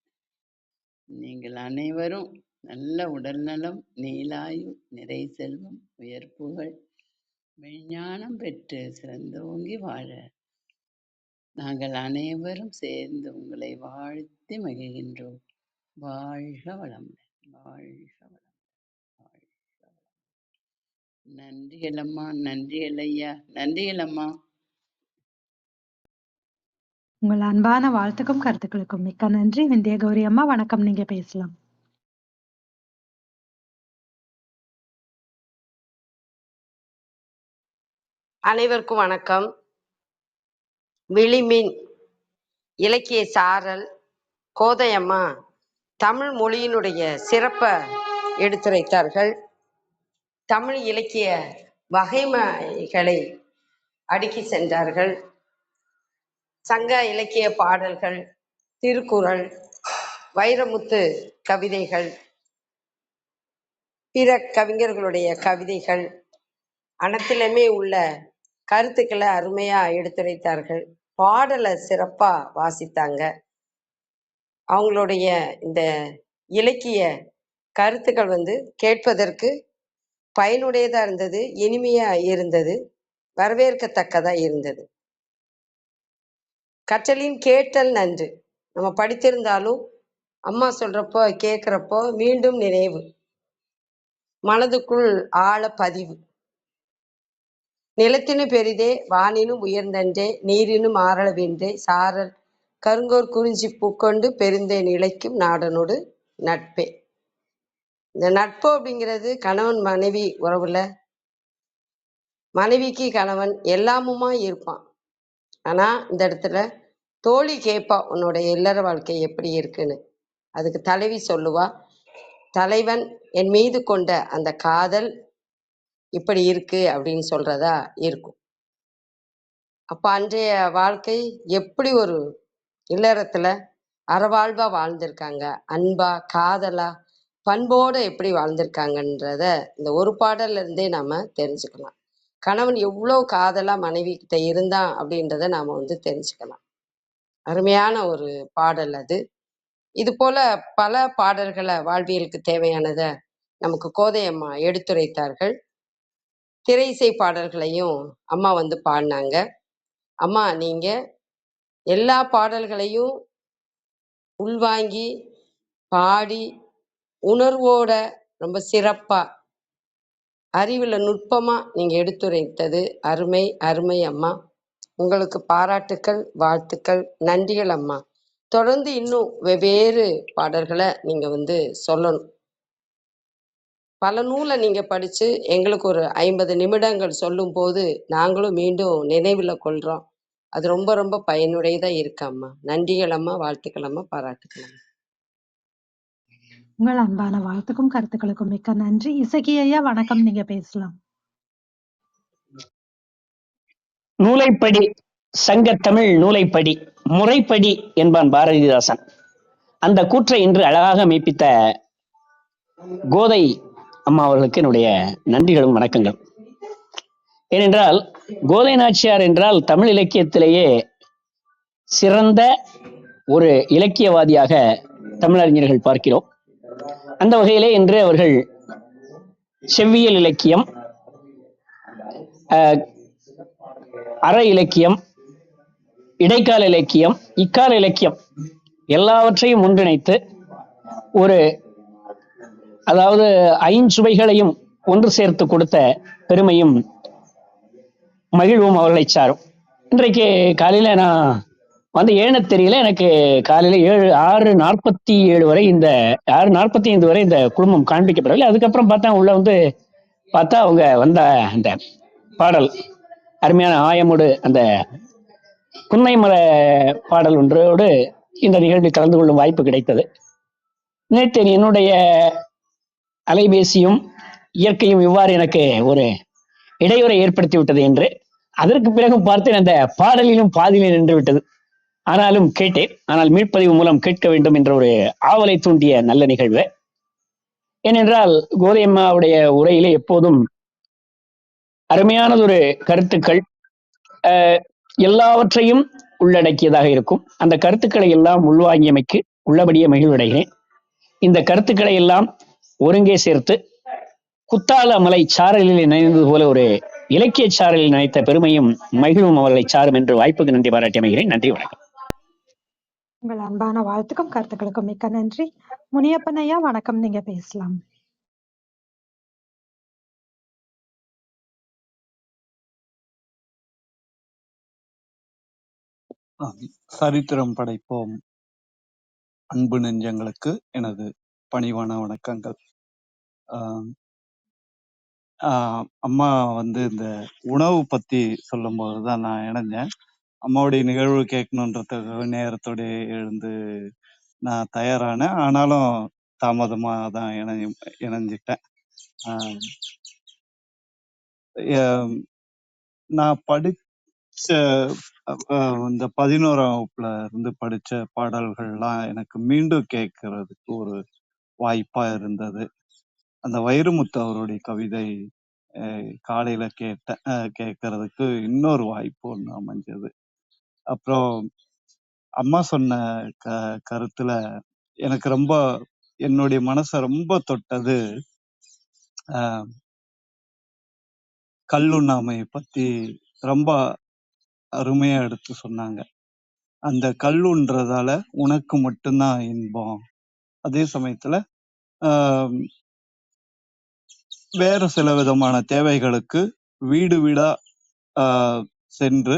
Speaker 5: நீங்கள் அனைவரும் நல்ல உடல்நலம், நீலாயு, நிறை செல்வம், உயர் புகழ், மெய்ஞானம் பெற்று சிறந்தோங்கி வாழ நாங்கள் அனைவரும் சேர்ந்து உங்களை வாழ்த்தி மகிழ்கின்றோம். வாழ்க வளமுடன். வாழ்க வளமுடன். வாழ்க வளமுடன். நன்றிகள் அம்மா. நன்றிகள் ஐயா. நன்றிகள் அம்மா.
Speaker 3: உங்கள் அன்பான வாழ்த்துக்கும் கருத்துக்களுக்கும் மிக்க நன்றி. விந்திய கௌரி அம்மா வணக்கம், நீங்க பேசலாம்.
Speaker 6: அனைவருக்கும் வணக்கம். விழிமின் இலக்கிய சாரல் கோதையம்மா தமிழ் மொழியினுடைய சிறப்பை எடுத்துரைத்தார்கள். தமிழ் இலக்கிய வகைமைகளை அடுக்கி சென்றார்கள். சங்க இலக்கிய பாடல்கள், திருக்குறள், வைரமுத்து கவிதைகள், பிற கவிஞர்களுடைய கவிதைகள் அனைத்திலுமே உள்ள கருத்துக்களை அருமையா எடுத்துரைத்தார்கள். பாடலை சிறப்பா வாசித்தாங்க. அவங்களுடைய இந்த இலக்கிய கருத்துக்கள் கேட்பதற்கு பயனுடையதா இருந்தது, இனிமையா இருந்தது, வரவேற்கத்தக்கதா இருந்தது. கற்றலின் கேட்டல் நன்று. நம்ம படித்திருந்தாலும் அம்மா சொல்றப்போ கேட்குறப்போ மீண்டும் நினைவு, மனதுக்குள் ஆழ பதிவு. நிலத்தினும் பெரிதே வானினும் உயர்ந்தன்றே நீரினும் ஆறளவின்றே சாரல் கருங்கோர் குறிஞ்சி பூக்கொண்டு பெருந்தே நிலைக்கும் நாடனோடு நட்பே. இந்த நட்பு அப்படிங்கிறது கணவன் மனைவி உறவுல மனைவிக்கு கணவன் எல்லாமுமா இருப்பான். ஆனா இந்த இடத்துல தோழி கேட்பா, உன்னோட இல்லற வாழ்க்கை எப்படி இருக்குன்னு. அதுக்கு தலைவி சொல்லுவா, தலைவன் என் மீது கொண்ட அந்த காதல் இப்படி இருக்கு அப்படின்னு சொல்றதா இருக்கும். அப்ப அன்றைய வாழ்க்கை எப்படி ஒரு இல்லறத்துல அறவாழ்வா வாழ்ந்திருக்காங்க, அன்பா காதலா பண்போட எப்படி வாழ்ந்திருக்காங்கன்றத இந்த ஒரு பாடல்ல இருந்தே நாம தெரிஞ்சுக்கலாம். கணவன் எவ்வளவு காதலா மனைவி கிட்ட இருந்தான் அப்படின்றத நாம தெரிஞ்சுக்கலாம். அருமையான ஒரு பாடல் அது. இது போல பல பாடல்களை வாழ்வியலுக்கு தேவையானத நமக்கு கோதையம்மா எடுத்துரைத்தார்கள். திரை இசை பாடல்களையும் அம்மா பாடினாங்க. அம்மா நீங்க எல்லா பாடல்களையும் உள்வாங்கி பாடி உணர்வோட ரொம்ப சிறப்பா அறிவுல நுட்பமா நீங்க எடுத்துரைத்தது அருமை அருமை அம்மா. உங்களுக்கு பாராட்டுக்கள், வாழ்த்துக்கள், நன்றிகள் அம்மா. தொடர்ந்து இன்னும் வெவ்வேறு பாடல்களை நீங்க சொல்லணும். பல நூலை நீங்க படிச்சு எங்களுக்கு ஒரு 50 நிமிடங்கள் சொல்லும் போது நாங்களும் மீண்டும் நினைவுல கொள்றோம். அது ரொம்ப ரொம்ப பயனுடையதா இருக்கு அம்மா. நன்றிகள் அம்மா, வாழ்த்துக்கள் அம்மா, பாராட்டுக்கள் அம்மா.
Speaker 3: உங்கள் அன்பான வாழ்த்துக்கும் கருத்துக்களுக்கும் மிக்க நன்றி. இசக்கி ஐயா வணக்கம், நீங்க பேசலாம்.
Speaker 7: நூலைப்படி, சங்கத்தமிழ் நூலைப்படி, முறைப்படி என்பான் பாரதிதாசன். அந்த கூற்றை இன்று அழகாக மெய்ப்பித்த கோதை அம்மா அவர்களுக்கு என்னுடைய நன்றிகளும் வணக்கங்களும். ஏனென்றால் கோதை நாச்சியார் என்றால் தமிழ் இலக்கியத்திலேயே சிறந்த ஒரு இலக்கியவாதியாக தமிழறிஞர்கள் பார்க்கிறோம். அந்த வகையிலே இன்று அவர்கள் செவ்வியல் இலக்கியம், அற இலக்கியம், இடைக்கால இலக்கியம், இக்கால இலக்கியம் எல்லாவற்றையும் ஒன்றிணைத்து அதாவது ஐஞ்சுவைகளையும் ஒன்று சேர்த்து கொடுத்த பெருமையும் மகிழ்வும் அவர்களை சாரும். இன்றைக்கு காலையில நான் ஏன்னு தெரியல, எனக்கு காலையில 6:47 வரை 6:45 வரை இந்த குடும்பம் காண்பிக்கப்படவில்லை. அதுக்கப்புறம் பார்த்தா உள்ள பார்த்தா அவங்க வந்த அந்த பாடல் அருமையான ஆயமோடு அந்த புன்னைமர பாடல் ஒன்றோடு இந்த நிகழ்வில் கலந்து கொள்ளும் வாய்ப்பு கிடைத்தது. நேற்று என்னுடைய அலைபேசியும் இயற்கையும் இவ்வாறு எனக்கு ஒரு இடையூறை ஏற்படுத்தி விட்டது என்று அதற்கு பிறகு பார்த்தேன், அந்த பாடலிலும் பாதியிலே நின்று விட்டது. ஆனாலும் கேட்டேன். ஆனால் மீட்பதிவு மூலம் கேட்க வேண்டும் என்ற ஒரு ஆவலை தூண்டிய நல்ல நிகழ்வு. ஏனென்றால் கோதையம்மாவுடைய உரையிலே எப்போதும் அருமையானதொரு கருத்துக்கள் எல்லாவற்றையும் உள்ளடக்கியதாக இருக்கும். அந்த கருத்துக்களை எல்லாம் உள்வாங்கியமைக்கு உள்ளபடியே மகிழ்வடைகிறேன். இந்த கருத்துக்களை எல்லாம் ஒருங்கே சேர்த்து குத்தால மலை சாரலில் நினைந்தது போல ஒரு இலக்கிய சாரலில் நினைத்த பெருமையும் மகிழும் அவர்களை சாரும் என்று வாய்ப்புக்கு நன்றி பாராட்டி அமைகிறேன். நன்றி, வணக்கம்.
Speaker 3: உங்கள் அன்பான வாழ்த்துக்கும் கருத்துக்களுக்கும் மிக்க நன்றி. முனியப்பன் ஐயா வணக்கம், நீங்க பேசலாம்.
Speaker 8: சரித்திரம் படைப்போம் அன்பு நெஞ்சங்களுக்கு எனது பணிவான வணக்கங்கள். அம்மா இந்த உணவு பத்தி சொல்லும் போதுதான் நான் இணைஞ்சேன். அம்மாவுடைய நிகழ்வு கேட்கணுன்றதுக்கு நேரத்தோட எழுந்து நான் தயாரானேன். ஆனாலும் தாமதமா தான் இணைஞ்சிட்டேன். நான் படிச்ச இந்த 11ஆம் வகுப்புல இருந்து படிச்ச பாடல்கள்லாம் எனக்கு மீண்டும் கேட்கறதுக்கு ஒரு வாய்ப்பா இருந்தது. அந்த வைரமுத்து அவருடைய கவிதை காலையில கேட்கறதுக்கு இன்னொரு வாய்ப்பு ஒண்ணு அமைஞ்சது. அப்புறம் அம்மா சொன்ன கருத்துல எனக்கு ரொம்ப என்னுடைய மனச ரொம்ப தொட்டது கல்லுண்ணாமை பத்தி ரொம்ப அருமையா எடுத்து சொன்னாங்க. அந்த கல்லுன்றதால உனக்கு மட்டும்தான் இன்பம், அதே சமயத்துல வேற சில விதமான தேவைகளுக்கு வீடு வீடா சென்று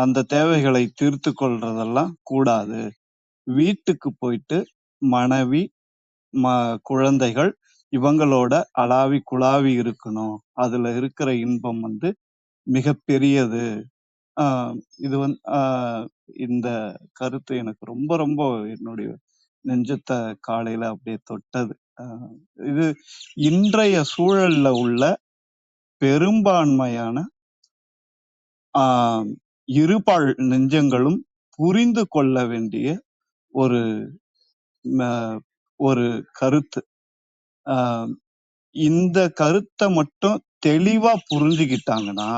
Speaker 8: அந்த தேவைகளை தீர்த்து கொள்றதெல்லாம் கூடாது. வீட்டுக்கு போயிட்டு மனைவி குழந்தைகள் இவங்களோட அளாவி குழாவி இருக்கணும். அதுல இருக்கிற இன்பம் மிக பெரியது. இது இந்த கருத்து எனக்கு ரொம்ப ரொம்ப என்னுடைய நெஞ்சத்தை காலையில அப்படியே தொட்டது. இது இன்றைய சூழல்ல உள்ள பெரும்பான்மையான இருபால் நெஞ்சங்களும் புரிந்து கொள்ள வேண்டிய ஒரு ஒரு கருத்து. இந்த கருத்தை மட்டும் தெளிவா புரிஞ்சுக்கிட்டாங்கன்னா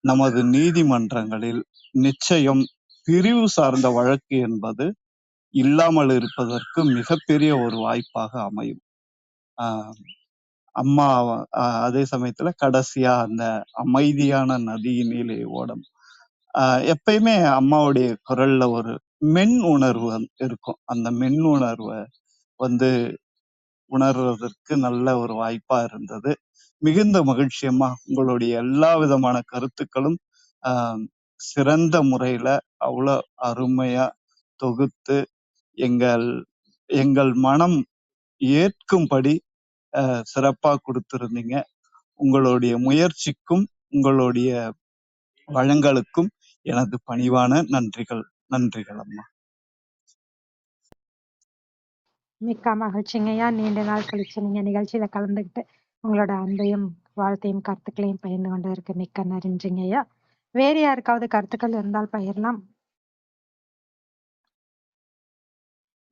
Speaker 8: நமது நீதிமன்றங்களில் நிச்சயம் பிரிவு சார்ந்த வழக்கு என்பது இல்லாமல் இருப்பதற்கு மிகப்பெரிய ஒரு வாய்ப்பாக அமையும். அம்மா அதே சமயத்துல கடைசியா அந்த அமைதியான நதியினிலே ஓடும். எப்பயுமே அம்மாவுடைய குரல்ல ஒரு மென் உணர்வு இருக்கும். அந்த மென் உணர்வை உணர்வதற்கு நல்ல ஒரு வாய்ப்பா இருந்தது. மிகுந்த மகிழ்ச்சியம்மா, உங்களுடைய எல்லா விதமான கருத்துக்களும் சிறந்த முறையில அவ்வளவு அருமையா தொகுத்து எங்கள் மனம் ஏற்கும்படி சிறப்பா கொடுத்திருந்தீங்க. உங்களுடைய முயற்சிக்கும் உங்களுடைய வளங்களுக்கும் எனது பணிவான நன்றிகள். நன்றிகள் அம்மா.
Speaker 3: மிக்க மகிழ்ச்சிங்கய்யா. நீண்ட நாள் கழிச்சு நீங்க நிகழ்ச்சியில கலந்துக்கிட்டு உங்களோட அன்பையும் வாழ்த்தையும் கருத்துக்களையும் பகிர்ந்து கொண்டு இருக்க மிக்க நன்றிங்கய்யா. வேறு யாருக்காவது கருத்துக்கள் இருந்தால் பகிரலாம்.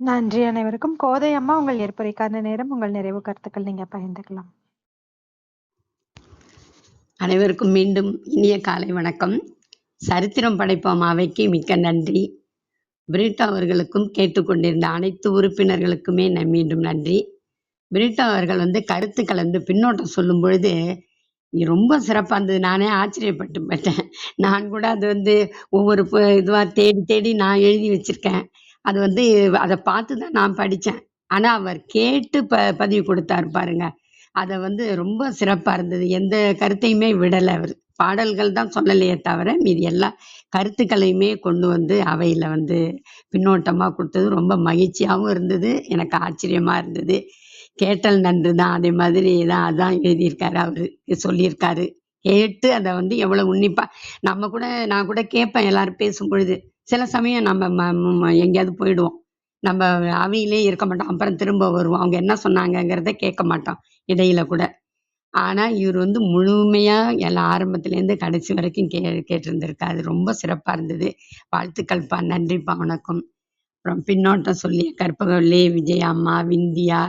Speaker 3: நன்றி அனைவருக்கும். கோதை அம்மா, உங்கள் ஏற்புரைக்கான நேரம், உங்கள் நிறைவு கருத்துக்கள் நீங்க பகிர்ந்துக்கலாம்.
Speaker 2: அனைவருக்கும் மீண்டும் இனிய காலை வணக்கம். சரித்திரம் படைப்போம் அவைக்கு மிக்க நன்றி. பிரிட்டோ அவர்களுக்கும் கேட்டுக்கொண்டிருந்த அனைத்து உறுப்பினர்களுக்குமே மீண்டும் நன்றி. பிரிட்டோ அவர்கள் கருத்துக்கள் பின்னோட்டம் சொல்லும் பொழுது ரொம்ப சிறப்பாக இருந்தது. நானே ஆச்சரியப்பட்டு போயிட்டேன். நான் கூட அது ஒவ்வொரு இதுவாக தேடி தேடி நான் எழுதி வச்சிருக்கேன். அது அதை பார்த்து தான் நான் படித்தேன். ஆனால் அவர் கேட்டு பதிவு கொடுத்தாரு பாருங்க. அதை ரொம்ப சிறப்பாக இருந்தது. எந்த கருத்தையுமே விடலை அவர். பாடல்கள் தான் சொல்லலையே தவிர மீதி எல்லா கருத்துக்களையுமே கொண்டு அவையில் பின்னோட்டமாக கொடுத்தது ரொம்ப மகிழ்ச்சியாகவும் இருந்தது. எனக்கு ஆச்சரியமாக இருந்தது. கேட்டல் நன்று தான், அதே மாதிரி தான் அதான் எழுதியிருக்காரு, அவரு சொல்லியிருக்காரு. கேட்டு அதை எவ்வளோ உன்னிப்பாக நான் கூட கேட்பேன் எல்லாரும் பேசும் பொழுது. சில சமயம் நம்ம எங்கேயாவது போயிடுவோம், நம்ம அவையிலே இருக்க மாட்டோம். அப்புறம் திரும்ப வருவோம், அவங்க என்ன சொன்னாங்கங்கிறத கேட்க மாட்டோம் இடையில கூட. ஆனால் இவர் முழுமையாக எல்லாம் ஆரம்பத்துலேருந்து கடைசி வரைக்கும் கேட்டிருந்திருக்காரு. ரொம்ப சிறப்பாக இருந்தது. வாழ்த்துக்கள்ப்பா, நன்றிப்பா, வணக்கம். அப்புறம் பின்னோட்டம் சொல்லிய கற்பகவல்லி, விஜயா அம்மா, விந்தியா,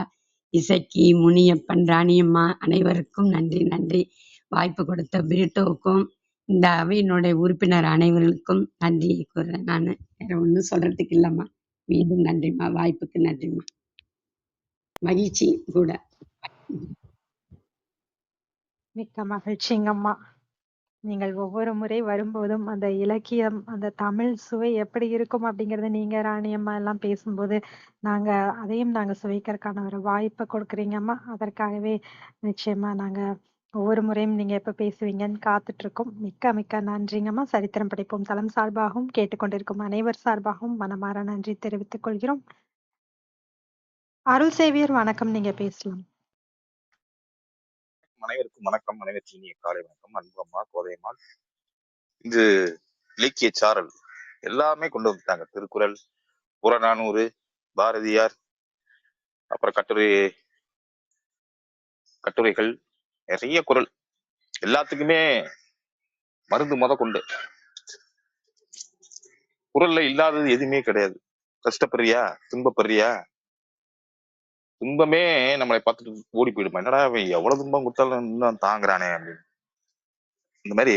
Speaker 2: இசக்கி, முனியப்பன், ராணியம்மா அனைவருக்கும் நன்றி நன்றி. வாய்ப்பு கொடுத்த பிரிட்டோவுக்கும் இந்த அவையினுடைய உறுப்பினர் அனைவர்களுக்கும் நன்றி கூறுறேன். நான் வேற ஒன்றும் சொல்றதுக்கு இல்லைம்மா. மீண்டும் நன்றிம்மா, வாய்ப்புக்கு நன்றிம்மா. மகிழ்ச்சி கூட.
Speaker 3: மிக்க மகிழ்ச்சிங்கம்மா. நீங்கள் ஒவ்வொரு முறை வரும்போதும் அந்த இலக்கியம், அந்த தமிழ் சுவை எப்படி இருக்கும் அப்படிங்கறத நீங்க ராணியம்மா எல்லாம் பேசும்போது நாங்க சுவைக்கிறதுக்கான ஒரு வாய்ப்பை கொடுக்குறீங்கம்மா. அதற்காகவே நிச்சயமா நாங்க ஒவ்வொரு முறையும் நீங்க எப்ப பேசுவீங்கன்னு காத்துட்டு இருக்கோம். மிக்க மிக்க நன்றிங்கம்மா. சரித்திரம் படைப்போம் தளம் சார்பாகவும் கேட்டுக்கொண்டிருக்கும் அனைவர் சார்பாகவும் மனமாற நன்றி தெரிவித்துக் கொள்கிறோம். அருள் சேவியர் வணக்கம், நீங்க பேசலாம்.
Speaker 9: அனைவருக்கும் வணக்கம். அனைவருக்கும் இனிய காலை வணக்கம். அன்பம்மா, கோதையம்மா, இன்று இலக்கிய சாரல் எல்லாமே கொண்டு வந்துட்டாங்க. திருக்குறள், புறநானூறு, பாரதியார், அப்புறம் கட்டுரைகள், நிறைய குறள், எல்லாத்துக்குமே மருந்து முத கொண்டு. குறள்ல இல்லாதது எதுவுமே கிடையாது. கஷ்டப்படுறியா, துன்பப்படுறியா, துன்பமே நம்மளை பார்த்துட்டு ஓடி போயிடுமா, என்னடா அவன் எவ்வளவு துன்பம் கொடுத்தாலும் இன்னும் தாங்குறானே அப்படின்னு. இந்த மாதிரி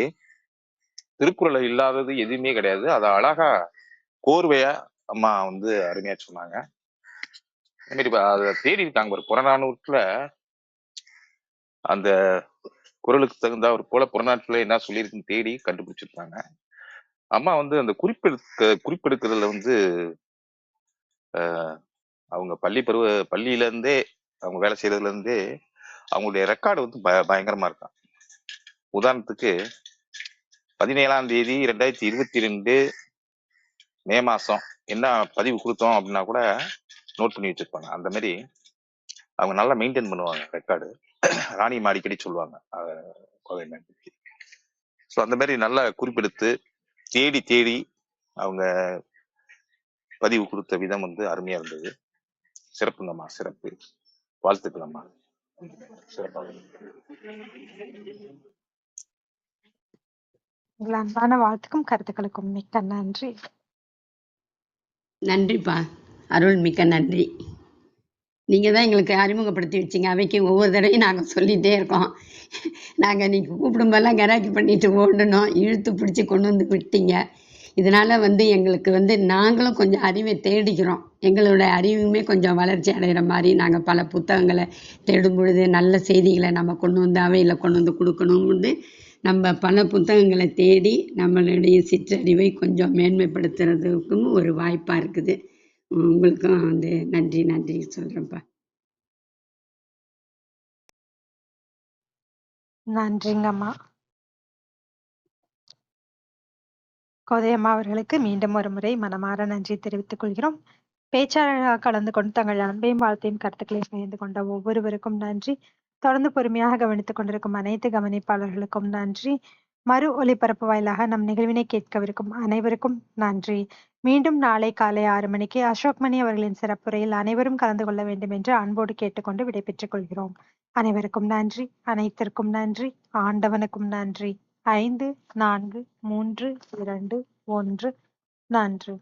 Speaker 9: திருக்குறள்ல இல்லாதது எதுவுமே கிடையாது. அதை அழகா கோர்வையா அம்மா அருமையா சொன்னாங்க. அதே மாதிரி அதை தேடி இருக்காங்க. ஒரு புறநானூற்றுல அந்த குறளுக்கு தகுந்த ஒரு போல புறநானூற்றுல என்ன சொல்லியிருக்குன்னு தேடி கண்டுபிடிச்சிருக்காங்க. அம்மா அந்த குறிப்பெடுக்கிறதுல அவங்க பள்ளியில இருந்தே, அவங்க வேலை செய்யறதுல இருந்தே அவங்களுடைய ரெக்கார்டு பயங்கரமா இருக்கான். உதாரணத்துக்கு 17ஆம் தேதி 2022 மே மாசம் என்ன பதிவு கொடுத்தோம் அப்படின்னா கூட நோட் பண்ணி வச்சிருப்பாங்க. அந்த மாதிரி அவங்க நல்லா மெயின்டைன் பண்ணுவாங்க ரெக்கார்டு. ராணியம்மா அடிக்கடி சொல்லுவாங்க ஸோ அந்த மாதிரி நல்லா குறிப்பெடுத்து தேடி தேடி அவங்க பதிவு கொடுத்த விதம் அருமையா இருந்தது. சிறப்புங்கம்மா, சிறப்பு. வாழ்த்துக்கள்ம்மா. சிறப்பாக
Speaker 3: உங்கள் அன்பான வாழ்த்துக்கும் கருத்துக்களுக்கும் மிக்க நன்றி.
Speaker 2: நன்றிப்பா அருள், மிக்க நன்றி. நீங்கள் தான் எங்களுக்கு அறிமுகப்படுத்தி வச்சிங்க அவைக்கு. ஒவ்வொரு தடவையும் நாங்கள் சொல்லிகிட்டே இருக்கோம். நாங்கள் நீங்கள் கூப்பிடும்போதெல்லாம் கராக்கி பண்ணிட்டு ஓடணும், இழுத்து பிடிச்சி கொண்டு வந்து விட்டீங்க. இதனால் எங்களுக்கு நாங்களும் கொஞ்சம் அறிவை தேடிக்கிறோம். எங்களோட அறிவுமே கொஞ்சம் வளர்ச்சி அடைகிற மாதிரி நாங்கள் பல புத்தகங்களை தேடும் பொழுது நல்ல செய்திகளை நம்ம கொண்டு வந்து அவையில் கொண்டு வந்து கொடுக்கணும்னு நம்ம பல புத்தகங்களை தேடி நம்மளுடைய சிற்றறிவை கொஞ்சம் மேன்மைப்படுத்துறதுக்கும் ஒரு வாய்ப்பாக இருக்குது. உங்களுக்கும் நன்றி நன்றி சொல்கிறேன்ப்பா.
Speaker 3: நன்றிங்கம்மா. கோதையம்மா அவர்களுக்கு மீண்டும் ஒரு முறை மனமாற நன்றி தெரிவித்துக் கொள்கிறோம். பேச்சாளராக கலந்து கொண்டு தங்கள் அன்பையும் வாழ்த்தையும் கருத்துக்களையும் பகிர்ந்து கொண்ட ஒவ்வொருவருக்கும் நன்றி. தொடர்ந்து பொறுமையாக கவனித்துக் கொண்டிருக்கும் அனைத்து கவனிப்பாளர்களுக்கும் நன்றி. மறு ஒலிபரப்பு வாயிலாக நம் நிகழ்வினை கேட்கவிருக்கும் அனைவருக்கும் நன்றி. மீண்டும் நாளை காலை 6 மணிக்கு அசோக் மணி அவர்களின் சிறப்புரையில் அனைவரும் கலந்து கொள்ள வேண்டும் என்று அன்போடு கேட்டுக்கொண்டு விடைபெற்றுக் கொள்கிறோம். அனைவருக்கும் நன்றி, அனைத்திற்கும் நன்றி, ஆண்டவனுக்கும் நன்றி. 5, 4, 3, 2, 1 நன்றி.